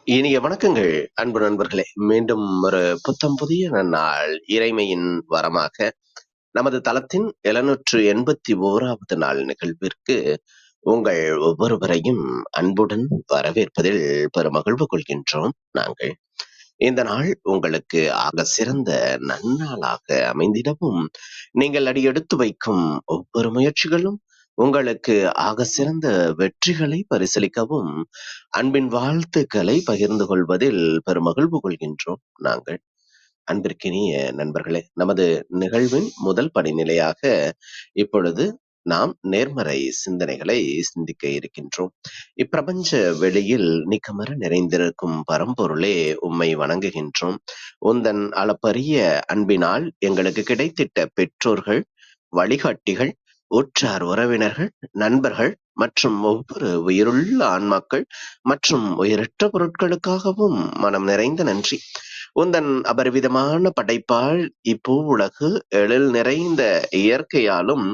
இனிய வணக்கங்கள், அன்பு நண்பர்களே. மீண்டும் ஒரு புத்தம் புதிய நன்னாள் இறைமையின் வரமாக நமது தளத்தின் 781வது நாள் நிகழ்விற்கு உங்கள் ஒவ்வொருவரையும் அன்புடன் வரவேற்பதில் பெருமகிழ்வு கொள்கின்றோம் நாங்கள். இந்த நாள் உங்களுக்கு ஆக சிறந்த நன்னாளாக அமைந்திடவும், நீங்கள் அடியெடுத்து வைக்கும் ஒவ்வொரு முயற்சிகளும் உங்களுக்கு ஆக சிறந்த வெற்றிகளை பரிசளிக்கவும், அன்பின் வாழ்த்துக்களை பகிர்ந்து கொள்வதில் பெருமகிழ்வு கொள்கின்றோம் நாங்கள். அன்பிற்கினிய நண்பர்களே, நமது நிகழ்வின் முதல் படிநிலையாக இப்பொழுது நாம் நேர்மறை சிந்தனைகளை சிந்திக்க இருக்கின்றோம். இப்பிரபஞ்ச வெளியில் நிக்கமர நிறைந்திருக்கும் பரம்பொருளே, உம்மை வணங்குகின்றோம். உந்தன் அளப்பரிய அன்பினால் எங்களுக்கு கிடைத்திட்ட பெற்றோர்கள், வழிகாட்டிகள், உற்றார் உறவினர்கள், நண்பர்கள் மற்றும் ஒவ்வொரு உயிருள்ள ஆன்மாக்கள் மற்றும் உயிரற்ற பொருட்களுக்காகவும் மனம் நிறைந்த நன்றி. உந்தன் அபரிவிதமான படைப்பால் இப்பூ உலகு எழில் நிறைந்த இயற்கையாலும்,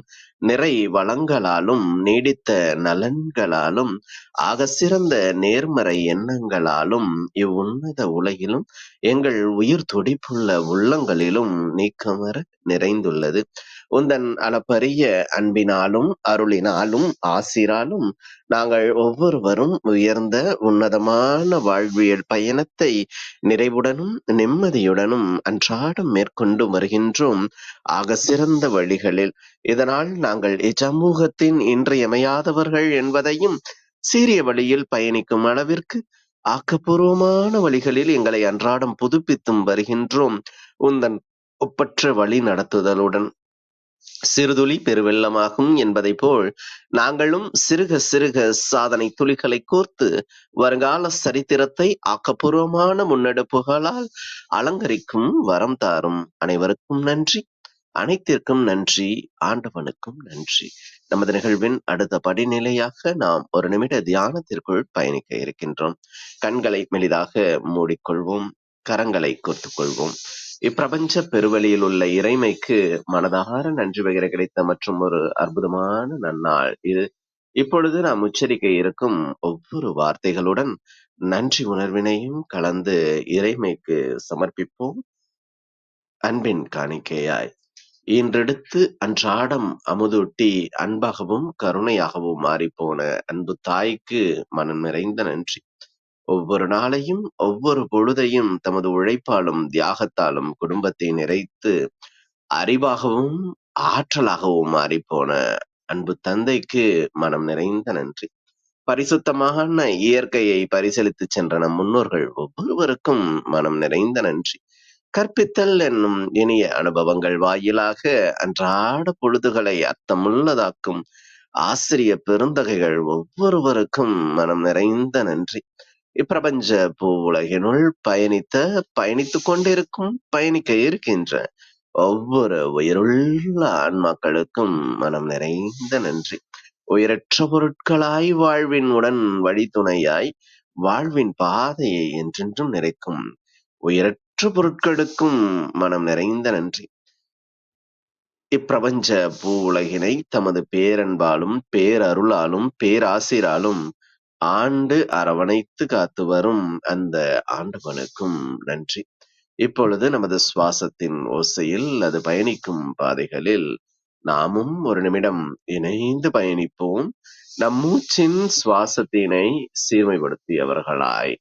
நிறை வளங்களாலும், நீடித்த நலன்களாலும், ஆக சிறந்த நேர்மறை எண்ணங்களாலும், இவ்வுன்னத உலகிலும் எங்கள் உயிர் துடிப்புள்ள உள்ளங்களிலும் நீக்கமற நிறைந்துள்ளது. உந்தன் அளப்பரிய அன்பினாலும், அருளினாலும், ஆசிராலும் நாங்கள் ஒவ்வொருவரும் உயர்ந்த உன்னதமான வாழ்வியல் பயணத்தை நிறைவுடனும் நிம்மதியுடனும் அன்றாடம் மேற்கொண்டு வருகின்றோம், ஆக சிறந்த வழிகளில். இதனால் நாங்கள் இச்சமூகத்தின் இன்றியமையாதவர்கள் என்பதையும், சீரிய வழியில் பயணிக்கும் அளவிற்கு ஆக்கப்பூர்வமான வழிகளில் எங்களை அன்றாடம் புதுப்பித்தும் வருகின்றோம். உந்தன் ஒப்பற்ற வழி நடத்துதலுடன் சிறுதுளி பெருவெள்ளமாகும் என்பதை போல் நாங்களும் சிறுக சிறுக சாதனை துளிகளை கோர்த்து வருங்கால சரித்திரத்தை ஆக்கப்பூர்வமான முன்னெடுப்புகளால் அலங்கரிக்கும் வரம் தாரும். அனைவருக்கும் நன்றி, அனைத்திற்கும் நன்றி, ஆண்டவனுக்கும் நன்றி. நமது நிகழ்வின் அடுத்த படிநிலையாக நாம் ஒரு நிமிட தியானத்திற்குள் பயணிக்க இருக்கின்றோம். கண்களை மெலிதாக மூடிக்கொள்வோம், கரங்களை கோர்த்துக் கொள்வோம். இப்பிரபஞ்ச பெருவெளியில் உள்ள இறைமைக்கு மனதார நன்றி பகிர கிடைத்த மற்றும் ஒரு அற்புதமான நன்னாள் இது. இப்பொழுது நாம் உச்சரிக்க இருக்கும் ஒவ்வொரு வார்த்தைகளுடன் நன்றி உணர்வினையும் கலந்து இறைமைக்கு சமர்ப்பிப்போம். அன்பின் காணிக்கையாய் இன்றெடுத்து அன்றாடம் அமுதூட்டி அன்பாகவும் கருணையாகவும் மாறிப்போன அன்பு தாய்க்கு மனம் நிறைந்த நன்றி. ஒவ்வொரு நாளையும் ஒவ்வொரு பொழுதையும் தமது உழைப்பாலும் தியாகத்தாலும் குடும்பத்தை நிறைத்து அறிவாகவும் ஆற்றலாகவும் மாறிப்போன அன்பு தந்தைக்கு மனம் நிறைந்த நன்றி. பரிசுத்தமான இயற்கையை பரிசளித்து சென்ற நம் முன்னோர்கள் ஒவ்வொருவருக்கும் மனம் நிறைந்த நன்றி. கற்பித்தல் என்னும் இனிய அனுபவங்கள் வாயிலாக அன்றாட பொழுதுகளை அர்த்தமுள்ளதாக்கும் ஆசிரிய பெருந்தகைகள் ஒவ்வொருவருக்கும் மனம் நிறைந்த நன்றி. இப்பிரபஞ்ச பூ உலகினுள் பயணித்துக் கொண்டிருக்கும், பயணிக்க இருக்கின்ற ஒவ்வொரு உயிருள்ள ஆன்மாக்களுக்கும் மனம் நிறைந்த நன்றி. உயிரற்ற பொருட்களாய் வாழ்வின் உடன் வழித்துணையாய் வாழ்வின் பாதையை என்றென்றும் நிறைக்கும் உயிரற்ற பொருட்களுக்கும் மனம் நிறைந்த நன்றி. இப்பிரபஞ்ச பூ உலகினை தமது பேரன்பாலும் பேரருளாலும் பேராசிராலும் ஆண்டு அரவணைத்து காத்து வரும் அந்த ஆண்டவனுக்கும் நன்றி. இப்பொழுது நமது சுவாசத்தின் ஓசையில் அது பயணிக்கும் பாதைகளில் நாமும் ஒரு நிமிடம் இணைந்து பயணிப்போம், நம் மூச்சின் சுவாசத்தினை சீர்மைப்படுத்தியவர்களாய்.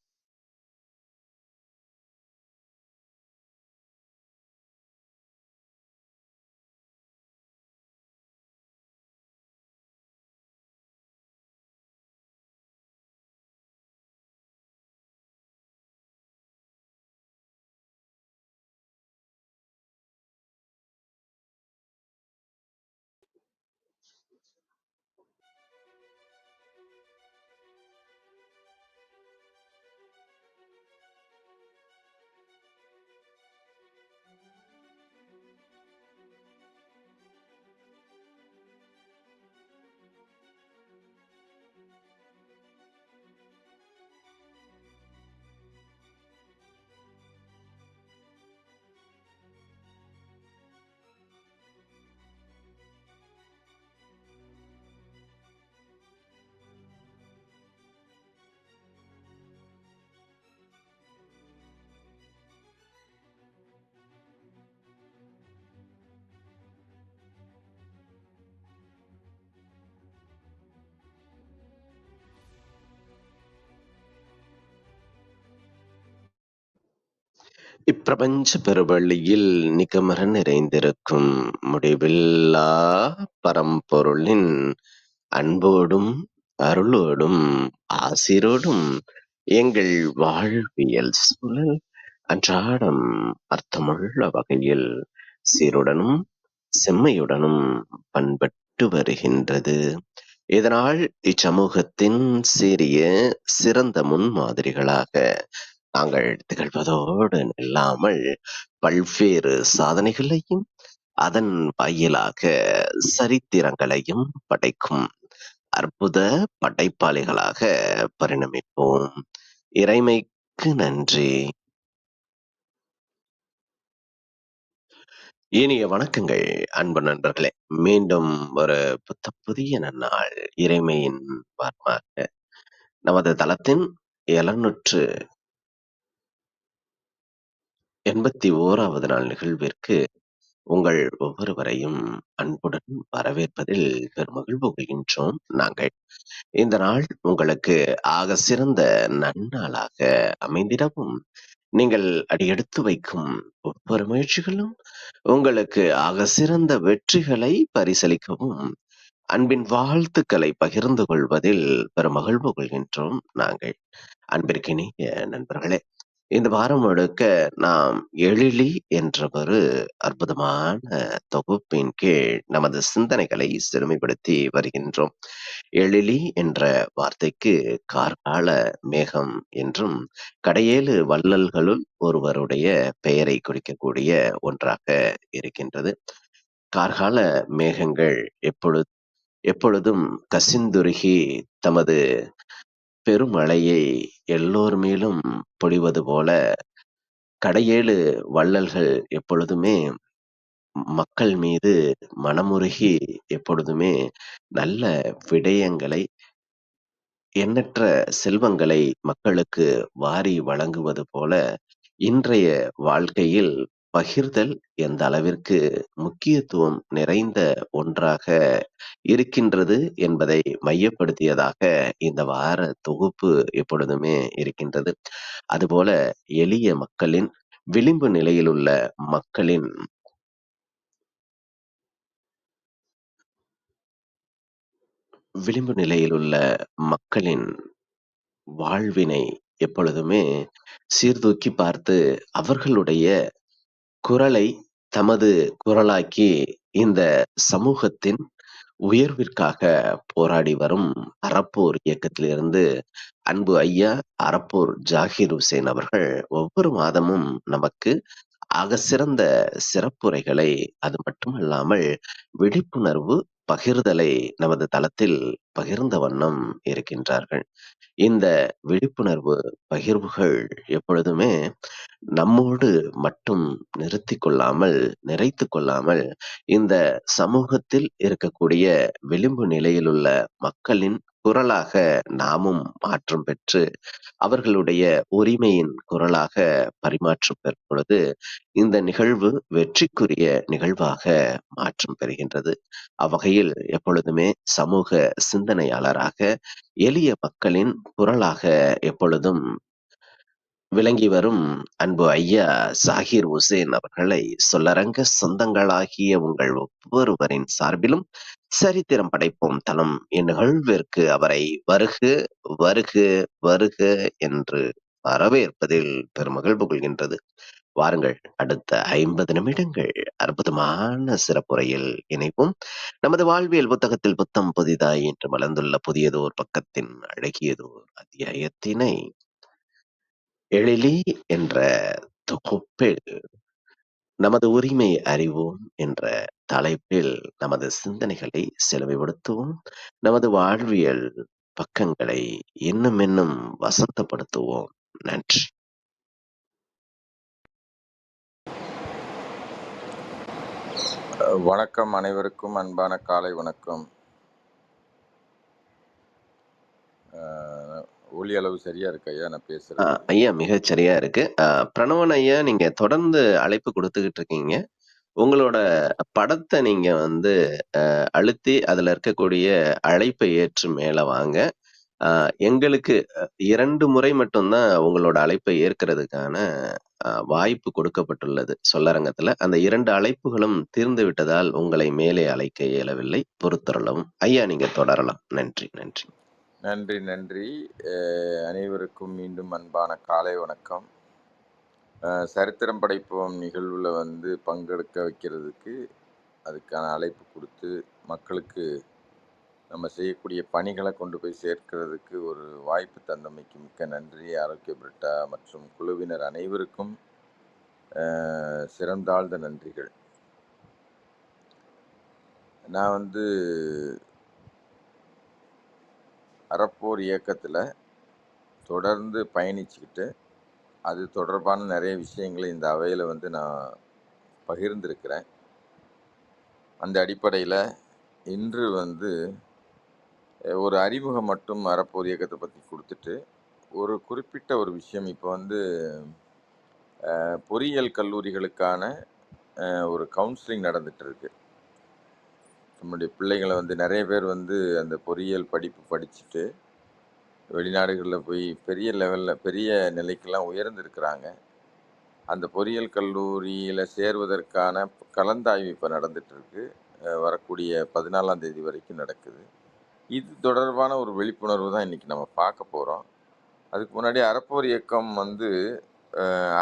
இப்பிரபஞ்ச பெருவெளியில் நிகமற நிறைந்திருக்கும் முடிவில்லா பரம்பொருளின் அன்போடும், அருளோடும், ஆசிரோடும் எங்கள் வாழ்வியல் சூழல் அன்றாடம் அர்த்தமுள்ள வகையில் சீருடனும், செம்மையுடனும் பண்பட்டு வருகின்றது. இதனால் இச்சமூகத்தின் சீரிய, சிறந்த முன்மாதிரிகளாக நாங்கள் திகழ்வதோடு நில்லாமல், பல்வேறு சாதனைகளையும், அதன் வாயிலாக சரித்திரங்களையும் படைக்கும் அற்புத படைப்பாளிகளாக பரிணமிப்போம். இறைமைக்கு நன்றி. இனிய வணக்கங்கள் அன்பு நண்பர்களே. மீண்டும் ஒரு புதிய நன்னாள் இறைமையின் வார்மாக நமது தளத்தின் 781வது நாள் நிகழ்விற்கு உங்கள் ஒவ்வொருவரையும் அன்புடன் வரவேற்பதில் பெருமகிழ்வு கொள்கின்றோம் நாங்கள். இந்த நாள் உங்களுக்கு ஆக சிறந்த நன்னாளாக அமைந்திடவும், நீங்கள் அடியெடுத்து வைக்கும் ஒவ்வொரு முயற்சிகளும் உங்களுக்கு ஆக சிறந்த வெற்றிகளை பரிசளிக்கவும், அன்பின் வாழ்த்துக்களை பகிர்ந்து கொள்வதில் பெருமகிழ்வு கொள்கின்றோம் நாங்கள். அன்பிற்கினிய நண்பர்களே, இந்த வாரம் முழுக்க நாம் எழிலி என்ற ஒரு அற்புதமான தொகுப்பின் கீழ் நமது சிந்தனைகளை செழுமைப்படுத்தி வருகின்றோம். எழிலி என்ற வார்த்தைக்கு கார்கால மேகம் என்றும், கடையேழு வள்ளல்களுள் ஒருவருடைய பெயரை குறிக்கக்கூடிய ஒன்றாக இருக்கின்றது. கார்கால மேகங்கள் எப்பொழுதும் கசிந்துருகி தமது பெருமழையை எல்லோர் மேலும் பொழிவது போல, கடையேழு வள்ளல்கள் எப்பொழுதுமே மக்கள் மீது மனமுருகி எப்பொழுதுமே நல்ல விடயங்களை, எண்ணற்ற செல்வங்களை மக்களுக்கு வாரி வழங்குவது போல, இன்றைய வாழ்க்கையில் பகிர்தல் எந்த அளவிற்கு முக்கியத்துவம் நிறைந்த ஒன்றாக இருக்கின்றது என்பதை மையப்படுத்தியதாக இந்த வார தொகுப்பு எப்பொழுதுமே இருக்கின்றது. அதுபோல எளிய மக்களின், விளிம்பு நிலையிலுள்ள மக்களின் விளிம்பு நிலையிலுள்ள மக்களின் வாழ்வினை எப்பொழுதுமே சீர்தூக்கி பார்த்து, அவர்களுடைய குரலை தமது குரலாக்கி இந்த சமூகத்தின் உயர்விற்காக போராடி வரும் அறப்போர் இயக்கத்திலிருந்து அன்பு ஐயா அறப்போர் ஜாகிர் உசேன் அவர்கள் ஒவ்வொரு மாதமும் நமக்கு ஆக சிறந்த சிறப்புரைகளை, அது மட்டுமல்லாமல் விழிப்புணர்வு பகிர்தலை நமது தளத்தில் பகிர்ந்த வண்ணம் இருக்கின்றார்கள். இந்த விழிப்புணர்வு பகிர்வுகள் எப்பொழுதுமே நம்மோடு மட்டும் நிறுத்திக் கொள்ளாமல், நிறைத்துக் கொள்ளாமல், இந்த சமூகத்தில் இருக்கக்கூடிய விளிம்பு நிலையிலுள்ள மக்களின் குரலாக நாமும் மாற்றம் பெற்று, அவர்களுடைய உரிமையின் குரலாக பரிமாற்றம் பெறும் பொழுது, இந்த நிகழ்வு வெற்றிக்குரிய நிகழ்வாக மாற்றம் பெறுகின்றது. அவ்வகையில் எப்பொழுதுமே சமூக சிந்தனையாளராக, எளிய மக்களின் குரலாக எப்பொழுதும் விளங்கி வரும் அன்பு ஐயா ஜாகிர் உசேன் அவர்களை சொல்லரங்க சொந்தங்களாகிய உங்கள் ஒவ்வொருவரின் சார்பிலும் சரித்திரம் படைப்போம் தளம் இந்நிகழ்விற்கு அவரை வருக வருக வருக என்று வரவேற்பதில் பெருமகிழ்வு கொள்கின்றது. வாருங்கள், அடுத்த 50 நிமிடங்கள் அற்புதமான சிறப்புரையில் இணைப்போம். நமது வாழ்வியல் புத்தகத்தில் புத்தம் புதிதாய் என்று மலர்ந்துள்ள புதியதோர் பக்கத்தின் அழகியதோர் அத்தியாயத்தினை எழிலி என்ற தொகுப்பில் நமது உரிமை அறிவோம் என்ற தலைப்பில் நமது சிந்தனைகளை செலவுபடுத்துவோம். நமது வாழ்வியல் பக்கங்களை இன்னும் இன்னும் வசந்தப்படுத்துவோம். நன்றி. வணக்கம், அனைவருக்கும் அன்பான காலை வணக்கம். ஒலி அளவு சரியா இருக்கு ஐயா நான் பேசுறது? ஐயா மிகச் சரியா இருக்கு. பிரணவன் ஐயா, நீங்க தொடர்ந்து அழைப்பு கொடுத்துக்கிட்டு இருக்கீங்க. உங்களோட படத்தை நீங்க அழுத்தி அதுல இருக்கக்கூடிய அழைப்பை ஏற்று மேல வாங்க. எங்களுக்கு 2 முறை மட்டும் தான் உங்களோட அழைப்பை ஏற்கிறதுக்கான வாய்ப்பு கொடுக்கப்பட்டுள்ளது சொல்லரங்கத்துல. அந்த 2 அழைப்புகளும் தீர்ந்து விட்டதால் உங்களை மேலே அழைக்க இயலவில்லை. பொறுத்தருளவும். ஐயா நீங்க தொடரலாம். நன்றி, நன்றி. நன்றி நன்றி. அனைவருக்கும் மீண்டும் அன்பான காலை வணக்கம். சரித்திரம் படைப்போம் நிகழ்வில் வந்து பங்கெடுக்க வைக்கிறதுக்கு அதுக்கான அழைப்பு கொடுத்து மக்களுக்கு நம்ம செய்யக்கூடிய பணிகளை கொண்டு போய் சேர்க்கிறதுக்கு ஒரு வாய்ப்பு தந்தமைக்கு மிக்க நன்றி. ஆரோக்கிய பிரிட்டா மற்றும் குழுவினர் அனைவருக்கும் சிறந்தாழ்ந்த நன்றிகள். நான் வந்து அறப்போர் இயக்கத்தில் தொடர்ந்து பயணிச்சுக்கிட்டு அது தொடர்பான நிறைய விஷயங்களை இந்த அவையில் வந்து நான் பகிர்ந்திருக்கிறேன். அந்த அடிப்படையில் இன்று வந்து ஒரு அறிமுகம் மட்டும் அறப்போர் இயக்கத்தை பற்றி கொடுத்துட்டு ஒரு குறிப்பிட்ட ஒரு விஷயம் இப்போ வந்து பொறியியல் கல்லூரிகளுக்கான ஒரு கவுன்சிலிங் நடந்துட்டு இருக்கு. நம்முடைய பிள்ளைகளை வந்து நிறைய பேர் வந்து அந்த பொறியியல் படிப்பு படிச்சுட்டு வெளிநாடுகளில் போய் பெரிய லெவலில் பெரிய நிலைக்கெல்லாம் உயர்ந்திருக்கிறாங்க. அந்த பொறியியல் கல்லூரியில் சேர்வதற்கான கலந்தாய்வு இப்போ நடந்துட்டு இருக்கு. வரக்கூடிய 14ஆம் தேதி வரைக்கும் நடக்குது. இது தொடர்பான ஒரு விழிப்புணர்வு தான் இன்னைக்கு நம்ம பார்க்க போகிறோம். அதுக்கு முன்னாடி அறப்போர் இயக்கம் வந்து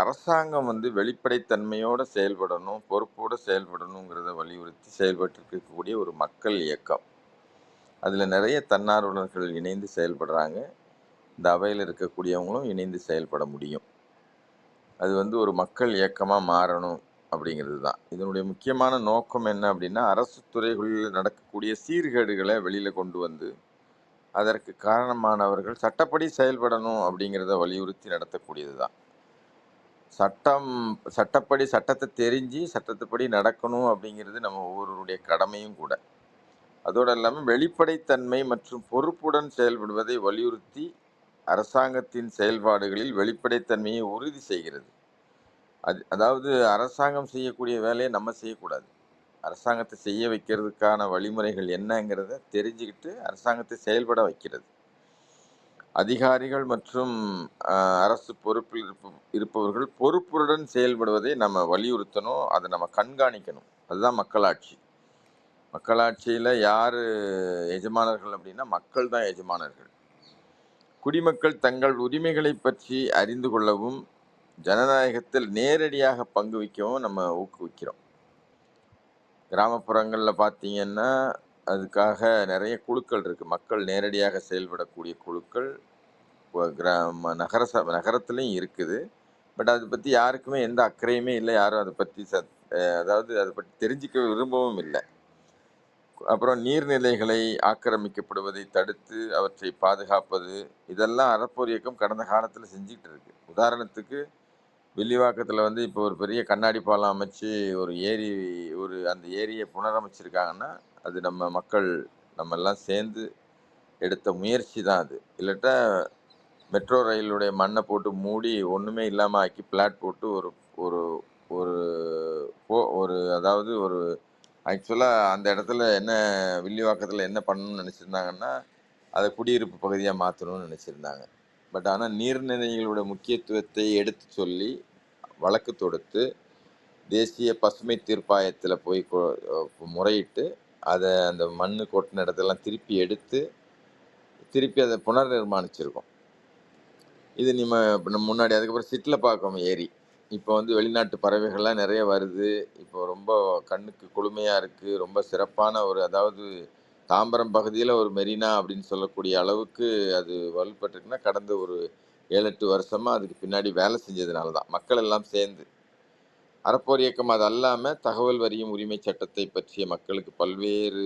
அரசாங்கம் வந்து வெளிப்படைத்தன்மையோடு செயல்படணும், பொறுப்போடு செயல்படணுங்கிறத வலியுறுத்தி செயல்பட்டு இருக்கக்கூடிய ஒரு மக்கள் இயக்கம். அதில் நிறைய தன்னார்வலர்கள் இணைந்து செயல்படுறாங்க. இந்த அவையில் இருக்கக்கூடியவங்களும் இணைந்து செயல்பட முடியும். அது வந்து ஒரு மக்கள் இயக்கமாக மாறணும் அப்படிங்கிறது தான். இதனுடைய முக்கியமான நோக்கம் என்ன அப்படின்னா, அரசு துறைகளில் நடக்கக்கூடிய சீர்கேடுகளை வெளியில் கொண்டு வந்து அதற்கு காரணமானவர்கள் சட்டப்படி செயல்படணும் அப்படிங்கிறத வலியுறுத்தி நடத்தக்கூடியது தான். சட்டப்படி சட்டத்தை தெரிஞ்சு சட்டத்துப்படி நடக்கணும் அப்படிங்கிறது நம்ம ஒவ்வொருவருடைய கடமையும் கூட. அதோடு இல்லாமல் வெளிப்படைத்தன்மை மற்றும் பொறுப்புடன் செயல்படுவதை வலியுறுத்தி அரசாங்கத்தின் செயல்பாடுகளில் வெளிப்படைத்தன்மையை உறுதி செய்கிறது. அதாவது அரசாங்கம் செய்யக்கூடிய வேலையை நம்ம செய்யக்கூடாது. அரசாங்கத்தை செய்ய வைக்கிறதுக்கான வழிமுறைகள் என்னங்கிறத தெரிஞ்சுக்கிட்டு அரசாங்கத்தை செயல்பட வைக்கிறது. அதிகாரிகள் மற்றும் அரசு பொறுப்பில் இருப்பவர்கள் பொறுப்புடன் செயல்படுவதை நம்ம வலியுறுத்தணும், அதை நம்ம கண்காணிக்கணும். அதுதான் மக்களாட்சி. மக்களாட்சியில் யார் எஜமானர்கள் அப்படின்னா மக்கள் தான் எஜமானர்கள். குடிமக்கள் தங்கள் உரிமைகளை பற்றி அறிந்து கொள்ளவும் ஜனநாயகத்தில் நேரடியாக பங்கு வைக்கவும் நம்ம ஊக்குவிக்கிறோம். கிராமப்புறங்களில் பார்த்தீங்கன்னா அதுக்காக நிறைய குழுக்கள் இருக்குது. மக்கள் நேரடியாக செயல்படக்கூடிய குழுக்கள் நகரத்துலேயும் இருக்குது. பட் அதை பற்றி யாருக்குமே எந்த அக்கறையுமே இல்லை. யாரும் அதை பற்றி அதாவது அதை பற்றி தெரிஞ்சிக்க விரும்பவும் இல்லை. அப்புறம் நீர்நிலைகளை ஆக்கிரமிக்கப்படுவதை தடுத்து அவற்றை பாதுகாப்பது, இதெல்லாம் அறப்போர் இயக்கம் கடந்த காலத்தில் செஞ்சுக்கிட்டு இருக்கு. உதாரணத்துக்கு வில்லிவாக்கத்தில் வந்து இப்போ ஒரு பெரிய கண்ணாடி பாலம் அமைச்சு அந்த ஏரியை புனரமைச்சிருக்காங்கன்னா அது நம்ம மக்கள் நம்ம எல்லாம் சேர்ந்து எடுத்த முயற்சி தான் அது. இல்லாட்டா மெட்ரோ ரயிலுடைய மண்ணை போட்டு மூடி ஒன்றுமே இல்லாமல் ஆக்கி பிளாட் போட்டு ஒரு ஒரு ஒரு ஒரு அதாவது ஒரு ஆக்சுவலாக அந்த இடத்துல வில்லிவாக்கத்தில் என்ன பண்ணணும்னு நினச்சிருந்தாங்கன்னா அதை குடியிருப்பு பகுதியாக மாற்றணும்னு நினச்சிருந்தாங்க. பட் ஆனால் நீர்நிலைகளோட முக்கியத்துவத்தை எடுத்து சொல்லி வழக்கு தொடுத்து தேசிய பசுமை தீர்ப்பாயத்தில் போய் முறையிட்டு அதை அந்த மண் கொட்டின இடத்தெல்லாம் திருப்பி எடுத்து திருப்பி அதை புனர் நிர்மாணிச்சிருக்கோம். இது நம்ம முன்னாடி அதுக்கப்புறம் சிட்டில் பார்க்கோம் ஏரி. இப்போ வந்து வெளிநாட்டு பறவைகள்லாம் நிறைய வருது. இப்போ ரொம்ப கண்ணுக்கு குளுமையாக இருக்குது. ரொம்ப சிறப்பான அதாவது தாம்பரம் பகுதியில் ஒரு மெரினா அப்படின்னு சொல்லக்கூடிய அளவுக்கு அது வலுப்பட்டுருக்குன்னா கடந்த ஒரு 7-8 வருஷமாக அதுக்கு பின்னாடி வேலை செஞ்சதுனால தான். மக்கள் எல்லாம் சேர்ந்து அறப்போர் இயக்கம் அது அல்லாமல் தகவல் வரியும் உரிமை சட்டத்தை பற்றிய மக்களுக்கு பல்வேறு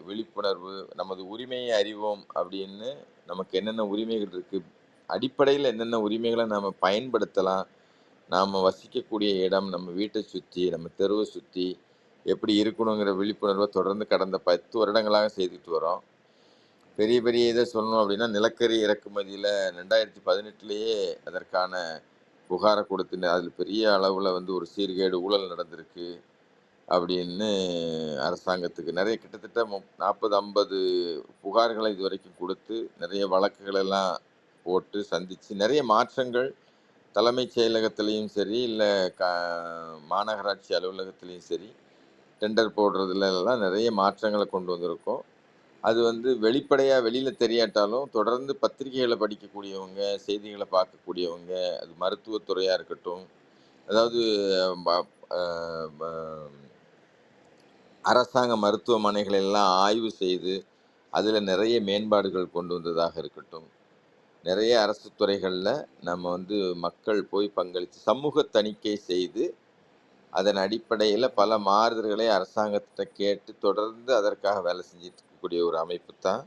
விழிப்புணர்வு, நமது உரிமையை அறிவோம் அப்படின்னு நமக்கு என்னென்ன உரிமைகள் இருக்குது, அடிப்படையில் என்னென்ன உரிமைகளை நம்ம பயன்படுத்தலாம், நாம் வசிக்கக்கூடிய இடம், நம்ம வீட்டை சுற்றி, நம்ம தெருவை சுற்றி எப்படி இருக்கணுங்கிற விழிப்புணர்வை தொடர்ந்து கடந்த 10 வருடங்களாக செய்துட்டு வரோம். பெரிய பெரிய இதை சொல்லணும் அப்படின்னா நிலக்கரி இறக்குமதியில் 2018 அதற்கான புகாரை கொடுத்து அதில் பெரிய அளவில் வந்து ஒரு சீர்கேடு ஊழல் நடந்திருக்கு. அப்படின்னு அரசாங்கத்துக்கு நிறைய கிட்டத்தட்ட 40, 50 புகார்களை இதுவரைக்கும் கொடுத்து, நிறைய வழக்குகள் எல்லாம் போட்டு சந்திச்சு, நிறைய மாற்றங்கள் தலைமைச் செயலகத்திலயும் சரி, இல்ல க மாநகராட்சி அலுவலகத்திலயும் சரி, டெண்டர் போடுறதுல எல்லாம் நிறைய மாற்றங்கள கொண்டு வந்திருக்கோம். அது வந்து வெளிப்படையா வெளியில தெரியாட்டாலும், தொடர்ந்து பத்திரிகைகள படிக்கக்கூடியவங்க, செய்திகள பார்க்கக்கூடியவங்க, அது மருத்துவத் துறையா இருக்கட்டும், அதாவது ப அ ப அரசாங்க மருத்துவமனைகள் எல்லாம் ஆய்வு செய்து, அதில நிறைய மேம்பாடுகள் கொண்டு வந்ததாக இருக்கட்டும். நிறைய அரசு துறைகள்ல நம்ம வந்து மக்கள் போய் பங்களிச்சு, சமூக தணிக்கை செய்து, அதன் அடிப்படையில பல மாறுதல்களை அரசாங்கத்திட்ட கேட்டு, தொடர்ந்து அதற்காக வேலை செஞ்சுட்டு இருக்கக்கூடிய ஒரு அமைப்பு தான்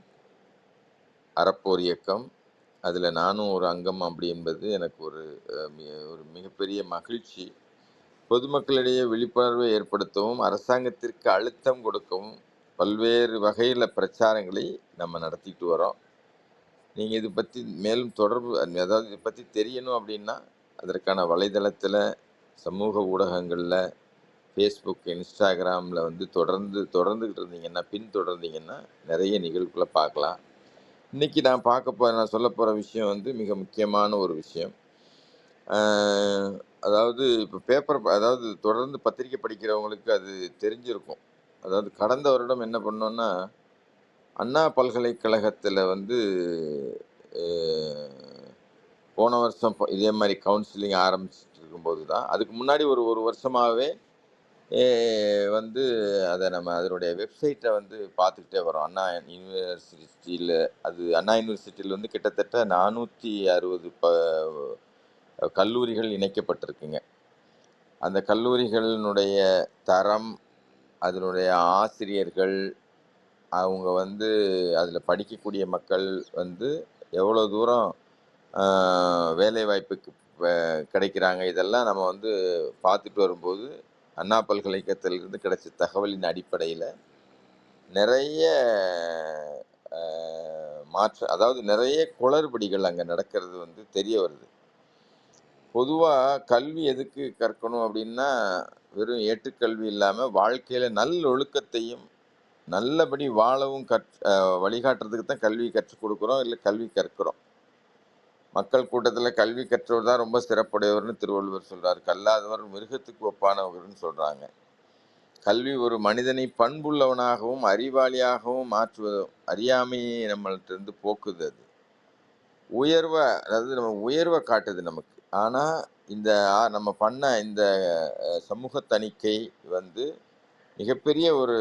அறப்போர் இயக்கம். அதில நானும் ஒரு அங்கம் அப்படி என்பது எனக்கு ஒரு ஒரு மிகப்பெரிய மகிழ்ச்சி. பொதுமக்களிடையே விழிப்புணர்வை ஏற்படுத்தவும், அரசாங்கத்திற்கு அழுத்தம் கொடுக்கவும், பல்வேறு வகையில பிரச்சாரங்களை நம்ம நடத்திட்டு வரோம். நீங்க இது பத்தி மேலும் தொடர்பு அதாவது இத பத்தி தெரியணும் அப்படின்னா, அதற்கான வலைதளத்தில, சமூக ஊடகங்கள்ல, Facebook, Instagramல வந்து தொடர்ந்துகிட்டு இருந்தீங்கன்னா, பின்தொடர்ந்தீங்கன்னா, நிறைய நிகழ்வுகள பார்க்கலாம். இன்னைக்கு நான் சொல்லப் போற விஷயம் வந்து மிக முக்கியமான ஒரு விஷயம். அ அதாவது இப்ப அதாவது தொடர்ந்து பத்திரிக்கை படிக்கிறவங்களுக்கு அது தெரிஞ்சிருக்கும். அதாவது கடந்த வருடம் என்ன பண்ணோம்னா, அண்ணா பல்கலைக்கழகத்தில வந்து அ போன வருஷம் இதே மாரி கவுன்சிலிங் ஆரம்பிச்சுட்டு இருக்கும்போது தான், அதுக்கு முன்னாடி ஒரு 1 வருஷமாவே எ வந்து நம்ம அதனுடைய வெப்சைட்ட வந்து பார்த்துக்கிட்டே வரோம். அண்ணா யூனிவர்சிட்டியில வந்து கிட்டத்தட்ட 460 கல்லூரிகள் இணைக்கப்பட்டிருக்குங்க. அந்த கல்லூரிகளினுடைய தரம், அதனுடைய ஆசிரியர்கள், அவங்க வந்து அதில படிக்கக்கூடிய மக்கள் வந்து எவ்வளோ தூரம் அ வேலைவாய்ப்புக்கு வ கிடைக்கிறாங்க. இதெல்லாம் நம்ம வந்து பார்த்துட்டு வரும்போது, அண்ணா பல்கலைக்கழகத்திலிருந்து கிடைச்ச தகவலின் அடிப்படையில நிறைய அ அதாவது நிறைய குளறுபடிகள் அங்க நடக்கிறது வந்து தெரிய வருது. பொதுவா கல்வி எதுக்கு கற்கணும் அப்படின்னா, வெறும் ஏட்டுக்கல்வி இல்லாம வாழ்க்கையில நல்லொழுக்கத்தையும், நல்லபடி வாழவும் வழிகாட்டுறதுக்கு தான் கல்வி கற்றுக் குடுக்குறோம், இல்ல கல்வி கற்கிறோம். மக்கள் கூட்டத்தில கல்வி கற்றவர் தான் ரொம்ப சிறப்புடையவர்ன்னு திருவள்ளுவர் சொல்றாரு. கல்லாதவர் மிருகத்துக்கு ஒப்பானவர்ன்னு சொல்றாங்க. கல்வி ஒரு மனிதனை பண்புள்ளவனாகவும், அறிவாளியாகவும் மாற்றுவதும், அறியாமையை நம்மள்ட்டருந்து போக்குது அது. அதாவது நம்ம உயர்வ காட்டுது நமக்கு. ஆனா, இந்த நம்ம பண்ண இந்த சமூக தணிக்கை வந்து மிகப்பெரிய ஒரு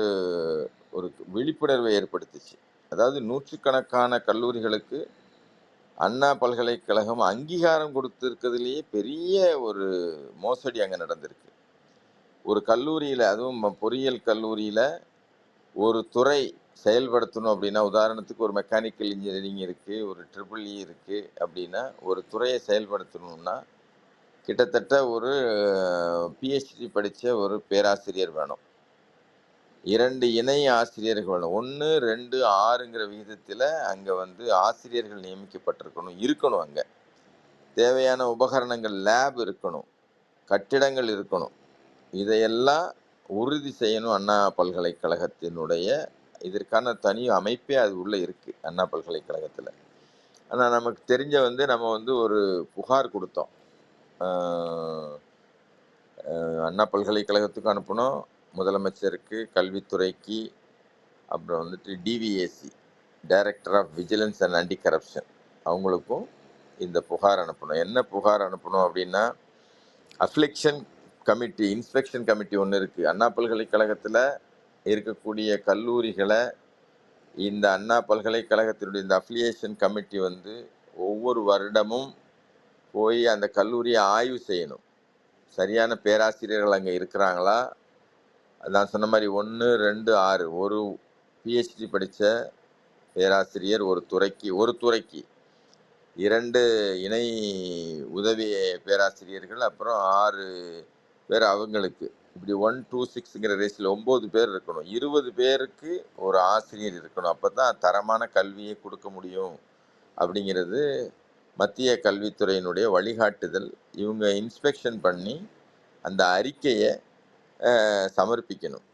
ஒரு விழிப்புணர்வை ஏற்படுத்துச்சு. அதாவது நூற்றுக்கணக்கான கல்லூரிகளுக்கு அண்ணா பல்கலைக்கழகம் அங்கீகாரம் கொடுத்திருக்கிறதுலயே பெரிய ஒரு மோசடி அங்க நடந்திருக்கு. ஒரு கல்லூரியில, அதுவும் பொறியியல் கல்லூரியில ஒரு துறை செயல்படுத்தணும் அப்படின்னா, உதாரணத்துக்கு ஒரு மெக்கானிக்கல் இன்ஜினியரிங் இருக்கு, ஒரு ட்ரிபிள் இ இருக்கு அப்படின்னா, ஒரு துறையை செயல்படுத்தணும்னா, கிட்டத்தட்ட ஒரு பிஹெச்டி படிச்ச ஒரு பேராசிரியர் வேணும். 2 இணை ஆசிரியர்கள் வேணும். 1, 2, 6ங்கிற விகிதத்தில அங்க வந்து ஆசிரியர்கள் இருக்கணும் அங்க. தேவையான உபகரணங்கள், லேப் இருக்கணும், கட்டிடங்கள் இருக்கணும். இதையெல்லாம் உறுதி செய்யணும் அண்ணா பல்கலைக்கழகத்தினுடைய இதற்கான தனி அமைப்பே அது உள்ள இருக்கு, அண்ணா பல்கலைக்கழகத்துல. ஆனா நமக்கு தெரிஞ்ச வந்து நம்ம வந்து ஒரு புகார் குடுத்தோம். அ அண்ணா பல்கலைக்கழகத்துக்கு அனுப்புனோம், முதலமைச்சருக்கு, கல்வித்துறைக்கு, அப்புறம் வந்துட்டு DVAC, director of vigilance and anti corruption, அவங்களுக்கும் இந்த புகார் அனுப்பணும். என்ன புகார் அனுப்பணும் அப்படின்னா, அஃப்ளிக்ஷன் கமிட்டி, இன்ஸ்பெக்ஷன் கமிட்டி ஒன்று இருக்கு. அண்ணா பல்கலைக்கழகத்தில் இருக்கக்கூடிய கல்லூரிகளை இந்த அண்ணா பல்கலைக்கழகத்தினுடைய இந்த அஃபிலியேஷன் கமிட்டி வந்து ஒவ்வொரு வருடமும் போய் அந்த கல்லூரியை ஆய்வு செய்யணும். சரியான பேராசிரியர்கள் அங்கே இருக்கிறாங்களா? நான் சொன்ன மாதிரி 1, 2, 6 ஒரு பிஹெச்டி படித்த பேராசிரியர் ஒரு துறைக்கு 2 இணை உதவி பேராசிரியர்கள், அப்புறம் 6 பேர் அவங்களுக்கு. இப்படி 1, 2, 6ங்கிற ரேஸில் 9 பேர் இருக்கணும். 20 பேருக்கு ஒரு ஆசிரியர் இருக்கணும். அப்போ தான் தரமான கல்வியை கொடுக்க முடியும் அப்படிங்கிறது மத்திய கல்வித்துறையினுடைய வழிகாட்டுதல். இவங்க இன்ஸ்பெக்ஷன் பண்ணி அந்த அறிக்கையை சமர்ப்பிக்கணும்.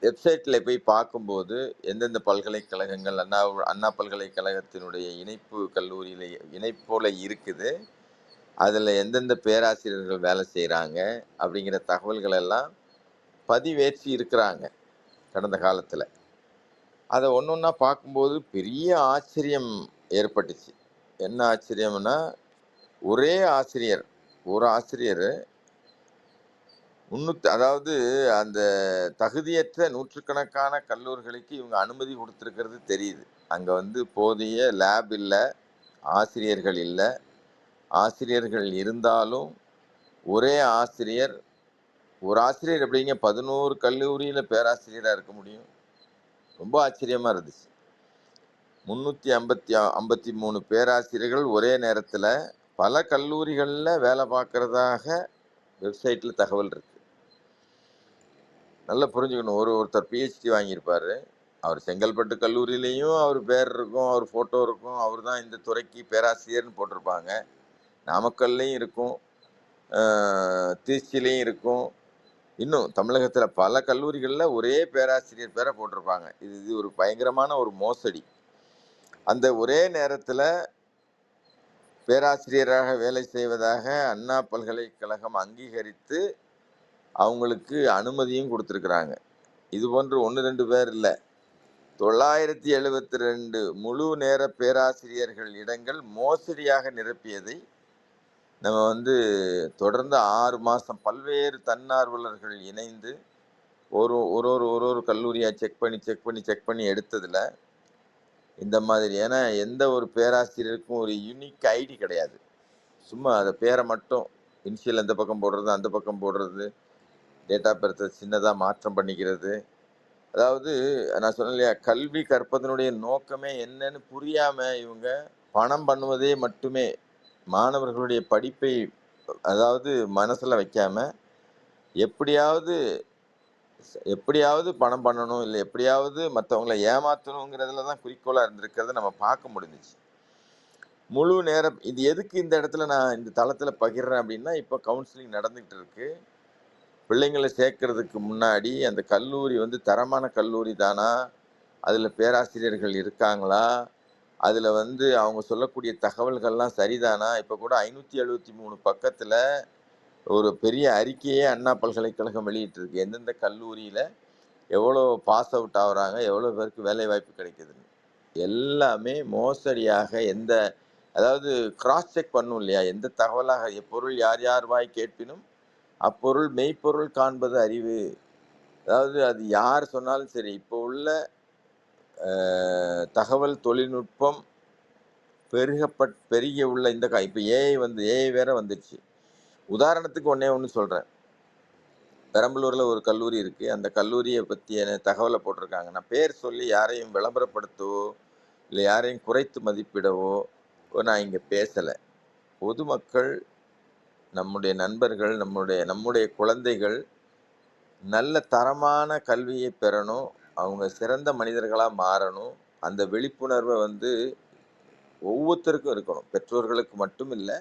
வெப்சைட்டில் போய் பார்க்கும்போது எந்தெந்த பல்கலைக்கழகங்கள் அண்ணா அண்ணா பல்கலைக்கழகத்தினுடைய இணைப்பு கல்லூரியில் இணைப்போல இருக்குது, அதில் எந்தெந்த பேராசிரியர்கள் வேலை செய்கிறாங்க அப்படிங்கிற தகவல்கள் எல்லாம் பதிவேற்றி இருக்கிறாங்க கடந்த காலத்தில். அதை ஒன்று ஒன்றா பார்க்கும்போது பெரிய ஆச்சரியம் ஏற்பட்டுச்சு. என்ன ஆச்சரியம்னா, ஒரே ஆசிரியர் ஒரு ஆசிரியர் அதாவது அந்த தகுதியற்ற நூற்றுக்கணக்கான கல்லூரிகளுக்கு இவங்க அனுமதி கொடுத்துருக்கிறது தெரியுது. அங்கே வந்து போதிய லேப் இல்லை, ஆசிரியர்கள் இல்லை. ஆசிரியர்கள் இருந்தாலும் ஒரே ஆசிரியர் ஒரு ஆசிரியர் எப்படிங்க 11 கல்லூரியில் பேராசிரியராக இருக்க முடியும்? ரொம்ப ஆச்சரியமாக இருந்துச்சு. 353 பேராசிரியர்கள் ஒரே நேரத்தில் பல கல்லூரிகளில் வேலை பார்க்கறதாக வெப்சைட்டில் தகவல் இருக்கு. நல்லா புரிஞ்சுக்கணும். ஒருத்தர் பிஹெச்டி வாங்கியிருப்பாரு. அவர் செங்கல்பட்டு கல்லூரியிலையும் அவர் பேர் இருக்கும், அவர் ஃபோட்டோ இருக்கும், அவர் தான் இந்த துறைக்கு பேராசிரியர்னு போட்டிருப்பாங்க. நாமக்கல்லையும் இருக்கும், திருச்சியிலையும் இருக்கும். இன்னும் தமிழகத்தில் பல கல்லூரிகளில் ஒரே பேராசிரியர் பேரை போட்டிருப்பாங்க. இது ஒரு பயங்கரமான ஒரு மோசடி. அந்த ஒரே நேரத்தில் பேராசிரியராக வேலை செய்வதாக அண்ணா பல்கலைக்கழகம் அங்கீகரித்து அவங்களுக்கு அனுமதியும் கொடுத்துருக்குறாங்க. இது போன்று 1-2 பேர் இல்லை, 972 முழு நேர பேராசிரியர்கள் இடங்கள் மோசடியாக நிரப்பியதை நம்ம வந்து தொடர்ந்து 6 மாதம் பல்வேறு தன்னார்வலர்கள் இணைந்து ஒரு ஒரு ஒரு ஒரு ஒரு கல்லூரியாக செக் பண்ணி எடுத்ததில் இந்த மாதிரி. ஏன்னா எந்த ஒரு பேராசிரியருக்கும் ஒரு யூனிக் ஐடி கிடையாது. சும்மா அதை பேரை மட்டும் இனிஷியல் அந்த பக்கம் போடுறது, அந்த பக்கம் போடுறது, டேட் ஆஃப் பர்த்தை சின்னதாக மாற்றம் பண்ணிக்கிறது. அதாவது நான் சொன்னேன் இல்லையா, கல்வி கற்பதனுடைய நோக்கமே என்னன்னு புரியாமல் இவங்க பணம் பண்ணுவதே மட்டுமே, மாணவர்களுடைய படிப்பை அதாவது மனசில் வைக்காம எப்படியாவது பணம் பண்ணணும், இல்லை எப்படியாவது மற்றவங்களை ஏமாற்றணுங்கிறதுல தான் குறிக்கோளாக இருந்திருக்கிறத நம்ம பார்க்க முடிஞ்சிச்சு. முழு நேரம் இது எதுக்கு இந்த இடத்துல நான் இந்த தளத்தில் பகிர்றேன் அப்படின்னா, இப்போ கவுன்சிலிங் நடந்துகிட்டு இருக்கு. பிள்ளைங்களை சேர்க்கறதுக்கு முன்னாடி அந்த கல்லூரி வந்து தரமான கல்லூரி தானா, அதில் பேராசிரியர்கள் இருக்காங்களா, அதில் வந்து அவங்க சொல்லக்கூடிய தகவல்கள்லாம் சரிதானா. இப்போ கூட 573 பக்கத்தில் ஒரு பெரிய அறிக்கையே அண்ணா பல்கலைக்கழகம் வெளியிட்டிருக்கு. எந்தெந்த கல்லூரியில் எவ்வளோ பாஸ் அவுட் ஆகுறாங்க, எவ்வளோ பேருக்கு வேலை வாய்ப்பு கிடைக்குதுன்னு. எல்லாமே மோசடியாக அதாவது கிராஸ் செக் பண்ணும் இல்லையா, எந்த தகவலாக எப்பொருள் யார் யார் வாய் கேட்பினும் அப்பொருள் மெய்ப்பொருள் காண்பது அறிவு. அதாவது அது யார் சொன்னாலும் சரி, இப்போ உள்ள தகவல் தொழில்நுட்பம் பெருகி உள்ள இந்த இப்போ ஏஐ வேற வந்துடுச்சு. உதாரணத்துக்கு ஒன்று சொல்கிறேன். பெரம்பலூரில் ஒரு கல்லூரி இருக்குது. அந்த கல்லூரியை பற்றிய தகவலை போட்டிருக்காங்க. நான் பேர் சொல்லி யாரையும் விளம்பரப்படுத்தவோ இல்லை யாரையும் குறைத்து மதிப்பிடவோ நான் இங்கே பேசலை. பொதுமக்கள், நம்முடைய நண்பர்கள், நம்முடைய குழந்தைகள் நல்ல தரமான கல்வியை பெறணும், அவங்க சிறந்த மனிதர்களாக மாறணும். அந்த விழிப்புணர்வை வந்து ஒவ்வொருத்தருக்கும் இருக்கணும். பெற்றோர்களுக்கு மட்டும் இல்லை,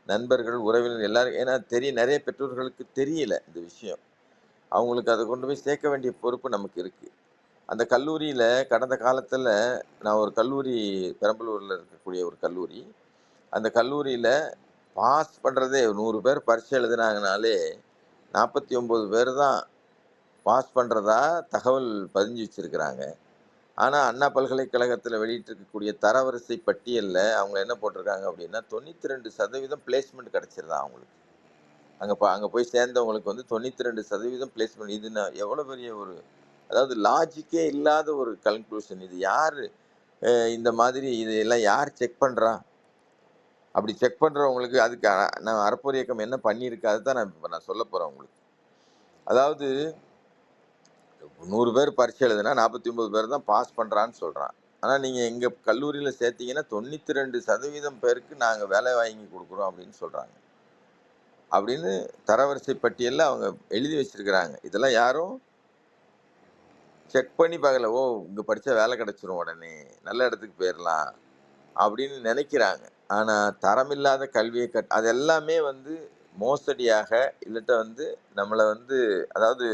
நண்பர்கள், உறவினர்கள் எல்லாரும். ஏன்னா நிறைய பெற்றோர்களுக்கு தெரியல இந்த விஷயம். அவங்களுக்கு அதை கொண்டு போய் சேர்க்க வேண்டிய பொறுப்பு நமக்கு இருக்குது. அந்த கல்லூரியில் கடந்த காலத்தில் நான் ஒரு கல்லூரி, பெரம்பலூரில் இருக்கக்கூடிய ஒரு கல்லூரி, அந்த கல்லூரியில் பாஸ் பண்ணுறதே 100 பேர் பரீட்சை எழுதுனாங்கனாலே 49 பேர் தான் பாஸ் பண்ணுறதா தகவல் பதிஞ்சு வச்சுருக்கிறாங்க. ஆனால் அண்ணா பல்கலைக்கழகத்தில் வெளியிட்டிருக்கக்கூடிய தரவரிசை பட்டியலில் அவங்க என்ன போட்டிருக்காங்க அப்படின்னா, 92% பிளேஸ்மெண்ட் கிடச்சிருதான் அவங்களுக்கு. அங்கே போய் சேர்ந்தவங்களுக்கு வந்து 92% பிளேஸ்மெண்ட். இது எவ்வளோ பெரிய ஒரு, அதாவது லாஜிக்கே இல்லாத ஒரு கன்க்ளூஷன். இது யார் இந்த மாதிரி இதெல்லாம் யார் செக் பண்ணுறா? அப்படி செக் பண்ணுறவங்களுக்கு அதுக்கு நான் அறப்போர் இயக்கம் என்ன பண்ணியிருக்கு, அதுதான் நான் சொல்ல போகிறேன் உங்களுக்கு. அதாவது 100 பேர் பரீட்சை எழுதுனா 49 பேர் தான் பாஸ் பண்ணுறான்னு சொல்கிறான். ஆனால் நீங்கள் எங்கள் கல்லூரியில் சேர்த்தீங்கன்னா 92% பேருக்கு நாங்கள் வேலை வாங்கி கொடுக்குறோம் அப்படின்னு சொல்கிறாங்க. அப்படின்னு தரவரிசை பட்டியலில் அவங்க எழுதி வச்சிருக்கிறாங்க. இதெல்லாம் யாரும் செக் பண்ணி பார்க்கல. ஓ, இங்கே படித்தா வேலை கிடச்சிரும், உடனே நல்ல இடத்துக்கு போயிடலாம் அப்படின்னு நினைக்கிறாங்க. ஆனால் தரமில்லாத கல்வியை அது எல்லாமே வந்து மோசடியாக இல்லட்ட வந்து நம்மளை வந்து அதாவது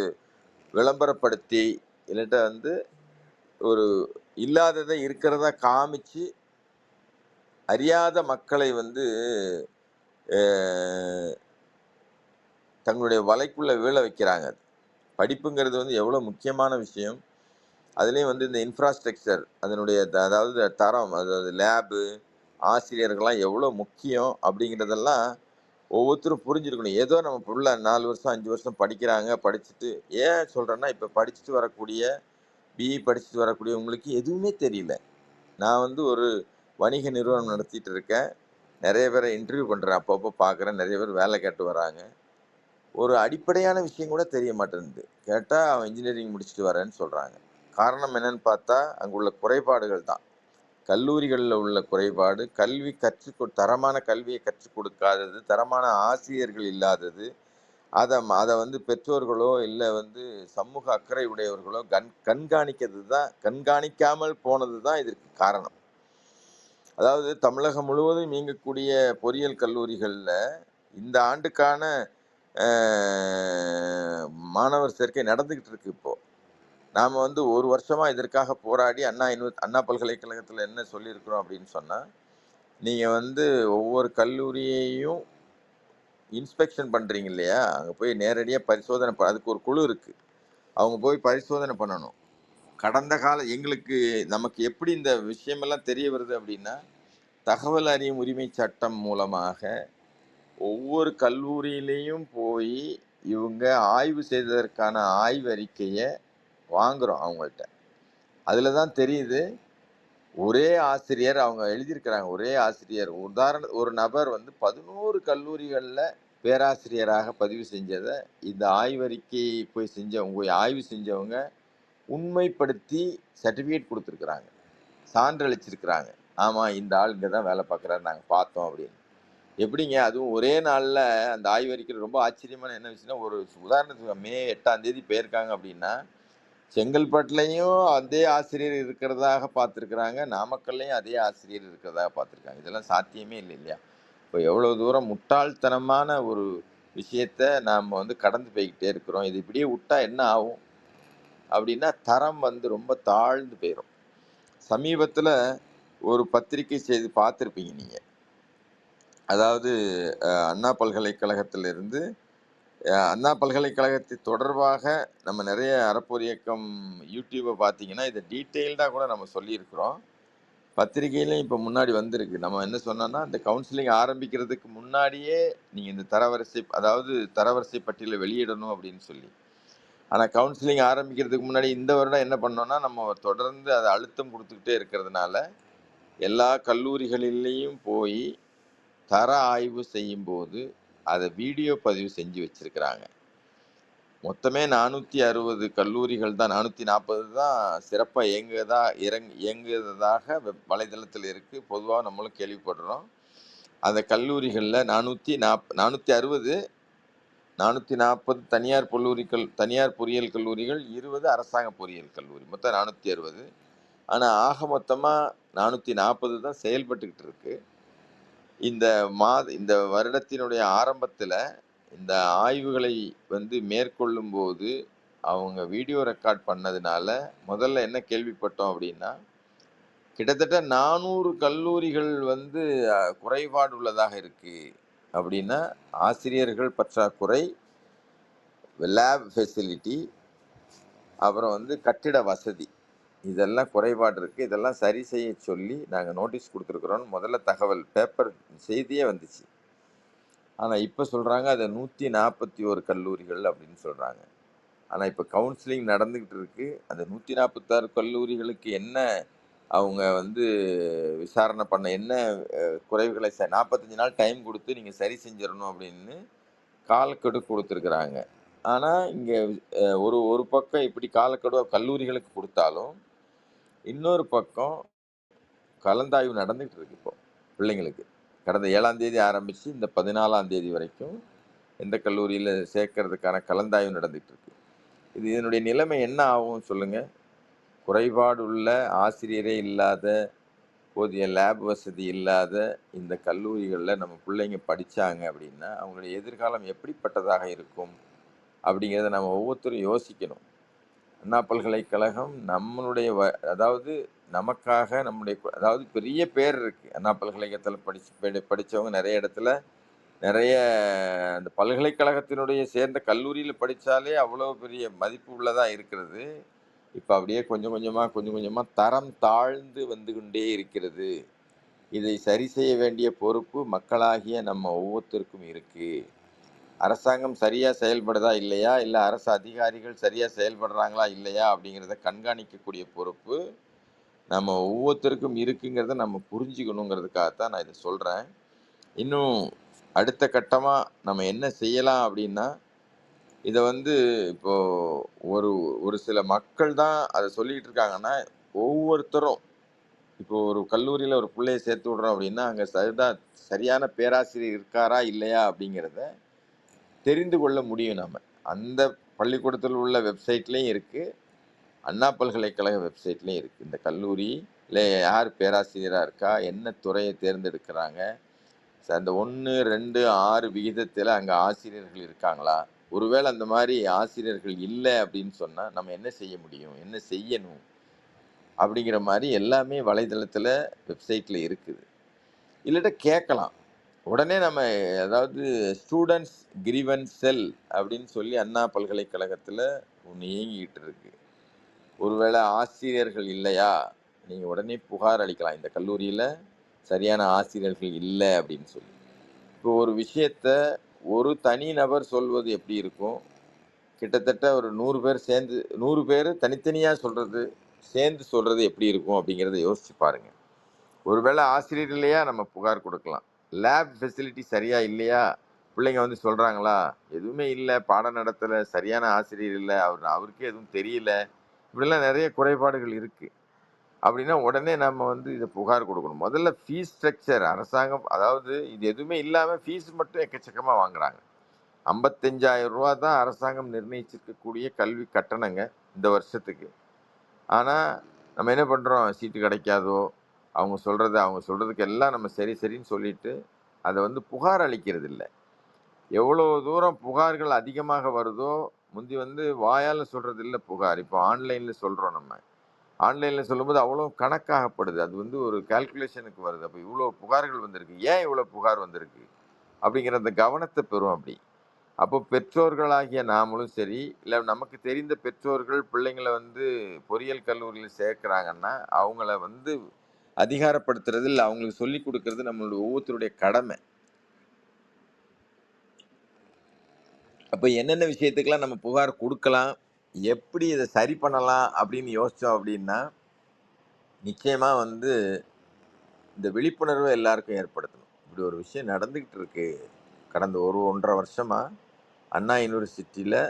விளம்பரப்படுத்தி இல்லட்ட வந்து ஒரு இல்லாததை இருக்கிறதா காமிச்சு அறியாத மக்களை வந்து அஹ், தங்களுடைய வலைக்குள்ள வீழ வைக்கிறாங்க. படிப்புங்கிறது வந்து எவ்வளோ முக்கியமான விஷயம். அதுலேயும் வந்து இந்த இன்ஃப்ராஸ்ட்ரக்சர் அதனுடைய அதாவது தரம், அதாவது லேபு, ஆசிரியர்கள்லாம் எவ்வளோ முக்கியம் அப்படிங்கிறதெல்லாம் ஒவ்வொருத்தரும் புரிஞ்சிருக்கணும். ஏதோ நம்ம புள்ள 4 வருஷம் 5 வருஷம் படிக்கிறாங்க, படிச்சுட்டு ஏன் சொல்கிறேன்னா இப்போ படிச்சுட்டு வரக்கூடிய பிஇ படிச்சுட்டு வரக்கூடியவங்களுக்கு எதுவுமே தெரியல. நான் வந்து ஒரு வணிக நிறுவனம் நடத்திட்டு இருக்கேன். நிறைய பேரை இன்டர்வியூ பண்ணுறேன், அப்பப்போ பார்க்குறேன். நிறைய பேர் வேலை கேட்டு வராங்க. ஒரு அடிப்படையான விஷயம் கூட தெரிய மாட்டேங்குது. கேட்டால் அவன் இன்ஜினியரிங் முடிச்சுட்டு வரேன்னு சொல்கிறாங்க. காரணம் என்னன்னு பார்த்தா அங்கே உள்ள குறைபாடுகள் தான். கல்லூரிகளில் உள்ள குறைபாடு, கல்வி தரமான கல்வியை கற்றுக் கொடுக்காதது, தரமான ஆசிரியர்கள் இல்லாதது, அதை வந்து பெற்றோர்களோ இல்லை வந்து சமூக அக்கறை உடையவர்களோ கண்காணிக்காமல் போனது தான் இதற்கு காரணம். அதாவது தமிழகம் முழுவதும் இயங்கக்கூடிய பொறியியல் கல்லூரிகளில் இந்த ஆண்டுக்கான மாணவர் சேர்க்கை நடந்துக்கிட்டு இருக்கு. இப்போ நாம் வந்து ஒரு வருஷமாக இதற்காக போராடி அண்ணா பல்கலைக்கழகத்தில் என்ன சொல்லியிருக்கிறோம் அப்படின்னு சொன்னால், நீங்கள் வந்து ஒவ்வொரு கல்லூரியையும் இன்ஸ்பெக்ஷன் பண்ணுறீங்க இல்லையா, அங்கே போய் நேரடியாக பரிசோதனை அதுக்கு ஒரு குழு இருக்குது, அவங்க போய் பரிசோதனை பண்ணணும். கடந்த கால நமக்கு எப்படி இந்த விஷயமெல்லாம் தெரிய வருது அப்படின்னா, தகவல் அறியும் உரிமை சட்டம் மூலமாக ஒவ்வொரு கல்லூரியிலையும் போய் இவங்க ஆய்வு செய்ததற்கான ஆய்வறிக்கையை வாங்குகிறோம் அவங்கள்ட்ட. அதில் தான் தெரியுது, ஒரே ஆசிரியர் அவங்க எழுதியிருக்கிறாங்க. ஒரே ஆசிரியர் ஒரு நபர் வந்து 11 கல்லூரிகளில் பேராசிரியராக பதிவு செஞ்சதை இந்த ஆய்வறிக்கையை போய் ஆய்வு செஞ்சவங்க உண்மைப்படுத்தி சர்டிஃபிகேட் கொடுத்துருக்குறாங்க, சான்றளிச்சிருக்கிறாங்க. ஆமாம், இந்த ஆள் இங்கே தான் வேலை பார்க்குறாரு, நாங்கள் பார்த்தோம் அப்படின்னு. எப்படிங்க அதுவும் ஒரே நாளில் அந்த ஆய்வறிக்கை ரொம்ப ஆச்சரியமான என்ன விஷயம்னா, ஒரு உதாரணத்துக்கு மே 8ஆம் தேதி போயிருக்காங்க அப்படின்னா, செங்கல்பட்டுலையும் அதே ஆசிரியர் இருக்கிறதாக பார்த்துருக்குறாங்க, நாமக்கல்லையும் அதே ஆசிரியர் இருக்கிறதாக பார்த்துருக்காங்க. இதெல்லாம் சாத்தியமே இல்லை இல்லையா? இப்போ எவ்வளோ தூரம் முட்டாள்தனமான ஒரு விஷயத்த நாம் வந்து கடந்து போய்கிட்டே இருக்கிறோம். இது இப்படியே விட்டா என்ன ஆகும் அப்படின்னா, தரம் வந்து ரொம்ப தாழ்ந்து போயிடும். சமீபத்தில் ஒரு பத்திரிகை செய்தி பார்த்துருப்பீங்க நீங்கள். அதாவது அண்ணா பல்கலைக்கழகத்திலிருந்து அண்ணா பல்கலைக்கழகத்தை தொடர்பாக நம்ம நிறைய அறப்போர் இயக்கம் யூடியூப்பை பார்த்தீங்கன்னா இதை டீட்டெயில்டாக கூட நம்ம சொல்லியிருக்கிறோம். பத்திரிகையிலையும் இப்போ முன்னாடி வந்திருக்கு. நம்ம என்ன சொன்னோன்னா, இந்த கவுன்சிலிங் ஆரம்பிக்கிறதுக்கு முன்னாடியே நீங்கள் இந்த தரவரிசை பட்டியலை வெளியிடணும் அப்படின்னு சொல்லி. ஆனால் கவுன்சிலிங் ஆரம்பிக்கிறதுக்கு முன்னாடி இந்த வருடம் என்ன பண்ணோன்னா, நம்ம தொடர்ந்து அதை அழுத்தம் கொடுத்துக்கிட்டே இருக்கிறதுனால எல்லா கல்லூரிகளிலையும் போய் தர ஆய்வு செய்யும்போது அதை வீடியோ பதிவு செஞ்சு வச்சிருக்கிறாங்க. மொத்தமே 460 கல்லூரிகள் தான், 440 தான் சிறப்பாக இயங்குவதாக வலைதளத்தில் இருக்குது. பொதுவாக நம்மளும் கேள்விப்படுறோம். அந்த கல்லூரிகளில் 460 தனியார் பொறியியல் கல்லூரிகள், 20 அரசாங்க பொறியியல் கல்லூரி, மொத்தம் 460. ஆனால் ஆக மொத்தமாக 440 தான் செயல்பட்டுக்கிட்டு இருக்கு. இந்த வருடத்தினுடைய ஆரம்பத்தில் இந்த ஆய்வுகளை வந்து மேற்கொள்ளும் போது அவங்க வீடியோ ரெக்கார்ட் பண்ணதுனால முதல்ல என்ன கேள்விப்பட்டோம் அப்படின்னா, கிட்டத்தட்ட 400 கல்லூரிகள் வந்து குறைபாடு உள்ளதாக இருக்கு அப்படின்னா, ஆசிரியர்கள் பற்றாக்குறை, லேப் ஃபெசிலிட்டி, அப்புறம் வந்து கட்டிட வசதி, இதெல்லாம் குறைபாடு இருக்குது. இதெல்லாம் சரி செய்ய சொல்லி நாங்கள் நோட்டீஸ் கொடுத்துருக்குறோன்னு முதல்ல தகவல் பேப்பர் செய்தியே வந்துச்சு. ஆனால் இப்போ சொல்கிறாங்க அதை 141 கல்லூரிகள் அப்படின்னு சொல்கிறாங்க. ஆனால் இப்போ கவுன்சிலிங் நடந்துக்கிட்டு இருக்கு. அந்த 146 கல்லூரிகளுக்கு என்ன அவங்க வந்து விசாரணை பண்ண, என்ன குறைவுகளை 45 நாள் டைம் கொடுத்து நீங்கள் சரி செஞ்சிடணும் அப்படின்னு காலக்கெடு கொடுத்துருக்குறாங்க. ஆனால் இங்கே ஒரு பக்கம் இப்படி காலக்கெடு கல்லூரிகளுக்கு கொடுத்தாலும், இன்னொரு பக்கம் கலந்தாய்வு நடந்துகிட்டு இருக்கு இப்போ பிள்ளைங்களுக்கு. கடந்த 7ஆம் தேதி ஆரம்பித்து இந்த 14ஆம் தேதி வரைக்கும் எந்த கல்லூரியில் சேர்க்கறதுக்கான கலந்தாய்வு நடந்துகிட்டு இருக்கு. இதனுடைய நிலைமை என்ன ஆகும் சொல்லுங்க? குறைபாடு உள்ள, ஆசிரியரே இல்லாத போதிய லேப் வசதி இல்லாத இந்த கல்லூரிகளில் நம்ம பிள்ளைங்க படித்தாங்க அப்படின்னா அவங்களுடைய எதிர்காலம் எப்படிப்பட்டதாக இருக்கும் அப்படிங்கிறத நம்ம ஒவ்வொருத்தரும் யோசிக்கணும். அண்ணா பல்கலைக்கழகம் நம்மளுடைய அதாவது நமக்காக நம்முடைய அதாவது பெரிய பேர் இருக்கு. அண்ணா பல்கலைக்கழகத்தில் படித்தவங்க நிறைய இடத்துல நிறைய அந்த பல்கலைக்கழகத்தினுடைய சேர்ந்த கல்லூரியில் படித்தாலே அவ்வளோ பெரிய மதிப்பு உள்ளதா இருக்கிறது. இப்போ அப்படியே கொஞ்சம் கொஞ்சமாக தரம் தாழ்ந்து வந்து கொண்டே இருக்கிறது. இதை சரி செய்ய வேண்டிய பொறுப்பு மக்களாகிய நம்ம ஒவ்வொருத்தருக்கும் இருக்கு. அரசாங்கம் சரியா செயல்படுதா இல்லையா, இல்லை அரசு அதிகாரிகள் சரியா செயல்படுறாங்களா இல்லையா அப்படிங்கிறத கண்காணிக்கக்கூடிய பொறுப்பு நம்ம ஒவ்வொருத்தருக்கும் இருக்குங்கிறத நம்ம புரிஞ்சுக்கணுங்கிறதுக்காகத்தான் நான் இதை சொல்றேன். இன்னும் அடுத்த கட்டமா நம்ம என்ன செய்யலாம் அப்படின்னா, இதை வந்து இப்போ ஒரு ஒரு சில மக்கள் தான் அதை சொல்லிட்டு இருக்காங்கன்னா, ஒவ்வொருத்தரும் இப்போ ஒரு கல்லூரியில ஒரு பிள்ளைய சேர்த்து விடுறோம் அப்படின்னா, அங்க சரியான பேராசிரியர் இருக்காரா இல்லையா அப்படிங்கிறத தெரிந்து கொள்ள முடியும் நாம. அந்த பள்ளிக்கூடத்தில் உள்ள வெப்சைட்லயும் இருக்கு. அண்ணா பல்கலைக்கழக வெப்சைட்லயும் இருக்கு. இந்த கல்லூரியில யார் பேராசிரியரா இருக்கா? என்ன துறையை தேர்ந்தெடுக்கிறாங்க? அந்த 1, 2, 6 விகிதத்தில் அங்க ஆசிரியர்கள் இருக்காங்களா? ஒருவேளை அந்த மாதிரி ஆசிரியர்கள் இல்லை அப்படின்னு சொன்னா நம்ம என்ன செய்ய முடியும்? என்ன செய்யணும்? அப்படிங்கிற மாதிரி எல்லாமே வலைதளத்துல வெப்சைட்ல இருக்குது. இல்லாட்ட கேட்கலாம். உடனே நம்ம அதாவது ஸ்டூடெண்ட்ஸ் கிரீவன்ஸ் செல் அப்படின்னு சொல்லி அண்ணா பல்கலைக்கழகத்தில் ஒன்று இயங்கிக்கிட்டு இருக்கு. ஒருவேளை ஆசிரியர்கள் இல்லையா, நீங்கள் உடனே புகார் அளிக்கலாம். இந்த கல்லூரியில் சரியான ஆசிரியர்கள் இல்லை அப்படின்னு சொல்லி. இப்போ ஒரு விஷயத்த ஒரு தனி நபர் சொல்வது எப்படி இருக்கும், கிட்டத்தட்ட ஒரு 100 பேர் சேர்ந்து 100 பேர் தனித்தனியாக சொல்றது சேர்ந்து சொல்றது எப்படி இருக்கும் அப்படிங்கிறத யோசிச்சு பாருங்க. ஒருவேளை ஆசிரியர் இல்லையா நம்ம புகார் கொடுக்கலாம். லேப் ஃபெசிலிட்டி சரியா இல்லையா, பிள்ளைங்க வந்து சொல்றாங்களா, எதுவுமே இல்லை, பாடம் நடத்தலை, சரியான ஆசிரியர் இல்லை, அவருக்கே எதுவும் தெரியல, இப்படிலாம் நிறைய குறைபாடுகள் இருக்கு அப்படின்னா உடனே நம்ம வந்து இதை புகார் கொடுக்கணும். முதல்ல ஃபீஸ் ஸ்ட்ரக்சர் அரசாங்கம், அதாவது இது எதுவுமே இல்லாமல் ஃபீஸ் மட்டும் எக்கச்சக்கமாக வாங்குறாங்க. 55,000 ரூபா தான் அரசாங்கம் நிர்ணயிச்சிருக்கக்கூடிய கல்வி கட்டணங்க இந்த வருஷத்துக்கு. ஆனால் நம்ம என்ன பண்ணுறோம், சீட்டு கிடைக்காதோ, அவங்க சொல்கிறதுக்கு எல்லாம் நம்ம சரி சரின்னு சொல்லிட்டு அதை வந்து புகார் அளிக்கிறது இல்லை. எவ்வளோ தூரம் புகார்கள் அதிகமாக வருதோ, முந்தி வந்து வாயால் சொல்கிறது இல்லை புகார், இப்போ ஆன்லைனில் சொல்கிறோம். நம்ம ஆன்லைனில் சொல்லும்போது அவ்வளோ கணக்காகப்படுது, அது வந்து ஒரு கால்குலேஷனுக்கு வருது. அப்போ இவ்வளோ புகார்கள் வந்திருக்கு, ஏன் இவ்வளோ புகார் வந்திருக்கு அப்படிங்கிற அந்த கவனத்தை பெறும் அப்படி. அப்போ பெற்றோர்களாகிய நாமளும் சரி, இல்லை நமக்கு தெரிந்த பெற்றோர்கள் பிள்ளைங்களை வந்து பொறியியல் கல்லூரியில் சேர்க்குறாங்கன்னா அவங்கள வந்து அதிகாரப்படுத்துறது இல்லை, அவங்களுக்கு சொல்லி கொடுக்கறது நம்மளுடைய ஒவ்வொருத்தருடைய கடமை. அப்போ என்னென்ன விஷயத்துக்கெல்லாம் நம்ம புகார் கொடுக்கலாம், எப்படி இதை சரி பண்ணலாம் அப்படின்னு யோசித்தோம் அப்படின்னா, நிச்சயமாக வந்து இந்த விழிப்புணர்வை எல்லாருக்கும் ஏற்படுத்தணும். இப்படி ஒரு விஷயம் நடந்துக்கிட்டு இருக்கு. கடந்த 1-1.5 வருஷமாக அண்ணா யூனிவர்சிட்டியில்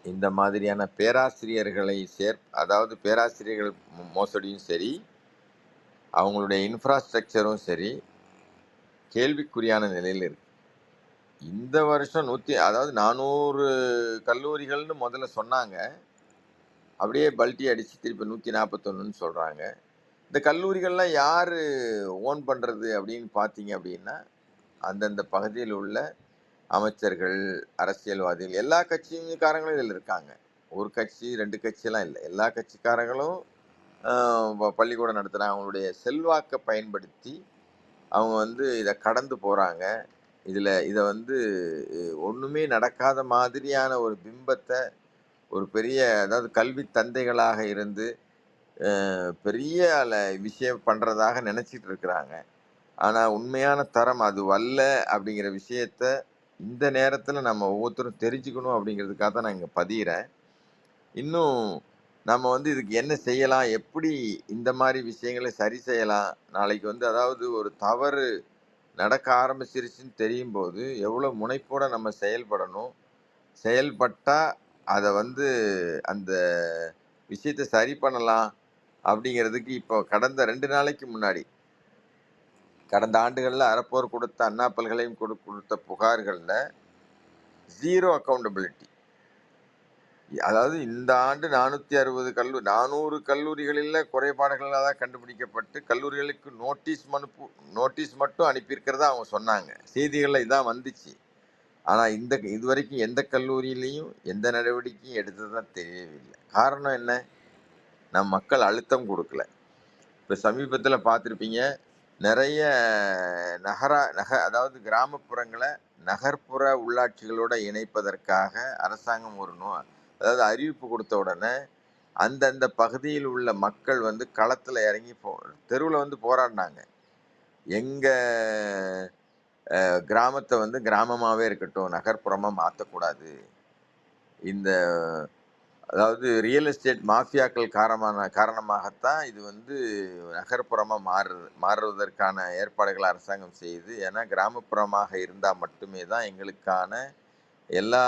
இந்த மாதிரியான பேராசிரியர்களை அதாவது பேராசிரியர்கள் மோசடியும் சரி, அவங்களுடைய இன்ஃப்ராஸ்ட்ரக்சரும் சரி, கேள்விக்குறியான நிலையில் இருக்கு. இந்த வருஷம் 400 கல்லூரிகள்னு முதல்ல சொன்னாங்க. அப்படியே பல்ட்டி அடிச்சு திருப்பி 141ன்னு சொல்றாங்க. இந்த கல்லூரிகள்லாம் யாரு ஓன் பண்றது அப்படின்னு பார்த்தீங்க அப்படின்னா, அந்தந்த பகுதியில் உள்ள அமைச்சர்கள், அரசியல்வாதிகள், எல்லா கட்சிக்காரங்களும் இதில் இருக்காங்க. ஒரு கட்சி 2 கட்சியெல்லாம் இல்லை, எல்லா கட்சிக்காரங்களும் பள்ளிக்கூடம் நடத்துகிறாங்க. அவங்களுடைய செல்வாக்கை பயன்படுத்தி அவங்க வந்து இதை கடந்து போகிறாங்க. இதை வந்து ஒன்றுமே நடக்காத மாதிரியான ஒரு பிம்பத்தை ஒரு பெரிய, அதாவது கல்வி தந்தைகளாக இருந்து பெரிய விஷயம் பண்ணுறதாக நினச்சிட்டு இருக்கிறாங்க. ஆனால் உண்மையான தரம் அது வல்ல அப்படிங்கிற விஷயத்த இந்த நேரத்தில் நம்ம ஒவ்வொருத்தரும் தெரிஞ்சுக்கணும் அப்படிங்கிறதுக்காக தான் நான் இங்கே பதிகிறேன். இன்னும் நம்ம வந்து இதுக்கு என்ன செய்யலாம், எப்படி இந்த மாதிரி விஷயங்களை சரி செய்யலாம், நாளைக்கு வந்து அதாவது ஒரு தவறு நடக்க ஆரம்பிச்சிருச்சுன்னு தெரியும் போது எவ்வளோ முனைப்போட நம்ம செயல்படணும், செயல்பட்டால் அதை வந்து அந்த விஷயத்தை சரி பண்ணலாம் அப்படிங்கிறதுக்கு இப்போ கடந்த 2 நாளைக்கு முன்னாடி, கடந்த ஆண்டுகளில் அறப்போர் கொடுத்த அண்ணா பல்கலையும் கொடுத்த புகார்களில் ஜீரோ அக்கௌண்டபிலிட்டி. அதாவது இந்த ஆண்டு 400 கல்லூரிகளில் குறைபாடுகளாக கண்டுபிடிக்கப்பட்டு கல்லூரிகளுக்கு நோட்டீஸ் மட்டும் அனுப்பியிருக்கிறதா அவங்க சொன்னாங்க. செய்திகளில் இதான் வந்துச்சு. ஆனால் இதுவரைக்கும் எந்த கல்லூரியிலையும் எந்த நடவடிக்கையும் எடுத்ததா தெரியவில்லை. காரணம் என்ன? நம் மக்கள் அழுத்தம் கொடுக்கல. இப்போ சமீபத்தில் பார்த்துருப்பீங்க, நிறைய அதாவது கிராமப்புறங்களை நகர்ப்புற உள்ளாட்சிகளோட இணைப்பதற்காக அரசாங்கம் அதாவது அறிவிப்பு கொடுத்த உடனே அந்தந்த பகுதியில் உள்ள மக்கள் வந்து களத்தில் இறங்கி தெருவில் வந்து போராடினாங்க. எங்கள் கிராமத்தை வந்து கிராமமாகவே இருக்கட்டும், நகர்ப்புறமாக மாற்றக்கூடாது. இந்த அதாவது ரியல் எஸ்டேட் மாஃபியாக்கள் காரணமாகத்தான் இது வந்து நகர்ப்புறமாக மாறுவதற்கான ஏற்பாடுகளை அரசாங்கம் செய்யுது. ஏன்னா கிராமப்புறமாக இருந்தால் மட்டுமே தான் எங்களுக்கான எல்லா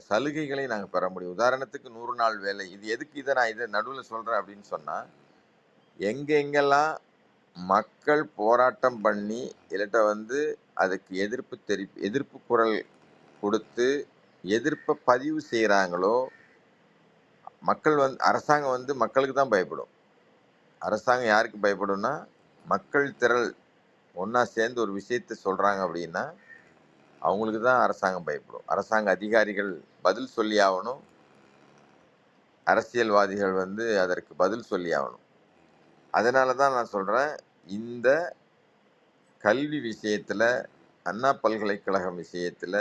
சலுகைகளையும் நாங்கள் பெற முடியும். உதாரணத்துக்கு 100 நாள் வேலை. இது எதுக்கு நான் இதை நடுவில் சொல்கிறேன் அப்படின்னு சொன்னால், எங்கெங்கெல்லாம் மக்கள் போராட்டம் பண்ணி இல்லாட்ட வந்து அதுக்கு எதிர்ப்பு குரல் கொடுத்து எதிர்ப்பை பதிவு செய்கிறாங்களோ, அரசாங்கம் வந்து மக்களுக்கு தான் பயப்படும். அரசாங்கம் யாருக்கு பயப்படும்னா, மக்கள் திரள் ஒன்றா சேர்ந்து ஒரு விஷயத்தை சொல்கிறாங்க அப்படின்னா அவங்களுக்கு தான் அரசாங்கம் பயப்படும். அரசாங்க அதிகாரிகள் பதில் சொல்லி ஆகணும். அரசியல்வாதிகள் வந்து அதற்கு பதில் சொல்லி ஆகணும். அதனால தான் நான் சொல்கிறேன், இந்த கல்வி விஷயத்தில், அண்ணா பல்கலைக்கழகம் விஷயத்தில்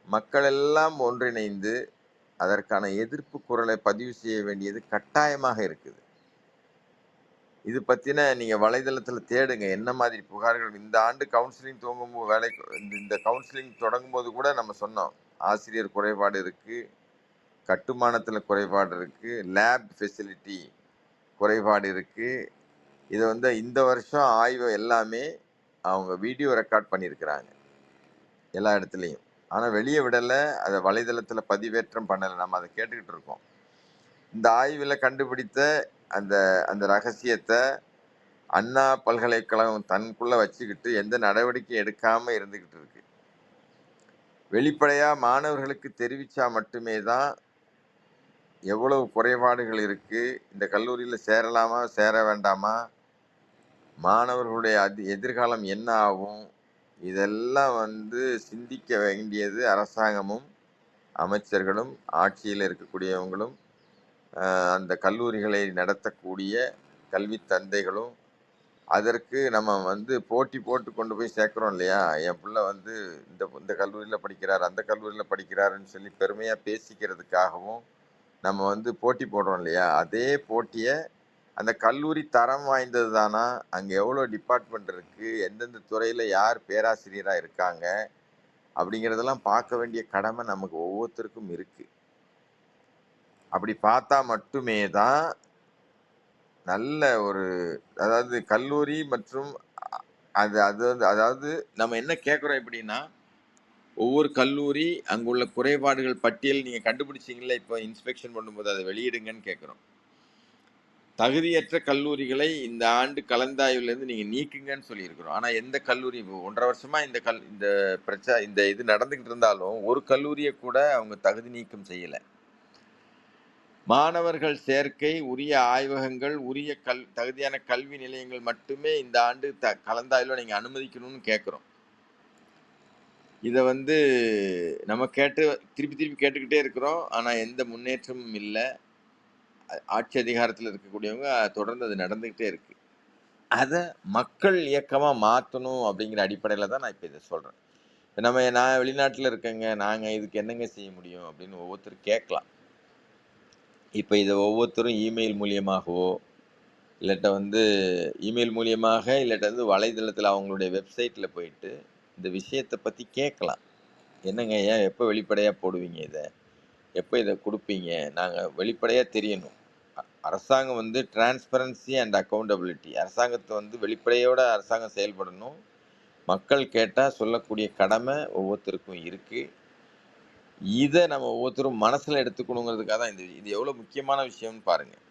மக்கள் எல்லாம் ஒன்றிணைந்து அதற்கான எதிர்ப்பு குரலை பதிவு செய்ய வேண்டியது கட்டாயமாக இருக்குது. இது பற்றின நீங்கள் வலைதளத்தில் தேடுங்க, என்ன மாதிரி புகார்கள். இந்த ஆண்டு கவுன்சிலிங் துவங்கும்போது இந்த கவுன்சிலிங் தொடங்கும்போது கூட நம்ம சொன்னோம், ஆசிரியர் குறைபாடு இருக்குது, கட்டுமானத்தில் குறைபாடு இருக்குது, லேப் ஃபெசிலிட்டி குறைபாடு இருக்குது. இதை வந்து இந்த வருஷம் ஆய்வு எல்லாமே அவங்க வீடியோ ரெக்கார்ட் பண்ணியிருக்கிறாங்க எல்லா இடத்துலையும். ஆனால் வெளியே விடலை, அதை வலைதளத்தில் பதிவேற்றம் பண்ணலை. நம்ம அதை கேட்டுக்கிட்டு இருக்கோம். இந்த ஆய்வில் கண்டுபிடித்த அந்த அந்த ரகசியத்தை அண்ணா பல்கலைக்கழகம் தனக்குள்ள வச்சுக்கிட்டு எந்த நடவடிக்கை எடுக்காமல் இருந்துக்கிட்டு இருக்கு. வெளிப்படையாக மாணவர்களுக்கு தெரிவித்தா மட்டுமே தான் எவ்வளவு குறைபாடுகள் இருக்குது, இந்த கல்லூரியில் சேரலாமா சேர வேண்டாமா, மாணவர்களுடைய எதிர்காலம் என்ன ஆகும், இதெல்லாம் வந்து சிந்திக்க வேண்டியது அரசாங்கமும் அமைச்சர்களும் ஆட்சியில் இருக்கக்கூடியவங்களும் அந்த கல்லூரிகளை நடத்தக்கூடிய கல்வி தந்தைகளும். அதற்கு நம்ம வந்து போட்டி போட்டு கொண்டு போய் சேர்க்குறோம் இல்லையா? என் பிள்ளை வந்து இந்த கல்லூரியில் படிக்கிறார், அந்த கல்லூரியில் படிக்கிறாருன்னு சொல்லி பெருமையாக பேசிக்கிறதுக்காகவும் நம்ம வந்து போட்டி போடுறோம் இல்லையா? அதே போட்டியை அந்த கல்லூரி தரம் வாய்ந்தது தானா, அங்கே எவ்வளோ டிபார்ட்மெண்ட் இருக்குது, எந்தெந்த துறையில் யார் பேராசிரியராக இருக்காங்க அப்படிங்கிறதெல்லாம் பார்க்க வேண்டிய கடமை நமக்கு ஒவ்வொருத்தருக்கும் இருக்குது. அப்படி பார்த்தா மட்டுமே தான் நல்ல ஒரு அதாவது கல்லூரி மற்றும் அதாவது நம்ம என்ன கேட்குறோம் எப்படின்னா, ஒவ்வொரு கல்லூரி அங்குள்ள குறைபாடுகள் பட்டியல் நீங்கள் கண்டுபிடிச்சிங்களா, இப்போ இன்ஸ்பெக்ஷன் பண்ணும்போது அதை வெளியிடுங்கன்னு கேட்குறோம். தகுதியற்ற கல்லூரிகளை இந்த ஆண்டு கலந்தாய்வுலேருந்து நீங்கள் நீக்குங்கன்னு சொல்லியிருக்கிறோம். ஆனால் எந்த கல்லூரி 1.5 வருஷமாக இந்த இது நடந்துக்கிட்டு இருந்தாலும் ஒரு கல்லூரியை கூட அவங்க தகுதி நீக்கம் செய்யலை. மாணவர்கள் சேர்க்கை, உரிய ஆய்வகங்கள், உரிய தகுதியான கல்வி நிலையங்கள் மட்டுமே இந்த ஆண்டு கலந்தாய்வில் நீங்கள் அனுமதிக்கணும்னு கேட்குறோம். இதை வந்து நம்ம திருப்பி திருப்பி கேட்டுக்கிட்டே இருக்கிறோம். ஆனால் எந்த முன்னேற்றமும் இல்லை. ஆட்சி அதிகாரத்தில் இருக்கக்கூடியவங்க தொடர்ந்து அது நடந்துக்கிட்டே இருக்கு. அதை மக்கள் இயக்கமாக மாற்றணும் அப்படிங்கிற அடிப்படையில் தான் நான் இப்போ இதை சொல்கிறேன். நான் வெளிநாட்டில் இருக்கேங்க, நாங்கள் இதுக்கு என்னங்க செய்ய முடியும் அப்படின்னு ஒவ்வொருத்தரும் கேட்கலாம். இப்போ இதை ஒவ்வொருத்தரும் இமெயில் மூலியமாகவோ இல்லாட்ட வந்து இமெயில் மூலியமாக இல்லாட்ட வந்து வலைதளத்தில் அவங்களுடைய வெப்சைட்டில் போயிட்டு இந்த விஷயத்தை பற்றி கேட்கலாம். என்னங்க, ஏன் எப்போ வெளிப்படையாக போடுவீங்க, எப்போ இதை கொடுப்பீங்க, நாங்கள் வெளிப்படையாக தெரியணும். அரசாங்கம் வந்து டிரான்ஸ்பரன்சி அண்ட் அக்கௌண்டபிலிட்டி, அரசாங்கத்தை வந்து வெளிப்படையோட அரசாங்கம் செயல்படணும். மக்கள் கேட்டால் சொல்லக்கூடிய கடமை ஒவ்வொருத்தருக்கும் இருக்குது. இதை நம்ம ஒவ்வொருத்தரும் மனசில் எடுத்துக்கணுங்கிறதுக்காக தான் இது எவ்வளோ முக்கியமான விஷயம்னு பாருங்கள்.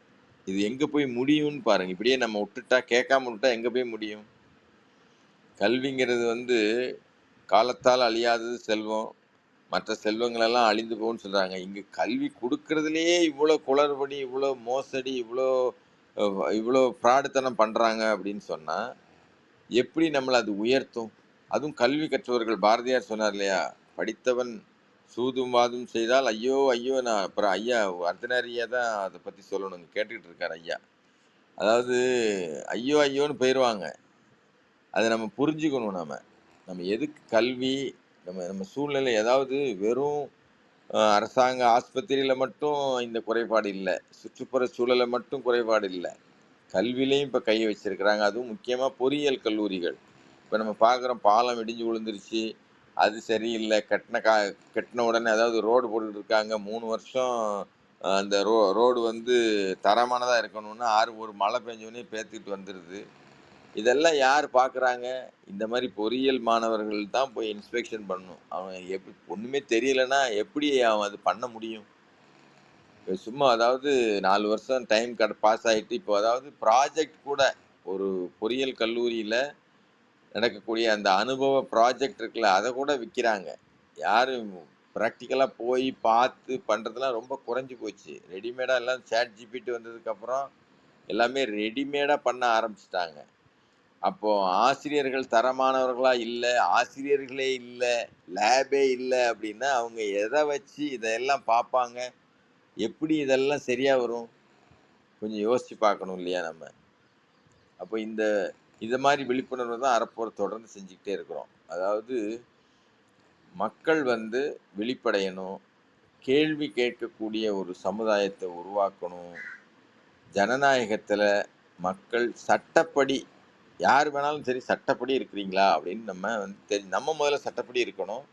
இது எங்கே போய் முடியும்னு பாருங்கள். இப்படியே நம்ம விட்டுட்டா, கேட்காம விட்டா எங்கே போய் முடியும்? கல்விங்கிறது வந்து காலத்தால் அழியாதது செல்வம், மற்ற செல்வங்கள் எல்லாம் அழிந்து போகும்னு சொல்றாங்க. இங்க கல்வி குடுக்கறதுலயே இவ்வளோ குளறுபடி, இவ்வளோ மோசடி, இவ்வளோ ஃப்ராடுத்தனம் பண்றாங்க அப்படின்னு சொன்னா, எப்படி நம்மள அது உயர்த்தும்? அதுவும் கல்வி கற்றவர்கள் பாரதியார் சொன்னார் இல்லையா? படித்தவன் சூதும் வாதும் செய்தால் ஐயோ! ஐயோ! நான் அப்புறம் ஐயா அர்த்தனாரியா தான் அத பத்தி சொல்லணுங்க. கேட்டுக்கிட்டு இருக்காரு ஐயா. அதாவது ஐயோ! ஐயோன்னு போயிருவாங்க. அத நம்ம புரிஞ்சுக்கணும் நாம. நம்ம எதுக்கு கல்வி, நம்ம நம்ம சூழ்நிலை அதாவது வெறும் அரசாங்க ஆஸ்பத்திரியில மட்டும் இந்த குறைபாடு இல்ல. சுற்றுப்புற சூழல்ல மட்டும் குறைபாடு இல்ல. கல்வியிலயும் இப்ப கை வச்சிருக்கிறாங்க. அதுவும் முக்கியமா பொறியியல் கல்லூரிகள். இப்ப நம்ம பார்க்குறோம் பாலம் இடிஞ்சு விழுந்துருச்சு. அது சரியில்ல. கட்டுன உடனே அதாவது ரோடு போட்டுட்டு இருக்காங்க. 3 வருஷம் அந்த ரோடு வந்து தரமானதா இருக்கணும்னு ஒரு மழை பெஞ்ச உடனே பேத்துக்கிட்டு வந்துருது. இதெல்லாம் யார் பார்க்குறாங்க? இந்த மாரி பொறியியல் மாணவர்கள் தான் போய் இன்ஸ்பெக்ஷன் பண்ணணும். அவன் ஒண்ணுமே தெரியலன்னா எப்படி அவன் அது பண்ண முடியும்? சும்மா அதாவது 4 வருஷம் டைம் பாஸ் ஆயிட்டு, இப்போ அதாவது ப்ராஜெக்ட் கூட ஒரு பொறியியல் கல்லூரியில நடக்கக்கூடிய அந்த அனுபவ ப்ராஜெக்ட் இருக்குல்ல, அத கூட விக்கிறாங்க. யாரும் பிராக்டிகலா போய் பார்த்து பண்றதெல்லாம் ரொம்ப குறைஞ்சு போச்சு. ரெடிமேடா எல்லாம் சாட் ஜிபிடி வந்ததுக்கப்புறம் எல்லாமே ரெடிமேடா பண்ண ஆரம்பிச்சுட்டாங்க. அப்போ ஆசிரியர்கள் தரமானவர்களா இல்ல, ஆசிரியர்களே இல்ல, லேபே இல்ல அப்படின்னா, அவங்க எத வச்சு இதெல்லாம் பார்ப்பாங்க? எப்படி இதெல்லாம் சரியா வரும்? கொஞ்சம் யோசிச்சு பார்க்கணும் இல்லையா நம்ம? அப்போ இத மாரி விழிப்புணர்வு தான் தொடர்ந்து செஞ்சுக்கிட்டே இருக்கிறோம். அதாவது மக்கள் வந்து விழிப்படையணும். கேள்வி கேட்கக்கூடிய ஒரு சமுதாயத்த உருவாக்கணும். ஜனநாயகத்துல மக்கள் சட்டப்படி யார் வேணாலும் சரி சட்டப்படி இருக்கிறீங்களா? அப்படின்னு நம்ம வந்து நம்ம முதல்ல சட்டப்படி இருக்கணும்.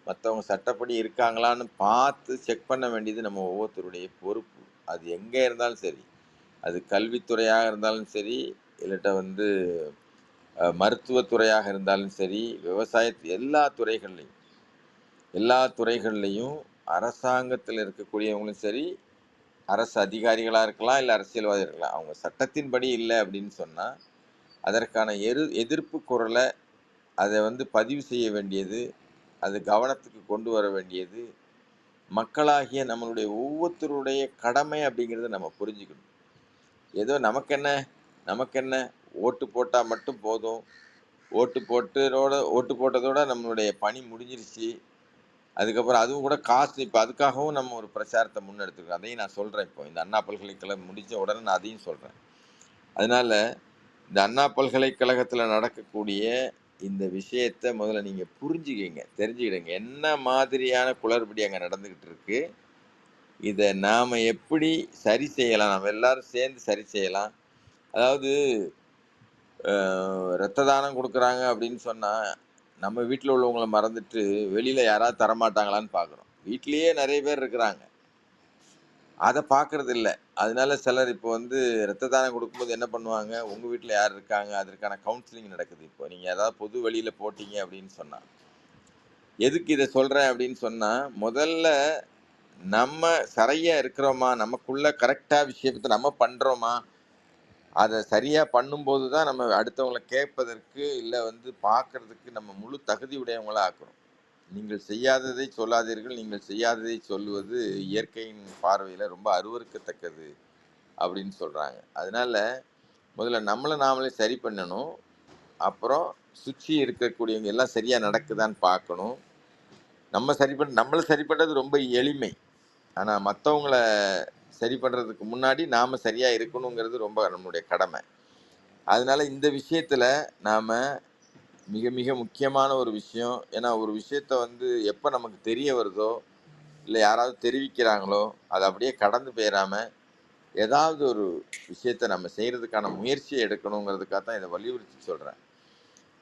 மத்தவங்க சட்டப்படி இருக்காங்களான்னு பார்த்து செக் பண்ண வேண்டியது நம்ம ஒவ்வொருத்தருடைய பொறுப்பு. அது எங்க இருந்தாலும் சரி. அது கல்வித்துறையாக இருந்தாலும் சரி, இல்லாட்ட வந்து மருத்துவத் துறையாக இருந்தாலும் சரி, எல்லா துறைகள்லயும் அரசாங்கத்துல இருக்கக்கூடியவங்களும் சரி, அரசு அதிகாரிகளா இருக்கலாம், இல்ல அரசியல்வாதிகள் இருக்கலாம். அவங்க சட்டத்தின்படி இல்ல அப்படின்னு சொன்னா, அதற்கான எதிர்ப்பு குரல அத வந்து பதிவு செய்ய வேண்டியது, அது கவனத்துக்கு கொண்டு வர வேண்டியது, மக்களாகிய நம்மளுடைய ஒவ்வொருத்தருடைய கடமை அப்படிங்கிறத நம்ம புரிஞ்சுக்கணும். ஏதோ நமக்கென்ன ஓட்டு போட்டா மட்டும் போதும். ஓட்டு போட்டதோட நம்மளுடைய பணி முடிஞ்சிருச்சு. அதுக்கப்புறம் அதுவும் கூட காசு இப்ப அதுக்காகவும் நம்ம ஒரு பிரச்சாரத்த முன்னெடுத்துருக்கோம். அதையும் நான் சொல்றேன் இப்போ. இந்த அண்ணா பல்கலைக்கழகம் முடிச்ச உடனே நான் அதையும் சொல்றேன். அதனால இந்த அண்ணா பல்கலைக்கழகத்துல நடக்கக்கூடிய இந்த விஷயத்த முதல்ல நீங்க புரிஞ்சுக்கங்க, தெரிஞ்சுக்கிடுங்க. என்ன மாதிரியான குளறுபடி அங்க நடந்துகிட்டு இருக்கு? இத நாம எப்படி சரி செய்யலாம்? நம்ம எல்லாரும் சேர்ந்து சரி செய்யலாம். அதாவது ரத்த தானம் குடுக்குறாங்க அப்படின்னு சொன்னா, நம்ம வீட்ல உள்ளவங்கள மறந்துட்டு, வெளியில யாராவது தரமாட்டாங்களான்னு பார்க்குறோம். வீட்லயே நெறைய பேர் இருக்கிறாங்க. அத பார்க்கறதில்ல. அதனால சிலர் இப்போ வந்து ரத்த தானம் குடுக்கும்போது என்ன பண்ணுவாங்க, உங்க வீட்ல யார் இருக்காங்க? அதற்கான கவுன்சிலிங் நடக்குது இப்போ. நீங்க ஏதாவது பொது வழியில போட்டீங்க அப்படின்னு சொன்னா. எதுக்கு இத சொல்றேன் அப்படின்னு சொன்னா, முதல்ல நம்ம சரியா இருக்கிறோமா? நமக்குள்ள கரெக்ட்டா விஷயத்த நம்ம பண்றோமா? அத சரியா பண்ணும்போது தான் நம்ம அடுத்தவங்கள கேட்பதற்கு, இல்ல வந்து பார்க்கறதுக்கு நம்ம முழு தகுதி உடையவங்களா ஆக்குறோம். நீங்கள் செய்யாததை சொல்லாதீர்கள். நீங்கள் செய்யாததை சொல்லுவது இயற்கையின் பார்வையில ரொம்ப அருவருக்கத்தக்கது அப்படின்னு சொல்றாங்க. அதனால முதல்ல நம்மள நாமளே சரி பண்ணணும். அப்புறம் சுற்றி இருக்கக்கூடியவங்க எல்லாம் சரியா நடக்குதான்னு பார்க்கணும். நம்மள சரி பண்றது ரொம்ப எளிமை. ஆனா மத்தவங்கள சரி பண்றதுக்கு முன்னாடி நாம சரியா இருக்கணுங்கிறது ரொம்ப நம்மளுடைய கடமை. அதனால இந்த விஷயத்துல நாம மிக மிக முக்கியமான ஒரு விஷயம். ஏன்னா ஒரு விஷயத்த வந்து எப்ப நமக்கு தெரிய வருதோ, இல்ல யாராவது தெரிவிக்கிறாங்களோ, அத அப்படியே கடந்து போயிறாம, ஏதாவது ஒரு விஷயத்த நம்ம செய்றதுக்கான முயற்சிய எடுக்கணுங்கிறதுக்காக தான் இத வலியுறுத்தி சொல்றேன்.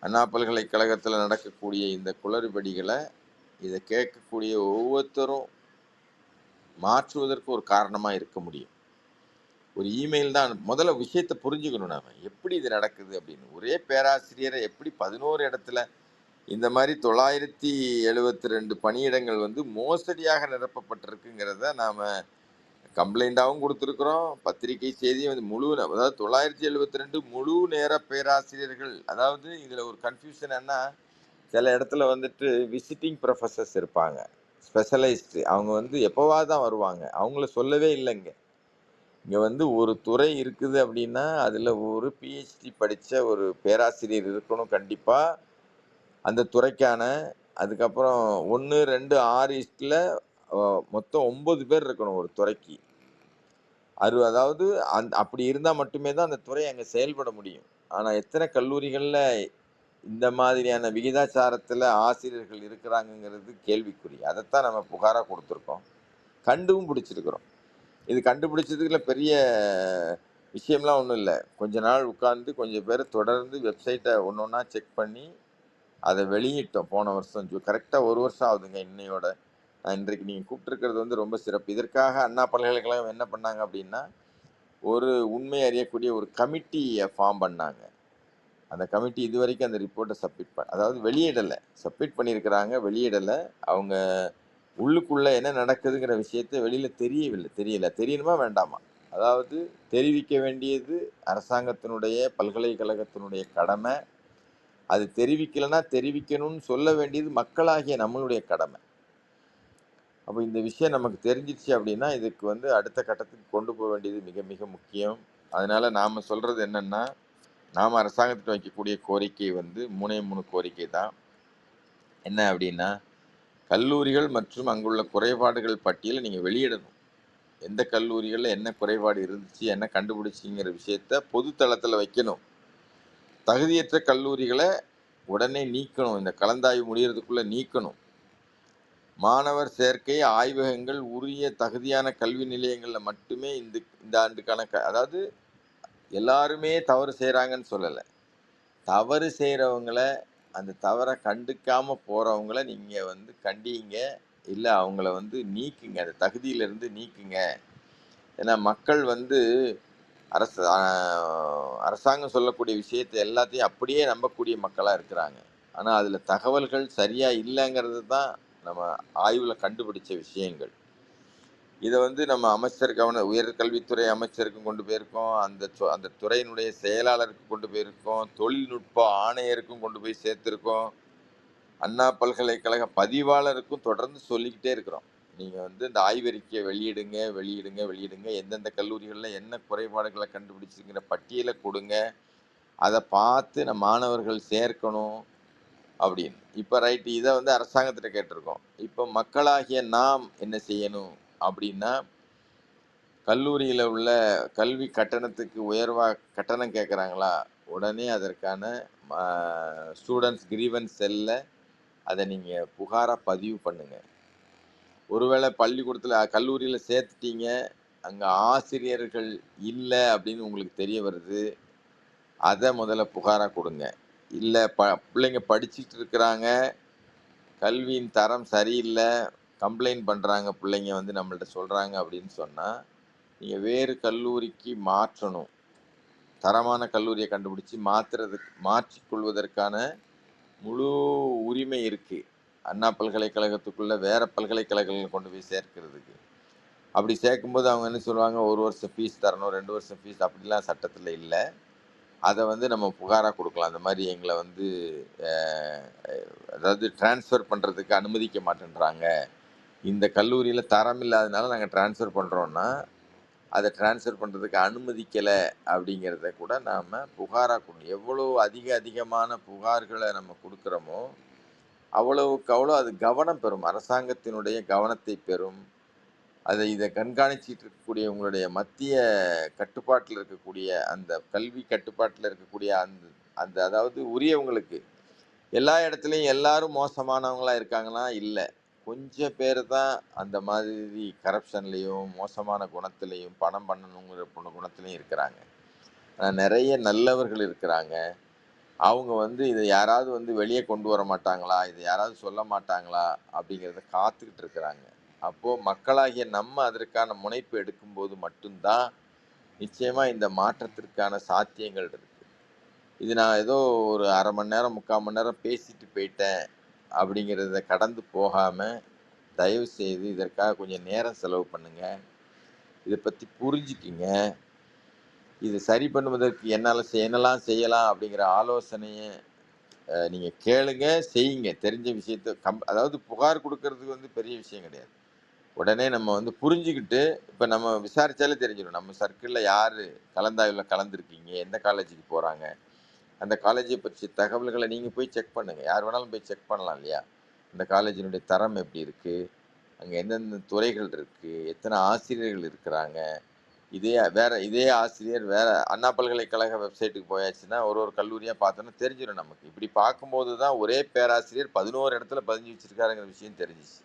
அண்ணா பல்கலைக்கழகத்துல நடக்கக்கூடிய இந்த குளறுபடிகள, இத கேட்கக்கூடிய ஒவ்வொருத்தரும் மாற்றுவதற்கு ஒரு காரணமா இருக்க முடியும். ஒரு இமெயில் தான் முதல்ல விஷயத்த புரிஞ்சுக்கணும் நாம. எப்படி இது நடக்குது அப்படின்னு. ஒரே பேராசிரியர எப்படி 11 இடத்துல இந்த மாரி 972 பணியிடங்கள் வந்து மோசடியாக நிரப்பப்பட்டிருக்குங்கிறத நாம கம்ப்ளைண்டாவும் குடுத்துருக்குறோம். பத்திரிகை செய்தியும் வந்து அதாவது 972 முழு நேர பேராசிரியர்கள். அதாவது இதுல ஒரு கன்ஃப்யூஷன் என்ன, சில இடத்துல வந்துட்டு விசிட்டிங் புரொஃபசர்ஸ் இருப்பாங்க. ஸ்பெஷலைஸ்டு. அவங்க வந்து எப்போவாவது தான் வருவாங்க. அவங்கள சொல்லவே இல்லைங்க. இங்க வந்து ஒரு துறை இருக்குது அப்படின்னா, அதுல ஒரு பிஹெச்டி படிச்ச ஒரு பேராசிரியர் இருக்கணும் கண்டிப்பா. அந்த துறைக்கான. அதுக்கப்புறம் 1, 2, 6 இஸ்ட்ல மொத்தம் 9 பேர் இருக்கணும் ஒரு துறைக்கு. அதாவது அப்படி இருந்தா மட்டுமே தான் அந்த துறை அங்க செயல்பட முடியும். ஆனா எத்தனை கல்லூரிகள்ல இந்த மாதிரியான விகிதாச்சாரத்துல ஆசிரியர்கள் இருக்கிறாங்கங்கிறது கேள்விக்குறி. அதத்தான் நம்ம புகாரா குடுத்துருக்கோம். கண்டும் பிடிச்சிருக்கிறோம். இது கண்டுபிடிச்சதுல பெரிய விஷயம்லாம் ஒண்ணும் இல்ல. கொஞ்ச நாள் உட்கார்ந்து கொஞ்சம் பேர் தொடர்ந்து வெப்சைட்ட ஒண்ணொண்ணா செக் பண்ணி, அத வெளியிட்டோம் போன வருஷம். கரெக்ட்டா 1 வருஷம் ஆகுதுங்க இன்னையோட. இன்றைக்கு நீங்க கூப்பிட்டுருக்கிறது வந்து ரொம்ப சிறப்பு. இதற்காக அண்ணா பல்கலைக்கழகம் என்ன பண்ணாங்க அப்படின்னா, ஒரு உண்மை அறியக்கூடிய ஒரு கமிட்டிய ஃபார்ம் பண்ணாங்க. அந்த கமிட்டி இதுவரைக்கும் அந்த ரிப்போர்ட்ட அதாவது வெளியிடல. சப்மிட் பண்ணியிருக்கிறாங்க, வெளியிடல. அவங்க உள்ளுக்குள்ள என்ன நடக்குதுங்கிற விஷயத்த வெளியில தெரியல. தெரியணுமா வேண்டாமா? அதாவது தெரிவிக்க வேண்டியது அரசாங்கத்தினுடைய, பல்கலைக்கழகத்தினுடைய கடமை. அது தெரிவிக்கலன்னா தெரிவிக்கணும்னு சொல்ல வேண்டியது மக்களாகிய நம்மளுடைய கடமை. அப்ப இந்த விஷயம் நமக்கு தெரிஞ்சிருச்சு அப்படின்னா, இதுக்கு வந்து அடுத்த கட்டத்துக்கு கொண்டு போக வேண்டியது மிக மிக முக்கியம். அதனால நாம சொல்றது என்னன்னா, நாம அரசாங்கத்திட்ட வைக்கக்கூடிய கோரிக்கை வந்து 3 கோரிக்கை தான். என்ன அப்படின்னா, கல்லூரிகள் மற்றும் அங்குள்ள குறைபாடுகள் பட்டியல நீங்க வெளியிடணும். எந்த கல்லூரிகள்ல என்ன குறைபாடு இருந்துச்சு, என்ன கண்டுபிடிச்சீங்கிற விஷயத்த பொது தளத்துல வைக்கணும். தகுதியற்ற கல்லூரிகள உடனே நீக்கணும். இந்த கலந்தாய்வு முடியறதுக்குள்ள நீக்கணும். மாணவர் சேர்க்கை ஆய்வகங்கள் உரிய தகுதியான கல்வி நிலையங்கள்ல மட்டுமே இந்த ஆண்டுக்கான அதாவது எல்லாருமே தவறு செய்றாங்கன்னு சொல்லல. தவறு செய்றவங்கள, அந்த தவற கண்டுக்காம போறவங்கள நீங்க வந்து கண்டீங்க. இல்ல அவங்கள வந்து நீக்குங்க. அந்த தகுதியிலிருந்து நீக்குங்க. ஏன்னா மக்கள் வந்து அரசாங்கம் சொல்லக்கூடிய விஷயத்த எல்லாத்தையும் அப்படியே நம்பக்கூடிய மக்களா இருக்கிறாங்க. ஆனா அதுல தகவல்கள் சரியா இல்லங்கிறது தான் நம்ம ஆய்வுல கண்டுபிடிச்ச விஷயங்கள். இத வந்து நம்ம அமைச்சர் உயர்கல்வித்துறை அமைச்சருக்கு கொண்டு போயிருக்கோம். அந்த துறையினுடைய செயலாளருக்கு கொண்டு போயிருக்கோம். தொழில்நுட்ப ஆணையருக்கும் கொண்டு போய் சேர்த்திருக்கோம். அண்ணா பல்கலைக்கழக பதிவாளருக்கும் தொடர்ந்து சொல்லிக்கிட்டே இருக்கிறோம். நீங்க வந்து இந்த ஆய்வறிக்கைய வெளியிடுங்க, வெளியிடுங்க, வெளியிடுங்க. எந்தெந்த கல்லூரிகள்ல என்ன குறைபாடுகள கண்டுபிடிச்சிருக்கிற பட்டியல கொடுங்க. அத பார்த்து மாணவர்கள் சேர்க்கணும் அப்படின்னு. இப்ப ரைட் இத வந்து அரசாங்கத்திட்ட கேட்டிருக்கோம். இப்ப மக்களாகிய நாம் என்ன செய்யணும் அப்படின்னா, கல்லூரியில உள்ள கல்வி கட்டணத்துக்கு கட்டணம் கேட்கறாங்களா? உடனே அதற்கான அ ஸ்டூடண்ட்ஸ் கிரீவன்ஸ் செல்ல அத நீங்க புகாரா பதிவு பண்ணுங்க. ஒருவேளை பள்ளிக்கூடத்துல கல்லூரியில சேர்த்துட்டீங்க, அங்க ஆசிரியர்கள் இல்ல அப்படின்னு உங்களுக்கு தெரிய வருது. அத முதல்ல புகாரா குடுங்க. இல்ல பிள்ளைங்க படிச்சுட்டு இருக்கிறாங்க, கல்வியின் தரம் சரியில்ல, கம்ப்ளைண்ட் பண்றாங்க பிள்ளைங்க வந்து நம்மள்ட்ட சொல்றாங்க அப்படின்னு சொன்னா, நீங்க வேறு கல்லூரிக்கு மாற்றணும். தரமான கல்லூரிய கண்டுபிடிச்சு மாற்றிக் கொள்வதற்கான முழு உரிமை இருக்கு. அண்ணா பல்கலைக்கழகத்துக்குள்ள வேற பல்கலைக்கழகங்கள்ல கொண்டு போய் சேர்க்கிறதுக்கு. அப்படி சேர்க்கும்போது அவங்க என்ன சொல்லுவாங்க, 1 வருஷம் ஃபீஸ் தரணும், 2 வருஷம் ஃபீஸ் அப்படிலாம் சட்டத்துல இல்ல. அத வந்து நம்ம புகாரா குடுக்கலாம். அந்த மாரி எங்கள வந்து அ அதாவது ட்ரான்ஸ்ஃபர் பண்றதுக்கு அனுமதிக்க மாட்டேன்றாங்க. இந்த கல்லூரியில தரம் இல்லாதனால நாங்க ட்ரான்ஸ்ஃபர் பண்றோம்னா, அத ட்ரான்ஸ்ஃபர் பண்றதுக்கு அனுமதிக்கல அப்படிங்கிறத கூட நாம புகாரா எவ்வளவு அதிகமான புகார்கள நம்ம குடுக்குறோமோ, அவ்வளவுக்கு அவ்வளோ அது கவனம் பெறும். அரசாங்கத்தினுடைய கவனத்தை பெறும். இத கண்காணிச்சிட்டு இருக்கக்கூடிய உங்களுடைய மத்திய கட்டுப்பாட்டுல இருக்கக்கூடிய அந்த கல்வி கட்டுப்பாட்டுல இருக்கக்கூடிய அந்த அந்த அதாவது உரியவங்களுக்கு எல்லா இடத்துலயும் எல்லாரும் மோசமானவங்களா இருக்காங்கன்னா இல்ல. கொஞ்சம் பேர் தான் அந்த மாதிரி கரப்ஷன்லயும், மோசமான குணத்திலயும், பணம் பண்ணணுங்கிற குணத்திலயும் இருக்கிறாங்க. ஆனா நெறைய நல்லவர்கள் இருக்கிறாங்க. அவங்க வந்து இத யாராவது வந்து வெளிய கொண்டு வர மாட்டாங்களா? இத யாராவது சொல்ல மாட்டாங்களா? அப்படிங்கிறத காத்துக்கிட்டு இருக்கிறாங்க. அப்போ மக்களாகிய நம்ம அதற்கான முனைப்பு எடுக்கும்போது மட்டும் தான், நிச்சயமா இந்த மாற்றத்திற்கான சாத்தியங்கள் இருக்கு. இது நான் ஏதோ ஒரு 1/2 மணி நேரம், 3/4 மணி நேரம் பேசிட்டு போயிட்டேன் அப்படிங்கிறத கடந்து போகாம, தயவு செய்து இதற்காக கொஞ்சம் நேரம் செலவு பண்ணுங்க. இத பத்தி புரிஞ்சுக்குங்க. இத சரி பண்ணுவதற்கு என்னலாம் செய்யலாம் அப்படிங்கிற ஆலோசனைய நீங்கள் கேளுங்க, செய்யுங்க. தெரிஞ்ச விஷயத்த அதாவது புகார் கொடுக்கறதுக்கு வந்து பெரிய விஷயம் கிடையாது. உடனே நம்ம வந்து புரிஞ்சுக்கிட்டு, இப்போ நம்ம விசாரிச்சாலே தெரிஞ்சிடும். நம்ம சர்க்கிளில் யார் கலந்தாய்வில் கலந்துருக்கீங்க, எந்த காலேஜுக்கு போகிறாங்க, அந்த காலேஜை பற்றிய தகவல்களை நீங்கள் போய் செக் பண்ணுங்கள். யார் வேணாலும் போய் செக் பண்ணலாம் இல்லையா? அந்த காலேஜினுடைய தரம் எப்படி இருக்குது, அங்கே எந்தெந்த துறைகள் இருக்குது, எத்தனை ஆசிரியர்கள் இருக்கிறாங்க, இதே ஆசிரியர் வேற அண்ணா பல்கலைக்கழக வெப்சைட்டுக்கு போயாச்சுன்னா ஒரு கல்லூரியாக பார்த்தோன்னா தெரிஞ்சிடும் நமக்கு. இப்படி பார்க்கும்போது தான் ஒரே பேராசிரியர் 11 இடத்துல பதிஞ்சு வச்சிருக்காருங்கிற விஷயம் தெரிஞ்சிச்சு.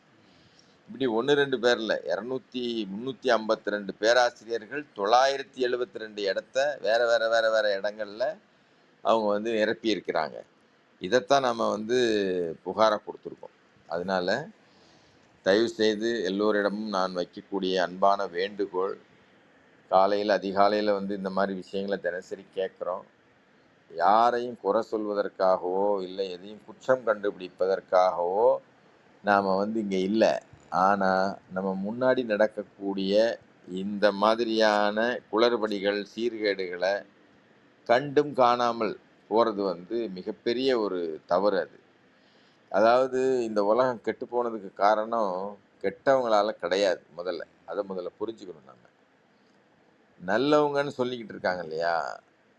இப்படி 1 2 பேர்ல 352 பேராசிரியர்கள் 972 இடத்த வேற வேற வேற வேற இடங்கள்ல அவங்க வந்து நிரப்பி இருக்கிறாங்க. இதைத்தான் நம்ம வந்து புகாரை கொடுத்துருக்கோம். அதனால தயவு செய்து எல்லோரிடமும் நான் வைக்கக்கூடிய அன்பான வேண்டுகோள், அதிகாலையில் வந்து இந்த மாதிரி விஷயங்களை தினசரி கேட்குறோம். யாரையும் குறை சொல்வதற்காகவோ இல்லை எதையும் குற்றம் கண்டுபிடிப்பதற்காகவோ நாம் வந்து இங்கே இல்லை. ஆனால் நம்ம முன்னாடி நடக்கக்கூடிய இந்த மாதிரியான குளறுபடிகள், சீர்கேடுகளை கண்டும் காணாமல் போகிறது வந்து மிகப்பெரிய ஒரு தவறு. அதாவது இந்த உலகம் கெட்டு போனதுக்கு காரணம் கெட்டவங்களால கிடையாது. முதல்ல புரிஞ்சுக்கணும். நம்ம நல்லவங்கன்னு சொல்லிக்கிட்டு இருக்காங்க இல்லையா,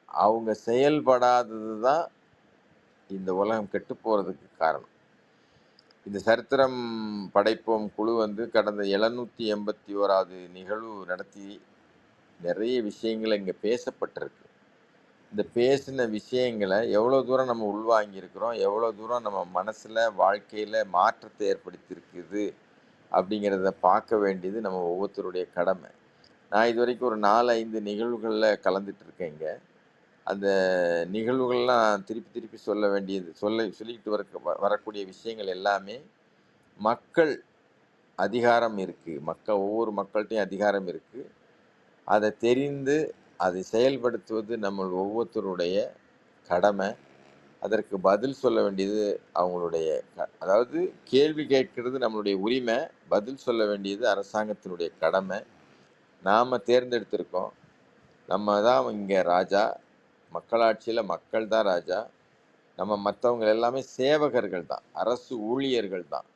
அவங்க செயல்படாதது தான் இந்த உலகம் கெட்டு போகிறதுக்கு காரணம். இந்த சரித்திரம் படைப்போம் குழு வந்து கடந்த 781வது நிகழ்வு நடத்தி நிறைய விஷயங்கள் இங்கே பேசப்பட்டிருக்கு. இந்த பேசின விஷயங்களை எவ்வளோ தூரம் நம்ம உள்வாங்கியிருக்கிறோம், எவ்வளோ தூரம் நம்ம மனசில் வாழ்க்கையில் மாற்றத்தை ஏற்படுத்தியிருக்குது அப்படிங்கிறத பார்க்க வேண்டியது நம்ம ஒவ்வொருத்தருடைய கடமை. நான் இது வரைக்கும் ஒரு 4 5 நிகழ்வுகளில் கலந்துட்டு இருக்கேங்க. அந்த நிகழ்வுகள்லாம் திருப்பி திருப்பி சொல்லிக்கிட்டு வரக்கூடிய விஷயங்கள் எல்லாமே மக்கள் அதிகாரம் இருக்குது, ஒவ்வொரு மக்கள்கிட்டையும் அதிகாரம் இருக்குது. அதை தெரிந்து அதை செயல்படுத்துவது நம்ம ஒவ்வொருத்தருடைய கடமை. அதற்கு பதில் சொல்ல வேண்டியது அவங்களுடைய அதாவது கேள்வி கேட்கறது நம்மளுடைய உரிமை, பதில் சொல்ல வேண்டியது அரசாங்கத்தினுடைய கடமை. நாம் தேர்ந்தெடுத்திருக்கோம். நம்ம தான் இங்கே ராஜா. மக்களாட்சியில் மக்கள் தான் ராஜா. நம்ம மற்றவங்க எல்லாமே சேவகர்கள் தான், அரசு ஊழியர்கள் தான்.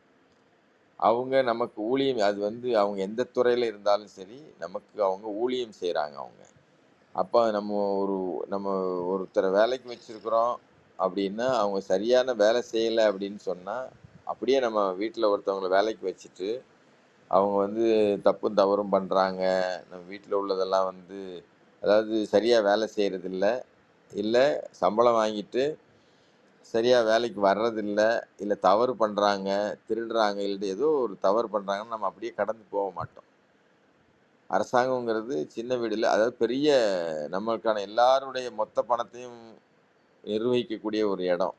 அவங்க நமக்கு ஊழியம், அது வந்து அவங்க எந்த துறையில் இருந்தாலும் சரி நமக்கு அவங்க ஊழியம் செய்கிறாங்க. அப்போ நம்ம ஒருத்தரை வேலைக்கு வச்சுருக்குறோம் அப்படின்னா அவங்க சரியான வேலை செய்யலை அப்படின்னு சொன்னால், அப்படியே நம்ம வீட்டில் ஒருத்தவங்களை வேலைக்கு வச்சுட்டு அவங்க வந்து தப்பும் தவறும் பண்ணுறாங்க, நம்ம வீட்டில் உள்ளதெல்லாம் வந்து அதாவது சரியாக வேலை செய்கிறதில்ல, இல்லை சம்பளம் வாங்கிட்டு சரியாக வேலைக்கு வர்றதில்ல, இல்லை தவறு பண்ணுறாங்க, திருடுறாங்க, இல்லை ஏதோ ஒரு தவறு பண்ணுறாங்கன்னு நம்ம அப்படியே கடந்து போக மாட்டோம். அரசாங்கங்கிறது சின்ன வீடு இல்லை, அதாவது பெரிய நம்மளுக்கான எல்லாருடைய மொத்த பணத்தையும் நிர்வகிக்கக்கூடிய ஒரு இடம்.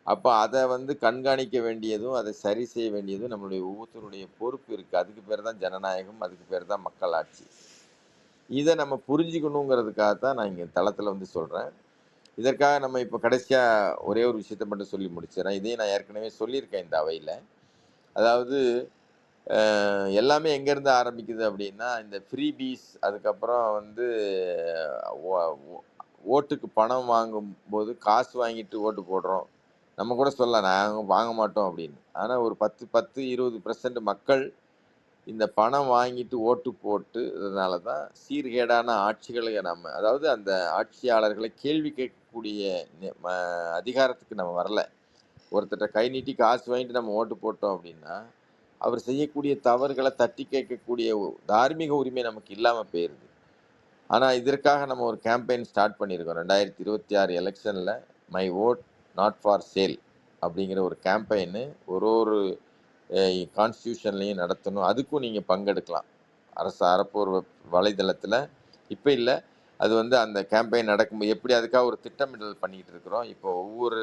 அப்போ அதை வந்து கண்காணிக்க வேண்டியதும் அதை சரி செய்ய வேண்டியதும் நம்மளுடைய ஒவ்வொருத்தருடைய பொறுப்பு இருக்குது. அதுக்கு பேர் தான் ஜனநாயகம், அதுக்கு பேர் தான் மக்களாட்சி. இதை நம்ம புரிஞ்சுக்கணுங்கிறதுக்காக தான் நான் இங்கே தளத்தில் வந்து சொல்கிறேன். இதற்காக நம்ம இப்போ கடைசியாக ஒரே ஒரு விஷயத்தை மட்டும் சொல்லி முடிச்சிடறேன். இதையும் நான் ஏற்கனவே சொல்லியிருக்கேன் இந்த அவையில். அதாவது எல்லாமே எங்கேருந்து ஆரம்பிக்குது அப்படின்னா, இந்த ஃப்ரீபீஸ், அதுக்கப்புறம் வந்து ஓட்டுக்கு பணம் வாங்கும்போது காசு வாங்கிட்டு ஓட்டு போடுறோம். நம்ம கூட சொல்லலாம் நாங்கள் வாங்க மாட்டோம் அப்படின்னு. ஆனால் ஒரு 10-20% மக்கள் இந்த பணம் வாங்கிட்டு ஓட்டு போட்டுறதுனால தான் சீர்கேடான ஆட்சிகளை அதாவது அந்த ஆட்சியாளர்களை கேள்வி கேட்கக்கூடிய அதிகாரத்துக்கு நம்ம வரல. ஒருத்தர்கிட்ட கை நீட்டி காசு வாங்கிட்டு நம்ம ஓட்டு போட்டோம் அப்படின்னா அவர் செய்யக்கூடிய தவறுகளை தட்டி கேட்கக்கூடிய தார்மீக உரிமை நமக்கு இல்லாமல் போயிடுது. ஆனால் இதற்காக நம்ம ஒரு கேம்பெயின் ஸ்டார்ட் பண்ணியிருக்கோம். 2026 எலெக்ஷனில் my vote not for sale அப்படிங்கிற ஒரு கேம்பெயின் ஒரு கான்ஸ்டியூஷன்லையும் நடத்தணும். அதுக்கும் நீங்கள் பங்கெடுக்கலாம். அரசு அறப்போர் வலைதளத்தில் இப்போ இல்லை, அது வந்து அந்த கேம்பெயின் நடக்கும்போது எப்படி அதுக்காக ஒரு திட்டமிடல் பண்ணிக்கிட்டு இருக்கிறோம். இப்போ ஒவ்வொரு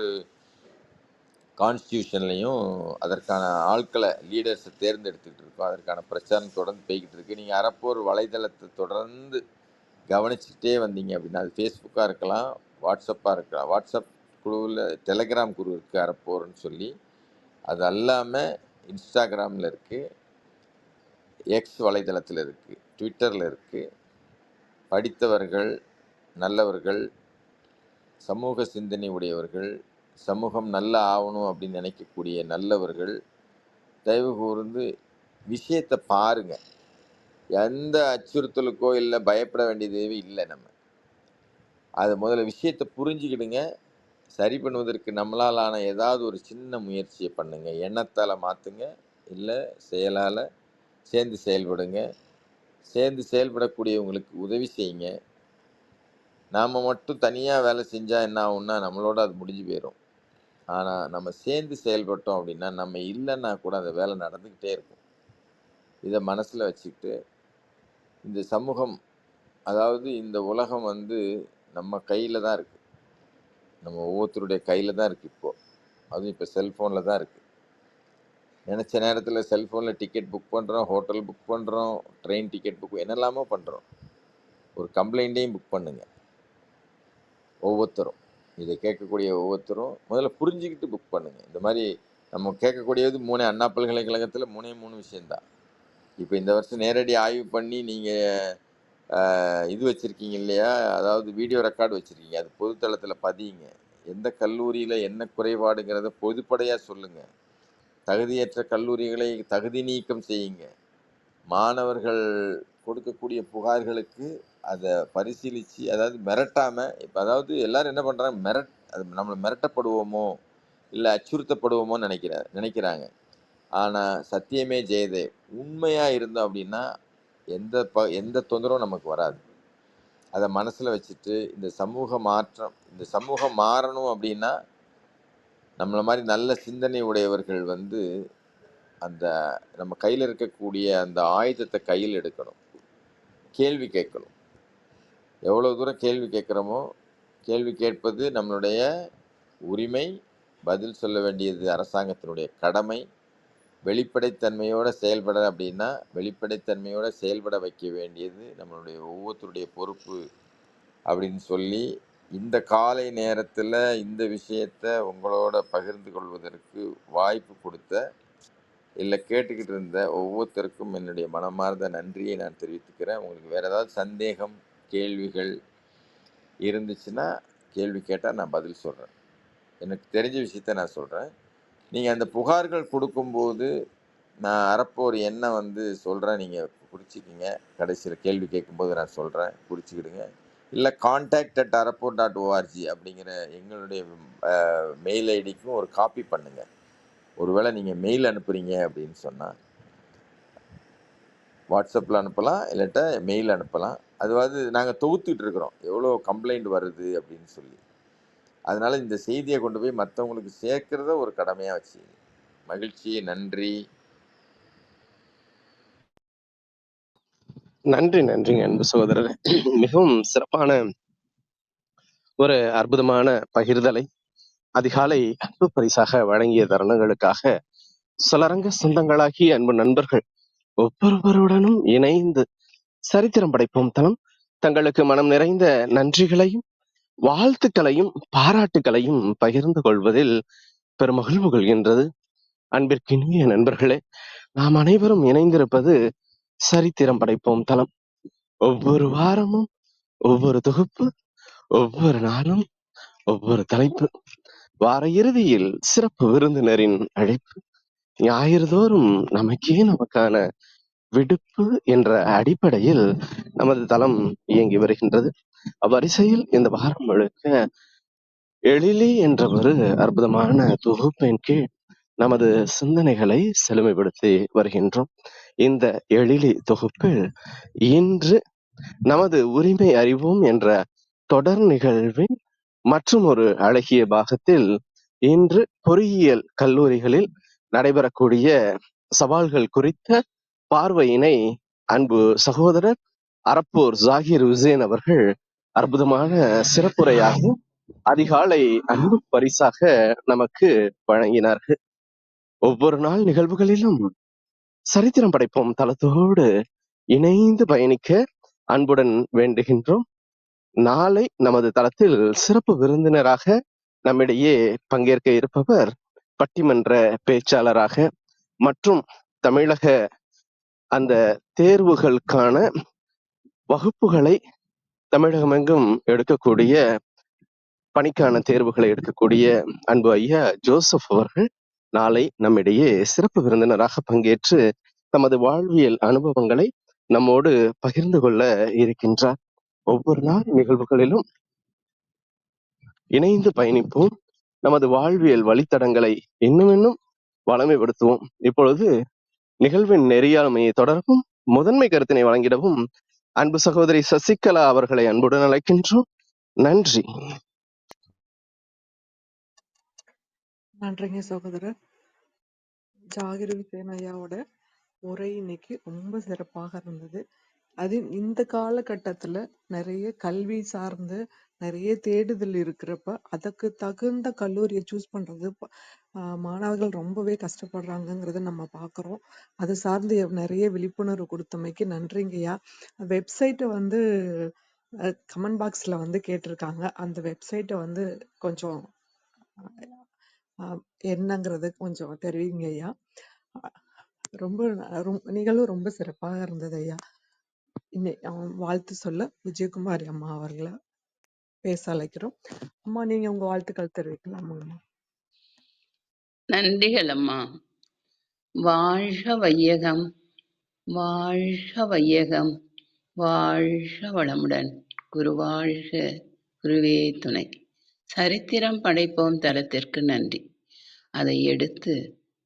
கான்ஸ்டியூஷன்லையும் அதற்கான ஆட்களை, லீடர்ஸை தேர்ந்தெடுத்துக்கிட்டு இருக்கோம். அதற்கான பிரச்சாரம் தொடர்ந்து போய்கிட்டு இருக்குது. நீங்கள் அறப்போர் வலைதளத்தை தொடர்ந்து கவனிச்சுக்கிட்டே வந்தீங்க அப்படின்னா, அது ஃபேஸ்புக்காக இருக்கலாம், வாட்ஸ்அப்பாக இருக்கலாம். வாட்ஸ்அப் குழுவில் டெலகிராம் குழு இருக்குது அறப்போர்னு சொல்லி. அது அல்லாமல் இன்ஸ்டாகிராமில் இருக்குது, எக்ஸ் வலைதளத்தில் இருக்குது, ட்விட்டரில் இருக்குது. படித்தவர்கள், நல்லவர்கள், சமூக சிந்தனை உடையவர்கள், சமூகம் நல்லா ஆகணும் அப்படின்னு நினைக்கக்கூடிய நல்லவர்கள் தயவு கூர்ந்து விஷயத்தை பாருங்க. எந்த அச்சுறுத்தலுக்கோ இல்லை பயப்பட வேண்டியதே இல்லை. நம்ம அதை முதல்ல விஷயத்தை புரிஞ்சுக்கிடுங்க. சரி பண்ணுவதற்கு நம்மளால் ஏதாவது ஒரு சின்ன முயற்சியை பண்ணுங்க. எண்ணத்தால் மாற்றுங்க, இல்லை செயலால் சேர்ந்து செயல்படுங்க. சேர்ந்து செயல்படக்கூடியவங்களுக்கு உதவி செய்யுங்க. நாம் மட்டும் தனியாக வேலை செஞ்சால் என்ன ஆகும்னா நம்மளோட அது முடிஞ்சு போயிடும். ஆனால் நம்ம சேர்ந்து செயல்பட்டோம் அப்படின்னா நம்ம இல்லைன்னா கூட அந்த வேலை நடந்துக்கிட்டே இருக்கும். இதை மனசில் வச்சுக்கிட்டு இந்த சமூகம், அதாவது இந்த உலகம் நம்ம கையில் தான் இருக்குது. நம்ம ஒவ்வொருத்தருடைய கையில் தான் இருக்குது. இப்போது அதுவும் இப்போ செல்ஃபோனில் தான் இருக்குது. நினச்ச நேரத்தில் செல்ஃபோனில் டிக்கெட் புக் பண்ணுறோம், ஹோட்டல் புக் பண்ணுறோம், ட்ரெயின் டிக்கெட் புக் என்னெல்லாமோ பண்ணுறோம். ஒரு கம்ப்ளைண்ட்டையும் புக் பண்ணுங்க. ஒவ்வொருத்தரும் இதை கேட்கக்கூடிய ஒவ்வொருத்தரும் முதல்ல புரிஞ்சுக்கிட்டு புக் பண்ணுங்க. இந்த மாதிரி நம்ம கேட்கக்கூடியது அண்ணா பல்கலைக்கழகத்தில் 3 விஷயம்தான். இப்போ இந்த வருஷம் நேரடி ஆய்வு பண்ணி நீங்கள் இது வச்சுருக்கீங்க இல்லையா, அதாவது வீடியோ ரெக்கார்டு வச்சுருக்கீங்க. அது பொதுத்தளத்தில் பதியுங்க. எந்த கல்லூரியில் என்ன குறைபாடுங்கிறத பொதுப்படையாக சொல்லுங்கள். தகுதியற்ற கல்லூரிகளை தகுதி நீக்கம் செய்யுங்க. மாணவர்கள் கொடுக்கக்கூடிய புகார்களுக்கு அதை பரிசீலித்து, அதாவது மிரட்டாமல், இப்போ அதாவது எல்லாரும் என்ன பண்ணுறாங்க, அது நம்மளை மிரட்டப்படுவோமோ இல்லை அச்சுறுத்தப்படுவோமோ நினைக்கிறாங்க. ஆனால் சத்தியமே ஜெயதே, உண்மையாக இருந்தோம் அப்படின்னா எந்த தொந்தரவும் நமக்கு வராது. அதை மனசில் வச்சுட்டு இந்த சமூகம் மாறணும் அப்படின்னா நம்மளை மாதிரி நல்ல சிந்தனை உடையவர்கள் அந்த நம்ம கையில் இருக்கக்கூடிய அந்த ஆயுதத்தை கையில் எடுக்கணும். கேள்வி கேட்கணும். எவ்வளோ தூரம் கேள்வி கேட்குறோமோ, கேள்வி கேட்பது நம்மளுடைய உரிமை, பதில் சொல்ல வேண்டியது அரசாங்கத்தினுடைய கடமை. வெளிப்படைத்தன்மையோடு செயல்பட அப்படின்னா வெளிப்படைத்தன்மையோடு செயல்பட வைக்க வேண்டியது நம்மளுடைய ஒவ்வொருத்தருடைய பொறுப்பு அப்படின்னு சொல்லி, இந்த காலை நேரத்தில் இந்த விஷயத்தை உங்களோட பகிர்ந்து கொள்வதற்கு வாய்ப்பு கொடுத்த, இல்லை கேட்டுக்கிட்டு இருந்த ஒவ்வொருத்தருக்கும் என்னுடைய மனமார்ந்த நன்றியை நான் தெரிவித்துக்கிறேன். உங்களுக்கு வேறு ஏதாவது சந்தேகம், கேள்விகள் இருந்துச்சுன்னா கேள்வி கேட்டால் நான் பதில் சொல்கிறேன். எனக்கு தெரிஞ்ச விஷயத்த நான் சொல்கிறேன். நீங்கள் அந்த புகார்கள் கொடுக்கும்போது நான் அறப்போ ஒரு எண்ணம் சொல்கிறேன், நீங்கள் குறிச்சிக்கிங்க. கடைசியில் கேள்வி கேட்கும்போது நான் சொல்கிறேன், குறிச்சிக்கிடுங்க. இல்லை contact@arappo.org அப்படிங்கிற எங்களுடைய மெயில் ஐடிக்கும் ஒரு காப்பி பண்ணுங்கள். ஒருவேளை நீங்கள் மெயில் அனுப்புகிறீங்க அப்படின்னு சொன்னால் வாட்ஸ்அப்பில் அனுப்பலாம், இல்லாட்டா மெயில் அனுப்பலாம். அதுவாது நாங்கள் தொகுத்துட்டு இருக்கிறோம் எவ்வளோ கம்ப்ளைண்ட் வருது அப்படின்னு சொல்லி. அதனால் இந்த செய்தியை கொண்டு போய் மற்றவங்களுக்கு சேர்க்கிறத ஒரு கடமையாக வச்சு. மகிழ்ச்சி. நன்றி. நன்றிங்க அன்பு சகோதரர். மிகவும் சிறப்பான ஒரு அற்புதமான பகிர்தலை அதிகாலை அன்பு பரிசாக வழங்கிய தருணங்களுக்காக சிலரங்க சொந்தங்களாகி அன்பு நண்பர்கள் ஒவ்வொருவருடனும் இணைந்து சரித்திரம் படைப்போம் தளம் தங்களுக்கு மனம் நிறைந்த நன்றிகளையும் வாழ்த்துக்களையும் பாராட்டுகளையும் பகிர்ந்து கொள்வதில் பெருமகிழ்வு கொள்கின்றது. அன்பிற்கினிய நண்பர்களே, நாம் அனைவரும் இணைந்திருப்பது சரித்திரம் படைப்போம் தளம். ஒவ்வொரு வாரமும் ஒவ்வொரு தொகுப்பு, ஒவ்வொரு நாளும் ஒவ்வொரு தலைப்பு, வார இறுதியில் சிறப்பு விருந்தினரின் அழைப்பு, ஞாயிறு தோறும் நமக்கான விடுப்பு என்ற அடிப்படையில் நமது தளம் இயங்கி வருகின்றது. அவ்வரிசையில் இந்த வாரம் முழுக்க எழிலி என்ற ஒரு அற்புதமான தொகுப்பின் கீழ் நமது சிந்தனைகளை செழுமைப்படுத்தி வருகின்றோம். இந்த எழிலி தொகுப்பில் இன்று நமது உரிமை அறிவோம் என்ற தொடர் நிகழ்வின் மற்றும் ஒரு அழகிய பாகத்தில் இன்று பொறியியல் கல்லூரிகளில் நடைபெறக்கூடிய சவால்கள் குறித்த பார்வையினை அன்பு சகோதரர் அரப்பூர் ஜாகிர் உசேன் அவர்கள் அற்புதமான சிறப்புரையாக அதிகாலை அன்பு பரிசாக நமக்கு வழங்கினார்கள். ஒவ்வொரு நாள் நிகழ்வுகளிலும் சரித்திரம் படைப்போம் தளத்தோடு இணைந்து பயணிக்க அன்புடன் வேண்டுகின்றோம். நாளை நமது தளத்தில் சிறப்பு விருந்தினராக நம்மிடையே பங்கேற்க இருப்பவர் பட்டிமன்ற பேச்சாளராக மற்றும் தமிழக அந்த தேர்வுகளுக்கான வகுப்புகளை தமிழகமெங்கும் எடுக்கக்கூடிய பணிக்கான தேர்வுகளை எடுக்கக்கூடிய அன்பு ஐயா ஜோசப் அவர்கள் நாளை நம்மிடையே சிறப்பு விருந்தினராக பங்கேற்று தமது வாழ்வியல் அனுபவங்களை நம்மோடு பகிர்ந்து கொள்ள இருக்கின்றார். ஒவ்வொரு நாள் நிகழ்வுகளிலும் இணைந்து பயணிப்போம். நமது வாழ்வியல் வழித்தடங்களை இன்னும் இன்னும் வளமைப்படுத்துவோம். இப்பொழுது நிகழ்வின் நெறியாண்மையை தொடரவும் முதன்மை கருத்தினை வழங்கிடவும் அன்பு சகோதரி சசிகலா அவர்களை அன்புடன் அழைக்கின்றோம். நன்றி. நன்றிங்க சகோதரர். ஜாகிர் ஹுசேன் ஐயாவோட உரை இன்னைக்கு ரொம்ப சிறப்பாக இருந்தது. அது இந்த காலகட்டத்துல நிறைய கல்வி சார்ந்து நிறைய தேடுதல் இருக்கிறப்ப அதுக்கு தகுந்த கல்லூரியை சூஸ் பண்றது மாணவர்கள் ரொம்பவே கஷ்டப்படுறாங்கங்கிறத நம்ம பார்க்குறோம். அது சார்ந்து நிறைய விழிப்புணர்வு கொடுத்தமைக்கு நன்றிங்கய்யா. வெப்சைட்டை வந்து கமெண்ட் பாக்ஸ்ல வந்து கேட்டிருக்காங்க. அந்த வெப்சைட்டை வந்து கொஞ்சம் என்னங்கிறது கொஞ்சம் தெரிவிங்க ஐயா. ரொம்ப நிகழ்வு ரொம்ப சிறப்பாக இருந்தது ஐயா. வாழ்த்து சொல்ல விஜயகுமாரி அம்மா அவர்களை பேச அழைக்கிறோம். அம்மா, நீங்க உங்க வாழ்த்துக்கள் தெரிவிக்கலாம் அம்மா. நன்றிகள் அம்மா. வாழ்க வையகம், வாழ்க வையகம், வாழ்க வளமுடன். குருவாழ்க, குருவே துணை. சரித்திரம் படைப்போம் தளத்திற்கு நன்றி. அதை எடுத்து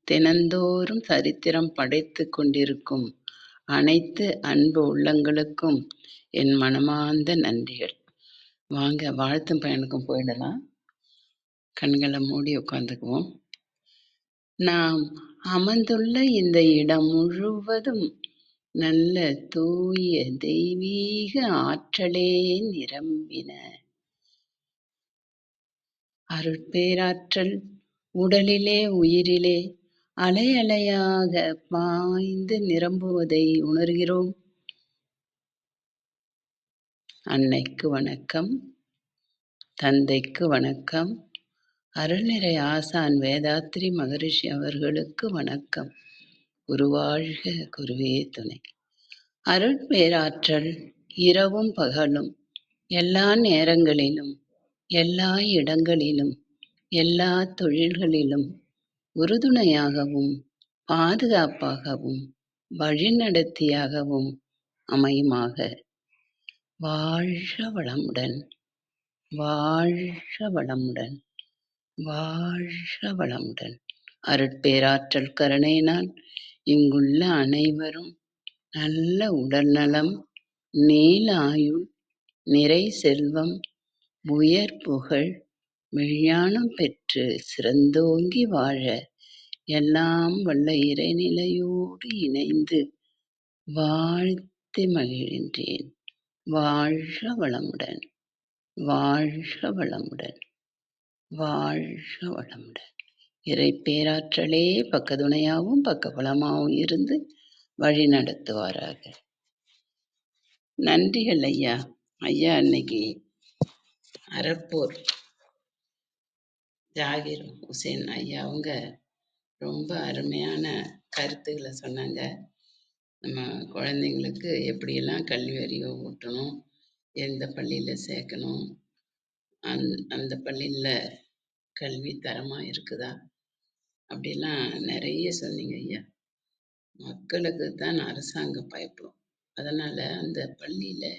தினந்தோறும் சரித்திரம் படைத்து கொண்டிருக்கும் அனைத்து அன்பு உள்ளங்களுக்கும் என் மனமார்ந்த நன்றிகள். வாங்க வாழ்த்தும் பயனுக்கும் போயிடலாம். கண்களை மூடி உட்காந்துக்குவோம். நாம் அமர்ந்துள்ள இந்த இடம் முழுவதும் நல்ல தூய தெய்வீக ஆற்றலே நிரம்பின. அருட்பேராற்றல் உடலிலே உயிரிலே அலை அலையாக பாய்ந்து நிரம்புவதை உணர்கிறோம். அன்னைக்கு வணக்கம், தந்தைக்கு வணக்கம், அருள்நிறை ஆசான் வேதாத்ரி மகரிஷி அவர்களுக்கு வணக்கம். குருவாழ்க, குருவே துணை. அருட்பேராற்றல் இரவும் பகலும் எல்லா நேரங்களிலும் எல்லா இடங்களிலும் எல்லா தொழில்களிலும் உறுதுணையாகவும் பாதுகாப்பாகவும் வழிநடத்தியாகவும் அமையுமாக. வாழ்க வளமுடன், வாழ்க வளமுடன், வாழ்க வளமுடன். அருட்பேராற்றல் கருணையினால் இங்குள்ள அனைவரும் நல்ல உடல்நலம், நீல ஆயுள், நிறை செல்வம், உயர் புகழ், மெய்ஞானம் பெற்று சிறந்தோங்கி வாழ எல்லாம் வல்ல இறைநிலையோடு இணைந்து வாழ்த்தி மகிழ்கின்றேன். வாழ்க வளமுடன், வாழ்க வளமுடன், வாழ்க வளமுடன். இறை பேராற்றலே பக்கத்துணையாகவும் பக்கபலமாகவும் இருந்து வழி நடத்துவாராக. நன்றிகள் ஐயா. ஐயா அன்னைக்கு அறப்போர் ஜாகிர் ஹுசேன் ஐயா அவங்க ரொம்ப அருமையான கருத்துக்களை சொன்னாங்க. நம்ம குழந்தைங்களுக்கு எப்படியெல்லாம் கல்வி அறிவை ஊட்டணும், எந்த பள்ளியில் சேர்க்கணும், அந்த பள்ளியில் கல்வி தரமாக இருக்குதா, அப்படிலாம் நிறைய சொன்னீங்க ஐயா. மக்களுக்கு தான் அரசாங்கம் பயப்படும். அதனால் அந்த பள்ளியில்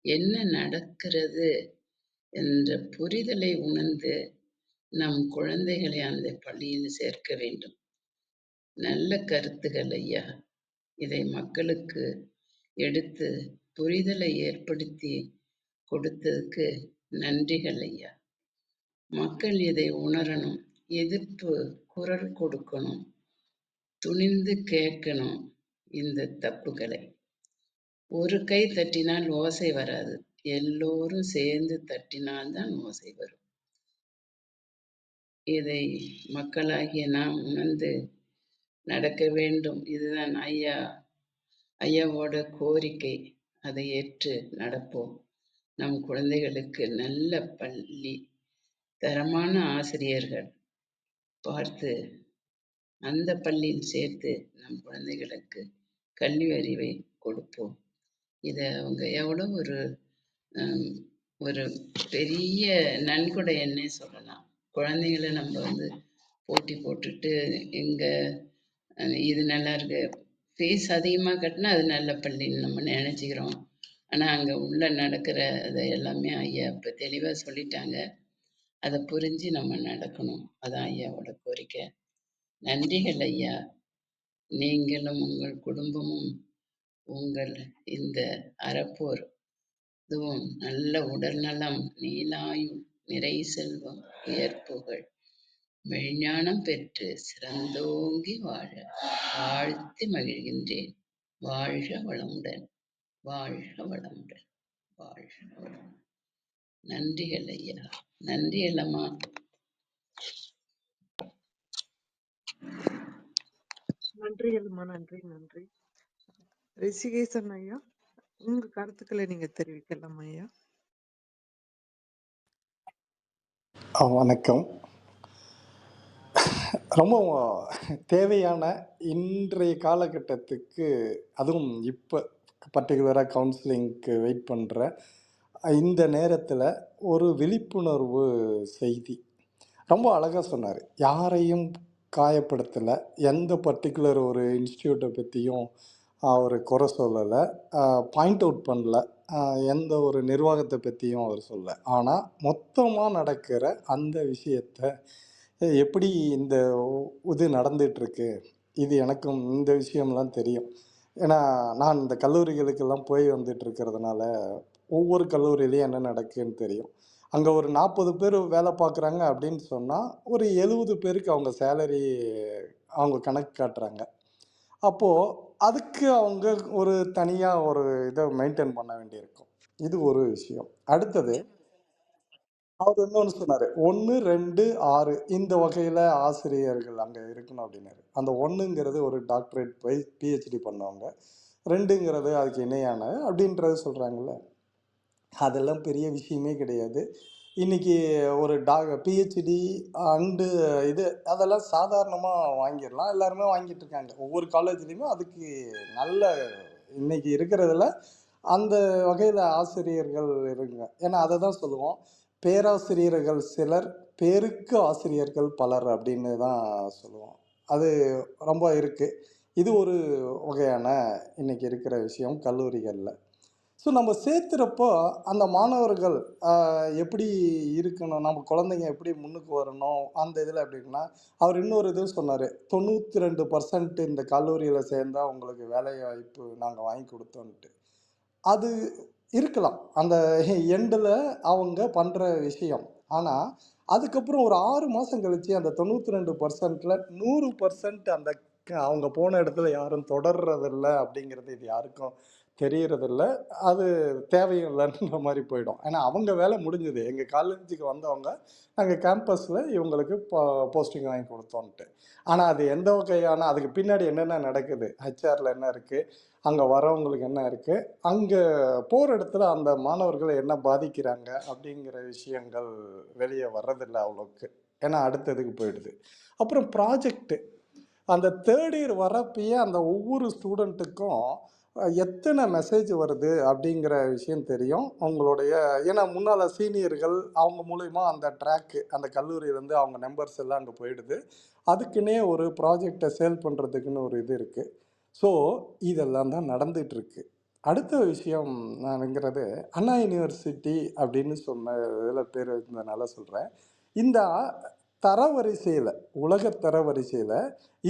என்ன நடக்கிறது என்ற புரிதலை உணர்ந்து நம் குழந்தைகளை அந்த பள்ளியில் சேர்க்க வேண்டும். நல்ல கருத்துகள் ஐயா. இதை மக்களுக்கு எடுத்து புரிதலை ஏற்படுத்தி கொடுத்ததுக்கு நன்றிகள் ஐயா. மக்கள் இதை உணரணும், எதிர்ப்பு குரல் கொடுக்கணும், துணிந்து கேட்கணும். இந்த தப்புகளை ஒரு கை தட்டினால் ஓசை வராது, எல்லோரும் சேர்ந்து தட்டினால்தான் ஓசை வரும். இதை மக்களாகிய நாம் உணர்ந்து நடக்க வேண்டும். இதுதான் ஐயாவோட கோரிக்கை. அதை ஏற்று நடப்போம். நம் குழந்தைகளுக்கு நல்ல பள்ளி, தரமான ஆசிரியர்கள் பார்த்து அந்த பள்ளியில் சேர்த்து நம் குழந்தைகளுக்கு கல்வி அறிவை கொடுப்போம். இதை அவங்க எவ்வளோ ஒரு ஒரு பெரிய நன்கொடைன்னே சொல்லலாம். குழந்தைங்கள நம்ம வந்து போட்டி போட்டுட்டு எங்க இது நல்லா இருக்கு, ஃபீஸ் அதிகமாக கட்டினா அது நல்ல பள்ளின்னு நம்ம நினச்சிக்கிறோம். ஆனால் அங்கே உள்ள நடக்கிற அதை எல்லாமே ஐயா இப்போ தெளிவாக சொல்லிட்டாங்க. அதை புரிஞ்சு நம்ம நடக்கணும். அதான் ஐயாவோட கோரிக்கை. நன்றிகள் ஐயா. நீங்களும் உங்கள் குடும்பமும் உங்கள் இந்த அறப்போர் இதுவும் நல்ல உடல் நலம், நீலாயுள், நிறை செல்வம், உயர்ப்புகள், மெய்ஞானம் பெற்று சிறந்தோங்கி வாழ வாழ்த்தி மகிழ்கின்றேன். வாழ்க வளமுடன், வாழ்க வளமுடன், வாழ்க வளமுடன். நன்றிகள் ஐயா. நன்றிகள் அம்மா. நன்றிகள்மா, நன்றி நன்றி. ரிஷிகேசன் ஐயா, உங்க கருத்துக்களை நீங்க தெரிவிக்கலாம் ஐயா. வணக்கம். ரொம்ப தேவையான இன்றைய காலகட்டத்துக்கு, அதுவும் இப்போ பர்டிகுலராக கவுன்சிலிங்க்கு வெயிட் பண்ணுற இந்த நேரத்தில் ஒரு விழிப்புணர்வு செய்தி ரொம்ப அழகாக சொன்னார். யாரையும் காயப்படுத்தலை, எந்த பர்டிகுலர் ஒரு இன்ஸ்டியூட்டை பற்றியும் அவர் குறை சொல்லலை, பாயிண்ட் அவுட் பண்ணல, எந்த ஒரு நிர்வாகத்தை பற்றியும் அவர் சொல்லலை. ஆனால் மொத்தமாக நடக்கிற அந்த விஷயத்தை எப்படி இந்த இது நடந்துகிட்ருக்கு, இது எனக்கும் இந்த விஷயம்லாம் தெரியும். ஏன்னா நான் இந்த கல்லூரிகளுக்கெல்லாம் போய் வந்துட்டு இருக்கிறதுனால ஒவ்வொரு கல்லூரியிலையும் என்ன நடக்குன்னு தெரியும். அங்கே ஒரு 40 பேர் வேலை பார்க்குறாங்க அப்படின்னு சொன்னால் ஒரு 70 பேருக்கு அவங்க சேலரி அவங்க கணக்கு காட்டுறாங்க. அப்போது அதுக்கு அவங்க ஒரு தனியாக ஒரு இதை மெயின்டைன் பண்ண வேண்டியிருக்கும். இது ஒரு விஷயம். அடுத்தது அவர் இன்னொன்று சொன்னார், 1, 2, 6 இந்த வகையில் ஆசிரியர்கள் அங்கே இருக்கணும் அப்படின்னாரு. அந்த 1ங்கிறது ஒரு டாக்டரேட் போய் பிஹெச்டி பண்ணவங்க, 2ங்கிறது அதுக்கு இணையான அப்படின்றது சொல்கிறாங்கல்ல. அதெல்லாம் பெரிய விஷயமே கிடையாது. இன்றைக்கி ஒரு பிஹெச்டி அண்டு இது அதெல்லாம் சாதாரணமாக வாங்கிடலாம், எல்லாருமே வாங்கிட்டு இருக்காங்க. ஒவ்வொரு காலேஜ்லேயுமே அதுக்கு நல்ல இன்றைக்கி இருக்கிறதுல அந்த வகையில் ஆசிரியர்கள் இருங்க. ஏன்னா அதை தான் சொல்லுவோம், பேராசிரியர்கள் சிலர், பேருக்கு ஆசிரியர்கள் பலர் அப்படின்னு தான் சொல்லுவோம். அது ரொம்ப இருக்குது. இது ஒரு வகையான இன்றைக்கி இருக்கிற விஷயம் கல்லூரிகளில். ஸோ நம்ம சேர்த்துறப்போ அந்த மாணவர்கள் எப்படி இருக்கணும், நம்ம குழந்தைங்க எப்படி முன்னுக்கு வரணும், அந்த இதில் எப்படின்னா அவர் இன்னொரு இதுவும் சொன்னார், 92% இந்த கல்லூரியில் சேர்ந்தால் உங்களுக்கு வேலை வாய்ப்பு நாங்கள் வாங்கி கொடுத்தோன்ட்டு. அது இருக்கலாம் அந்த எண்டில் அவங்க பண்ணுற விஷயம். ஆனால் அதுக்கப்புறம் ஒரு 6 மாதம் கழித்து அந்த 92%ல் 100% அந்த அவங்க போன இடத்துல யாரும் தொடர்றதில்ல அப்படிங்கிறது இது யாருக்கும் தெரியறதில்ல. அது தேவையும் இல்லைன்ற மாதிரி போயிடும். ஏன்னா அவங்க வேலை முடிஞ்சுது, எங்கள் காலேஜுக்கு வந்தவங்க நாங்கள் கேம்பஸில் இவங்களுக்கு போஸ்டிங் வாங்கி கொடுத்தோன்ட்டு. ஆனால் அது எந்த வகையான, அதுக்கு பின்னாடி என்னென்ன நடக்குது, ஹெச்ஆரில் என்ன இருக்குது, அங்கே வரவங்களுக்கு என்ன இருக்குது, அங்கே போகிற இடத்துல அந்த மாணவர்களை என்ன பாதிக்கிறாங்க அப்படிங்கிற விஷயங்கள் வெளியே வர்றதில்லை அவ்வளோக்கு. ஏன்னா அடுத்ததுக்கு போயிடுது. அப்புறம் ப்ராஜெக்டு அந்த தேர்ட் இயர் வரப்பயே அந்த ஒவ்வொரு ஸ்டூடெண்ட்டுக்கும் எத்தனை மெசேஜ் வருது அப்படிங்கிற விஷயம் தெரியும் அவங்களுடைய. ஏன்னா முன்னால் சீனியர்கள் அவங்க மூலயமா அந்த ட்ராக்கு அந்த கல்லூரியிலேருந்து அவங்க நம்பர்ஸ் எல்லாம் அங்கே போயிடுது. அதுக்குன்னே ஒரு ப்ராஜெக்டை சேல் பண்ணுறதுக்குன்னு ஒரு இது இருக்குது. ஸோ இதெல்லாம் தான் நடந்துகிட்ருக்கு. அடுத்த விஷயம் நான்ங்கிறது அண்ணா யூனிவர்சிட்டி அப்படின்னு சொன்ன இதில் பேர் இருந்ததுனால சொல்கிறேன். இந்த தரவரிசையில், உலக தரவரிசையில்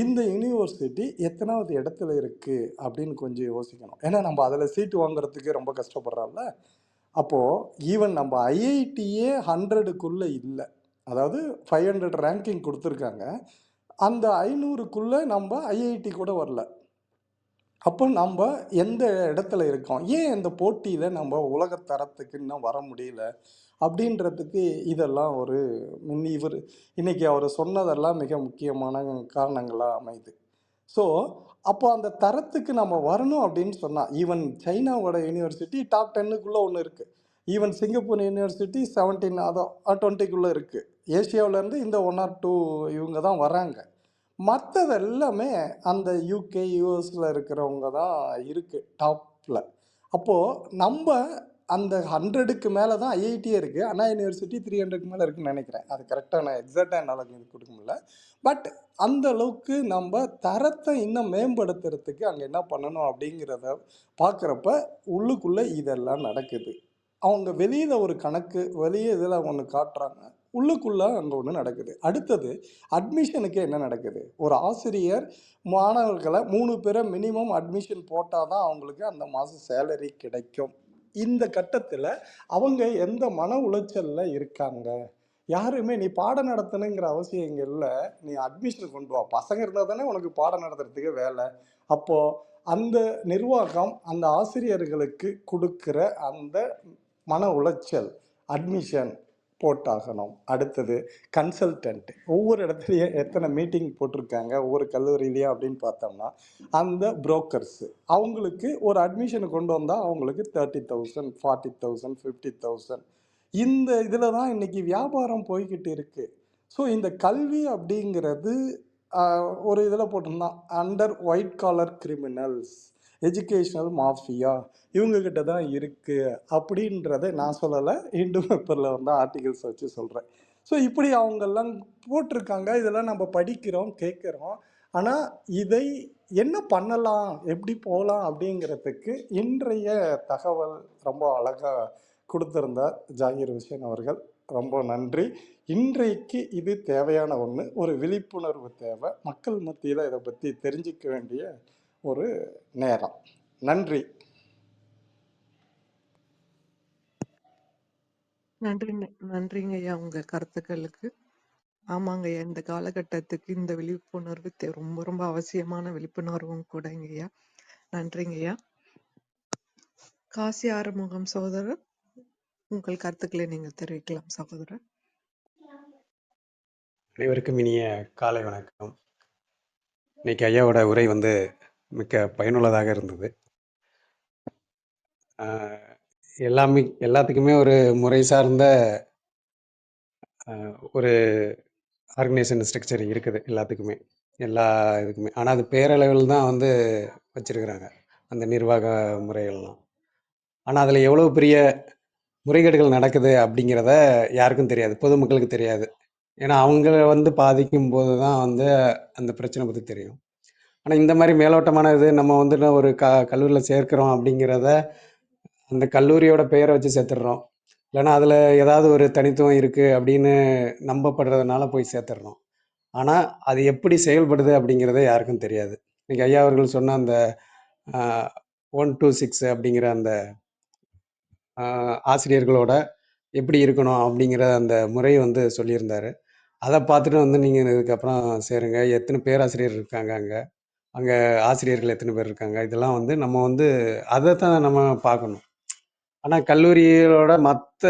இந்த யூனிவர்சிட்டி எத்தனாவது இடத்துல இருக்குது அப்படின்னு கொஞ்சம் யோசிக்கணும். ஏன்னா நம்ம அதில் சீட்டு வாங்குறதுக்கு ரொம்ப கஷ்டப்படுறோம்ல. அப்போது ஈவன் நம்ம ஐஐடியே 100க்குள்ளே இல்லை, அதாவது 500 ரேங்கிங் கொடுத்துருக்காங்க, அந்த 500க்குள்ளே நம்ம ஐஐடி கூட வரல. அப்போ நம்ம எந்த இடத்துல இருக்கோம், ஏன் இந்த போட்டியில் நம்ம உலகத்தரத்துக்கு இன்னும் வர முடியல அப்படின்றதுக்கு இதெல்லாம் ஒரு இவர் இன்னைக்கு அவர் சொன்னதெல்லாம் மிக முக்கியமான காரணங்களாக அமையுது. ஸோ அப்போ அந்த தரத்துக்கு நம்ம வரணும் அப்படின்னு சொன்னால், ஈவன் சைனாவோட யூனிவர்சிட்டி டாப் 10க்குள்ளே ஒன்று இருக்குது, ஈவன் சிங்கப்பூர் யூனிவர்சிட்டி 17 அதான் 20க்குள்ளே இருக்குது. ஏஷியாவிலேருந்து இந்த 1 or 2 இவங்க தான் வராங்க. மற்றது எல்லாமே அந்த யூகே யூஎஸில் இருக்கிறவங்க தான் இருக்குது டாப்பில். அப்போது நம்ம அந்த 100க்கு மேலே தான் ஐஐடியே இருக்குது. அண்ணா யூனிவர்சிட்டி 300க்கு மேலே இருக்குன்னு நினைக்கிறேன். அது கரெக்டாக நான் எக்ஸாக்டாக என்னால் கொடுக்க முடியல. பட் அந்த அளவுக்கு நம்ம தரத்தை இன்னும் மேம்படுத்துறதுக்கு அங்கே என்ன பண்ணணும் அப்படிங்கிறத பார்க்குறப்ப உள்ளுக்குள்ளே இதெல்லாம் நடக்குது. அவங்க வெளியில் ஒரு கணக்கு வெளியே இதில் ஒன்று காட்டுறாங்க, உள்ளுக்குள்ளே அங்கே ஒன்று நடக்குது. அடுத்தது அட்மிஷனுக்கு என்ன நடக்குது? ஒரு ஆசிரியர் மாணவர்களை 3 பேரை மினிமம் அட்மிஷன் போட்டால் தான் அவங்களுக்கு அந்த மாதம் சேலரி கிடைக்கும். இந்த கட்டத்தில் அவங்க எந்த மன உளைச்சலில் இருக்காங்க? யாருமே நீ பாடம் நடத்தணுங்கிற அவசியம் இங்கே இல்லை, நீ அட்மிஷன் கொண்டு வா, பசங்க இருந்தால் தானே உனக்கு பாடம் நடத்துறதுக்கு வேலை. அப்போது அந்த நிர்வாகம் அந்த ஆசிரியர்களுக்கு கொடுக்குற அந்த மன உளைச்சல், அட்மிஷன் போட்டாகணும். அடுத்தது கன்சல்டன்ட், ஒவ்வொரு இடத்துலையும் எத்தனை மீட்டிங் போட்டிருக்காங்க ஒவ்வொரு கல்லூரியிலையும் அப்படின்னு பார்த்தோம்னா, அந்த புரோக்கர்ஸு அவங்களுக்கு ஒரு அட்மிஷனை கொண்டு வந்தால் அவங்களுக்கு 30,000 40,000 50,000 இந்த இதில் தான் இன்றைக்கி வியாபாரம் போய்கிட்டு இருக்குது. ஸோ இந்த கல்வி அப்படிங்கிறது ஒரு இதில் போட்டிருந்தான், under white collar criminals, educational mafia இவங்கக்கிட்ட தான் இருக்குது அப்படின்றத நான் சொல்லலை, இந்து பேப்பரில் வந்து ஆர்டிகல்ஸ் வச்சு சொல்கிறேன். ஸோ இப்படி அவங்கெல்லாம் போட்டிருக்காங்க, இதெல்லாம் நம்ம படிக்கிறோம் கேட்குறோம். ஆனால் இதை என்ன பண்ணலாம், எப்படி போகலாம் அப்படிங்கிறதுக்கு இன்றைய தகவல் ரொம்ப அழகாக கொடுத்துருந்தார் ஜாகிர் ஹுசேன் அவர்கள். ரொம்ப நன்றி. இன்றைக்கு இது தேவையான ஒன்று, ஒரு விழிப்புணர்வு தேவை, மக்கள் மத்தியில் இதை பற்றி தெரிஞ்சிக்க வேண்டிய ஒரு நேரம். நன்றி. நன்றிங்க ஐயா உங்க கருத்துக்களுக்கு. ஆமாங்க ஐயா, இந்த காலகட்டத்துக்கு இந்த விழிப்புணர்வு ரொம்ப ரொம்ப அவசியமான விழிப்புணர்வும் கூடங்க ஐயா. நன்றிங்க ஐயா. காசி ஆறுமுகம் சகோதரர், உங்கள் கருத்துக்களை நீங்கள் தெரிவிக்கலாம் சகோதரர். அனைவருக்கும் இனிய காலை வணக்கம். இன்னைக்கு ஐயாவோட உரை வந்து மிக்க பயனுள்ளதாக இருந்தது. எல்லாத்துக்குமே ஒரு முறை சார்ந்த ஒரு ஆர்கனைசேஷன் ஸ்ட்ரக்சர் இருக்குது எல்லாத்துக்குமே, எல்லா இதுக்குமே. ஆனால் அது பேரளவில் தான் வந்து வச்சுருக்கிறாங்க அந்த நிர்வாக முறைகள்லாம். ஆனால் அதில் எவ்வளோ பெரிய முறைகேடுகள் நடக்குது அப்படிங்கிறத யாருக்கும் தெரியாது, பொதுமக்களுக்கு தெரியாது. ஏன்னா அவங்கள வந்து பாதிக்கும் போது தான் வந்து அந்த பிரச்சனை பற்றி தெரியும். ஆனால் இந்த மாதிரி மேலோட்டமான இது நம்ம வந்து ஒரு கல்லூரியில் சேர்க்குறோம் அப்படிங்கிறத அந்த கல்லூரியோட பெயரை வச்சு சேர்த்துடுறோம். இல்லைன்னா அதில் ஏதாவது ஒரு தனித்துவம் இருக்குது அப்படின்னு நம்பப்படுறதுனால போய் சேர்த்துடுறோம். ஆனால் அது எப்படி செயல்படுது அப்படிங்கிறத யாருக்கும் தெரியாது. இன்னைக்கு ஐயா அவர்கள் சொன்ன அந்த 1 to 6 அப்படிங்கிற அந்த ஆசிரியர்களோட எப்படி இருக்கணும் அப்படிங்கிற அந்த முறை வந்து சொல்லியிருந்தாரு. அதை பார்த்துட்டு வந்து நீங்கள் இதுக்கப்புறம் சேருங்க, எத்தனை பேராசிரியர் இருக்காங்க, அங்கே ஆசிரியர்கள் எத்தனை பேர் இருக்காங்க, இதெல்லாம் வந்து நம்ம வந்து அதை தான் நம்ம பார்க்கணும். ஆனால் கல்லூரியோட மற்ற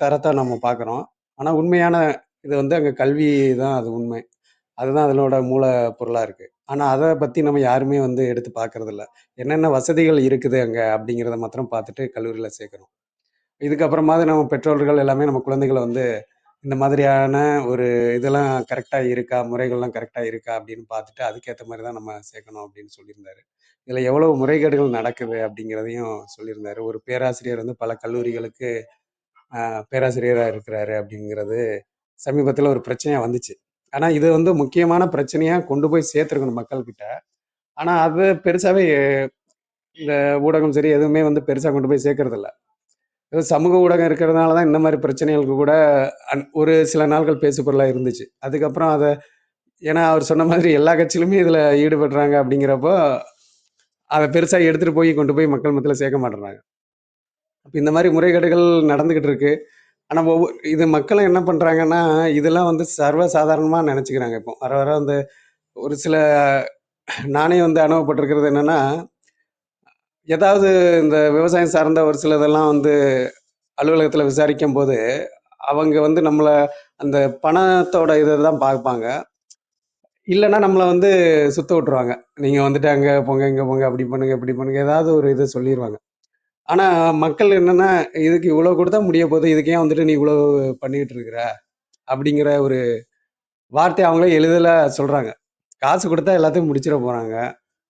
தரத்தை நம்ம பார்க்குறோம். ஆனால் உண்மையான இது வந்து அங்கே கல்வி தான், அது உண்மை, அதுதான் அதனோட மூல பொருளாக இருக்குது. ஆனால் அதை பற்றி நம்ம யாருமே வந்து எடுத்து பார்க்கறதில்ல. என்னென்ன வசதிகள் இருக்குது அங்கே அப்படிங்கிறத மாத்திரம் பார்த்துட்டு கல்லூரியில் சேர்க்குறோம். இதுக்கப்புறமாவது நம்ம பெற்றோர்கள் எல்லாமே நம்ம குழந்தைகளை வந்து இந்த மாதிரியான ஒரு இதெல்லாம் கரெக்டாக இருக்கா, முறைகள்லாம் கரெக்டாக இருக்கா அப்படின்னு பார்த்துட்டு அதுக்கேற்ற மாதிரி தான் நம்ம சேர்க்கணும் அப்படின்னு சொல்லியிருந்தாரு. இதில் எவ்வளவு முறைகேடுகள் நடக்குது அப்படிங்கிறதையும் சொல்லியிருந்தாரு. ஒரு பேராசிரியர் வந்து பல கல்லூரிகளுக்கு பேராசிரியராக இருக்கிறாரு அப்படிங்கிறது சமீபத்தில் ஒரு பிரச்சனையாக வந்துச்சு. ஆனால் இது வந்து முக்கியமான பிரச்சனையாக கொண்டு போய் சேர்த்துருக்கணும் மக்கள்கிட்ட. ஆனால் அது பெருசாகவே இந்த ஊடகம் சரி எதுவுமே வந்து பெருசாக கொண்டு போய் சேர்க்கறதில்ல. சமூக ஊடகம் இருக்கிறதுனால தான் இந்த மாதிரி பிரச்சனைகளுக்கு கூட ஒரு சில நாட்கள் பேசு பொருளாக இருந்துச்சு. அதுக்கப்புறம் அதை, ஏன்னா அவர் சொன்ன மாதிரி எல்லா கட்சியிலுமே இதில் ஈடுபடுறாங்க அப்படிங்கிறப்போ அதை பெருசாக எடுத்துகிட்டு போய் கொண்டு போய் மக்கள் மத்தியில் சேர்க்க மாட்டேறாங்க. அப்போ இந்த மாதிரி முறைகேடுகள் நடந்துக்கிட்டு இருக்கு. ஆனால் இது மக்களும் என்ன பண்ணுறாங்கன்னா, இதெல்லாம் வந்து சர்வசாதாரணமாக நினச்சிக்கிறாங்க. இப்போ வர வர வந்து ஒரு சில நானே வந்து அனுபவப்பட்டிருக்கிறது என்னென்னா, ஏதாவது இந்த விவசாயம் சார்ந்த ஒரு சிலதெல்லாம் வந்து அலுவலகத்தில் விசாரிக்கும் போது அவங்க வந்து நம்மளை அந்த பணத்தோட இதை தான் பார்ப்பாங்க. இல்லைன்னா நம்மளை வந்து சுத்த விட்டுருவாங்க. நீங்கள் வந்துட்டு அங்கே போங்க, இங்கே போங்க, அப்படி பண்ணுங்க, இப்படி பண்ணுங்க, ஏதாவது ஒரு இதை சொல்லிடுவாங்க. ஆனால் மக்கள் என்னென்னா, இதுக்கு இவ்வளோ கொடுத்தா முடிய போகுது, இதுக்கு ஏன் வந்துட்டு நீ இவ்வளோ பண்ணிக்கிட்டு இருக்கிற அப்படிங்கிற ஒரு வார்த்தை அவங்களே எளிதில் சொல்கிறாங்க. காசு கொடுத்தா எல்லாத்தையும் முடிச்சிட போகிறாங்க.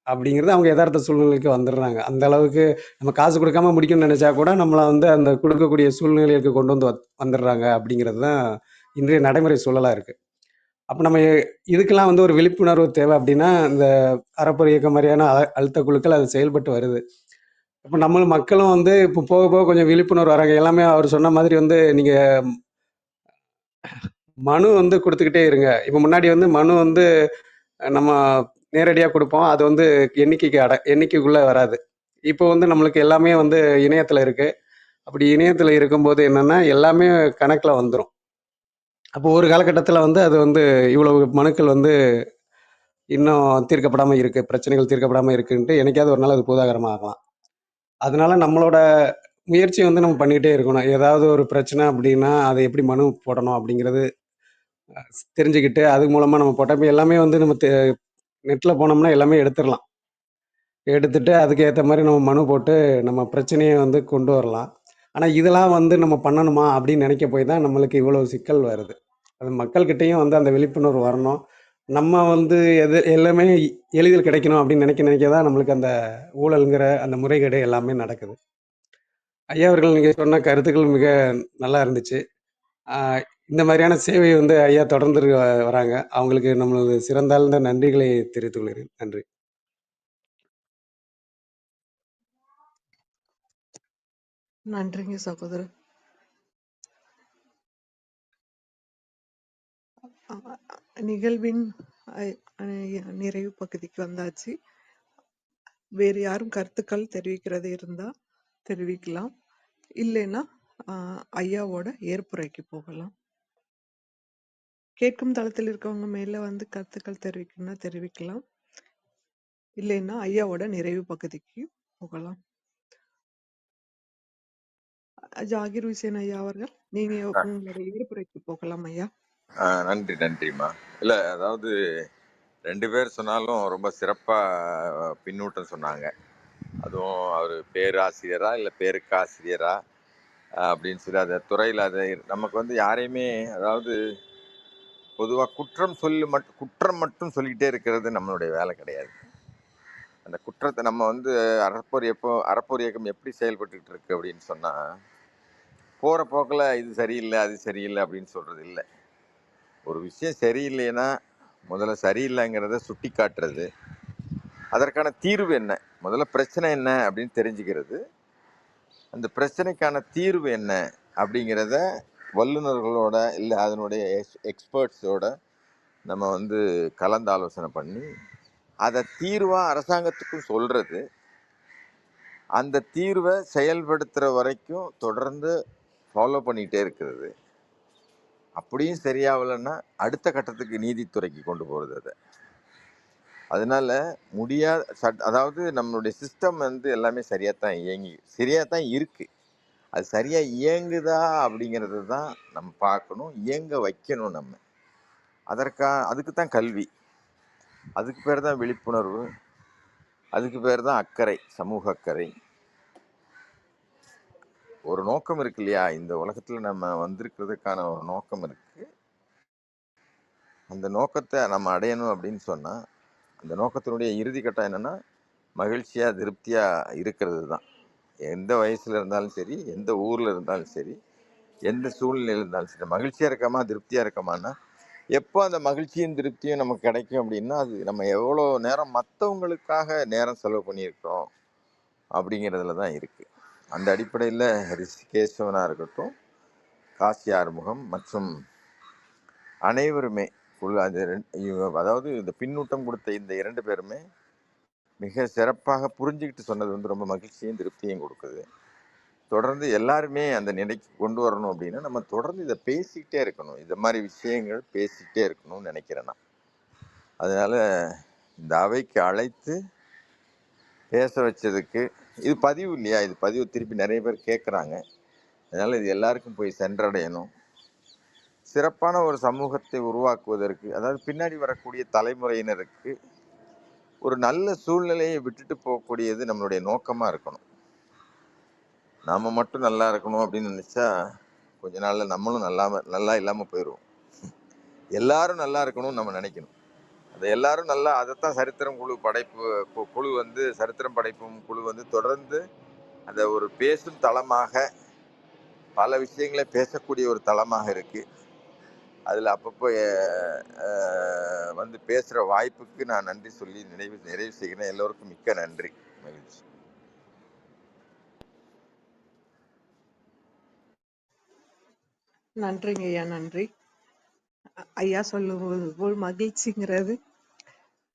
அப்படிங்கிறது அவங்க யதார்த்த சூழ்நிலைக்கு வந்துடுறாங்க. அந்த அளவுக்கு நம்ம காசு கொடுக்காம முடிக்கணும்னு நினைச்சா கூட நம்மள வந்து அந்த கொடுக்கக்கூடிய சூழ்நிலைக்கு கொண்டு வந்து வந்துடுறாங்க அப்படிங்கிறது தான் இன்றைய நடைமுறை சூழலா இருக்கு. அப்ப நம்ம இதுக்கெல்லாம் வந்து ஒரு விழிப்புணர்வு தேவை அப்படின்னா, இந்த அறப்போர் இயக்கம் மாதிரியான அழுத்த குழுக்கள் அது செயல்பட்டு வருது. அப்ப நம்மளும் மக்களும் வந்து இப்போ போக போக கொஞ்சம் விழிப்புணர்வு வராங்க. எல்லாமே அவர் சொன்ன மாதிரி வந்து நீங்க மனு வந்து குடுத்துக்கிட்டே இருங்க. இப்ப முன்னாடி வந்து மனு வந்து நம்ம நேரடியா குடுப்போம். அது வந்து எண்ணிக்கைக்குள்ள வராது. இப்போ வந்து நம்மளுக்கு எல்லாமே வந்து இணையத்துல இருக்கு. அப்படி இணையத்துல இருக்கும்போது என்னன்னா, எல்லாமே கணக்குல வந்துரும். அப்போ ஒரு காலகட்டத்துல வந்து அது வந்து இவ்வளவு மனுக்கள் வந்து இன்னும் தீர்க்கப்படாம இருக்கு. பிரச்சனைகள் தீர்க்கப்படாம இருக்குன்ட்டு என்னைக்காவது ஒரு நாள் அது பூதாகரமா ஆகலாம். அதனால நம்மளோட முயற்சிய வந்து நம்ம பண்ணிக்கிட்டே இருக்கணும். ஏதாவது ஒரு பிரச்சனை அப்படின்னா, அத எப்படி மனு போடணும் அப்படிங்கிறது தெரிஞ்சுக்கிட்டு, அது மூலமா நம்ம போட்டா இப்ப எல்லாமே வந்து நம்ம நெட்ல போனோம்னா எல்லாமே எடுத்துறலாம். எடுத்துட்டு அதுக்கு ஏத்த மாரி நம்ம மனு போட்டு நம்ம பிரச்சனைய வந்து கொண்டு வரலாம். ஆனா இதெல்லாம் வந்து நம்ம பண்ணணுமா அப்படின்னு நினைக்க போய் தான் நம்மளுக்கு இவ்வளவு சிக்கல் வருது. அது மக்கள்கிட்டயும் வந்து அந்த விழிப்புணர்வு வரணும். நம்ம வந்து எல்லாமே எளிதில் கிடைக்கணும் அப்படின்னு நினைக்க தான் நம்மளுக்கு அந்த ஊழல்ங்கிற அந்த முறைகேடு எல்லாமே நடக்குது. ஐயா அவர்கள் நீங்க சொன்ன கருத்துக்கள் மிக நல்லா இருந்துச்சு. ஆ, இந்த மாதிரியான சேவை வந்து ஐயா தொடர்ந்து வராங்க. அவங்களுக்கு நம்மளது சிறந்தாழ்ந்த நன்றிகளை தெரிவித்துக் கொள்கிறேன். நன்றி. நன்றிங்க சகோதரர். அ- நிகழ்வின் நிறைவு பகுதிக்கு வந்தாச்சு. வேறு யாரும் கருத்துக்கள் தெரிவிக்கிறது இருந்தா தெரிவிக்கலாம். இல்லைன்னா ஐயாவோட ஏற்புரைக்கு போகலாம். கேட்கும் தளத்தில் இருக்கவங்க மேல வந்து கருத்துக்கள் தெரிவிக்கணும்னா தெரிவிக்கலாம். இல்லைன்னா ஐயாவோட நிறைவு பகுதிக்கு போகலாம். ஜாகிர் ஹுசேன் ஐயா அவர்கள், நீங்க உங்களுடைய ஏற்புரைக்கு போகலாம் ஐயா. நன்றிம்மா. இல்லை, அதாவது 2 பேர் சொன்னாலும் ரொம்ப சிறப்பாக பின்னூட்டம் சொன்னாங்க. அதுவும் அவர் பேராசிரியரா இல்லை பேருக்கு ஆசிரியரா அப்படின்னு சொல்லி அந்த துறையில் அதை நமக்கு வந்து யாரையுமே, அதாவது பொதுவாக குற்றம் மட்டும் சொல்லிக்கிட்டே இருக்கிறது நம்மளுடைய வேலை கிடையாது. அந்த குற்றத்தை நம்ம வந்து அறப்போர் இயக்கம் எப்படி செயல்பட்டுக்கிட்டு இருக்கு அப்படின்னு சொன்னால், போகிற போக்கில் இது சரியில்லை அது சரியில்லை அப்படின்னு சொல்கிறது இல்லை. ஒரு விஷயம் சரியில்லைன்னா முதல்ல சரியில்லைங்கிறத சுட்டி காட்டுறது, அதற்கான தீர்வு என்ன, முதல்ல பிரச்சனை என்ன அப்படின்னு தெரிஞ்சுக்கிறது, அந்த பிரச்சனைக்கான தீர்வு என்ன அப்படிங்கிறத வல்லுநர்களோட இல்லை அதனுடைய எக்ஸ்பர்ட்ஸோட நம்ம வந்து கலந்து ஆலோசனை பண்ணி அதை தீர்வாக அரசாங்கத்துக்கும் சொல்கிறது, அந்த தீர்வை செயல்படுத்துகிற வரைக்கும் தொடர்ந்து ஃபாலோ பண்ணிகிட்டே இருக்கிறது. அப்படியும் சரியாகலைன்னா அடுத்த கட்டத்துக்கு நீதித்துறைக்கு கொண்டு போகிறது. அதை அதனால அதாவது நம்மளுடைய சிஸ்டம் வந்து எல்லாமே சரியாக தான் இருக்குது. அது சரியாக இயங்குதா அப்படிங்கிறது தான் நம்ம பார்க்கணும், இயங்க வைக்கணும். நம்ம அதுக்கு தான் கல்வி, அதுக்கு பேர் தான் விழிப்புணர்வு, அதுக்கு பேர் தான் அக்கறை, சமூக அக்கறை. ஒரு நோக்கம் இருக்கு இல்லையா, இந்த உலகத்தில் நம்ம வந்திருக்கிறதுக்கான ஒரு நோக்கம் இருக்கு. அந்த நோக்கத்தை நம்ம அடையணும் அப்படின்னு சொன்னால், அந்த நோக்கத்தினுடைய இறுதி கட்டம் என்னென்னா மகிழ்ச்சியாக திருப்தியாக இருக்கிறது தான். எந்த வயசில் இருந்தாலும் சரி, எந்த ஊரில் இருந்தாலும் சரி, எந்த சூழ்நிலையில் இருந்தாலும் சரி, மகிழ்ச்சியாக இருக்கமா திருப்தியாக இருக்கமான்னா, எப்போ அந்த மகிழ்ச்சியும் திருப்தியும் நமக்கு கிடைக்கும் அப்படின்னா, அது நம்ம எவ்வளோ நேரம் மற்றவங்களுக்காக நேரம் செலவு பண்ணியிருக்கிறோம் அப்படிங்கிறதுல தான் இருக்குது. அந்த அடிப்படையில் ரிஷிகேசவனாக இருக்கட்டும், காசி ஆறுமுகம் மற்றும் அனைவருமே அதாவது இந்த பின்னூட்டம் கொடுத்த இந்த 2 பேருமே மிக சிறப்பாக புரிஞ்சுக்கிட்டு சொன்னது வந்து ரொம்ப மகிழ்ச்சியும் திருப்தியும் கொடுக்குது. தொடர்ந்து எல்லாருமே அந்த நிலைக்கு கொண்டு வரணும் அப்படின்னா நம்ம தொடர்ந்து இதை பேசிக்கிட்டே இருக்கணும், இந்த மாதிரி விஷயங்கள் பேசிக்கிட்டே இருக்கணும்னு நினைக்கிறேன் நான். அதனால இந்த அவைக்கு அழைத்து பேச வச்சதுக்கு, இது பதிவு இல்லையா, இது பதிவு திருப்பி நிறைய பேர் கேட்குறாங்க. அதனால இது எல்லாருக்கும் போய் சென்றடையணும். சிறப்பான ஒரு சமூகத்தை உருவாக்குவதற்கு, அதாவது பின்னாடி வரக்கூடிய தலைமுறையினருக்கு ஒரு நல்ல சூழ்நிலையை விட்டுட்டு போகக்கூடியது நம்மளுடைய நோக்கமாக இருக்கணும். நாம் மட்டும் நல்லா இருக்கணும் அப்படின்னு நினச்சா கொஞ்ச நாளில் நம்மளும் நல்லா இல்லாமல் போயிடுவோம். எல்லாரும் நல்லா இருக்கணும்னு நம்ம நினைக்கணும். அது எல்லாரும் நல்லா அதைத்தான் சரித்திரம் குழு வந்து சரித்திரம் படைப்பும் குழு வந்து தொடர்ந்து அதை ஒரு பேசும் தளமாக, பல விஷயங்களை பேசக்கூடிய ஒரு தளமாக இருக்கு. அதில் அப்பப்போ வந்து பேசுகிற வாய்ப்புக்கு நான் நன்றி சொல்லி நிறைவு செய்கிறேன். எல்லோருக்கும் மிக்க நன்றி, மகிழ்ச்சி. நன்றிங்க ஐயா, நன்றி. ஐயா சொல்லுவது போல் மகிழ்ச்சிங்கிறது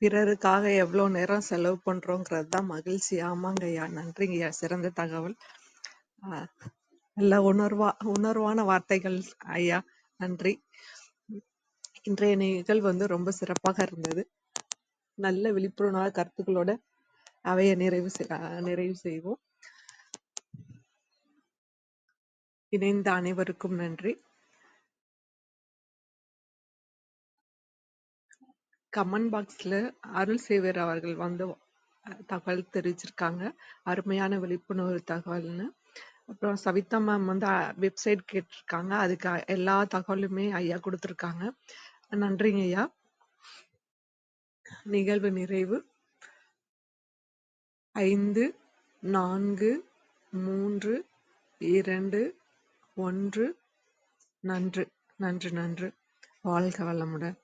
பிறருக்காக எவ்வளவு நேரம் செலவு பண்றோங்கிறது தான் மகிழ்ச்சி. ஆமாங்க ஐயா, நன்றிங்க ஐயா, சிறந்த தகவல். நல்ல உணர்வான வார்த்தைகள் ஐயா, நன்றி. இன்றைய நிகழ்வு வந்து ரொம்ப சிறப்பாக இருந்தது. நல்ல விழிப்புணர்வு கருத்துக்களோட அவையை நிறைவு செய்வோம். இணைந்த அனைவருக்கும் நன்றி. கமெண்ட் பாக்ஸ்ல அருள் சேவர் அவர்கள் வந்து தகவல் தெரிவிச்சிருக்காங்க, அருமையான விழிப்புணர்வு தகவல்னு. அப்புறம் சவிதா மேம் வந்து வெப்சைட் கேட்டிருக்காங்க, அதுக்கு எல்லா தகவலுமே ஐயா கொடுத்துருக்காங்க. நன்றிங்க ஐயா. நிகழ்வு நிறைவு. 5, 4, 3, 2, 1. நன்று. வாழ்க வளமுடன்.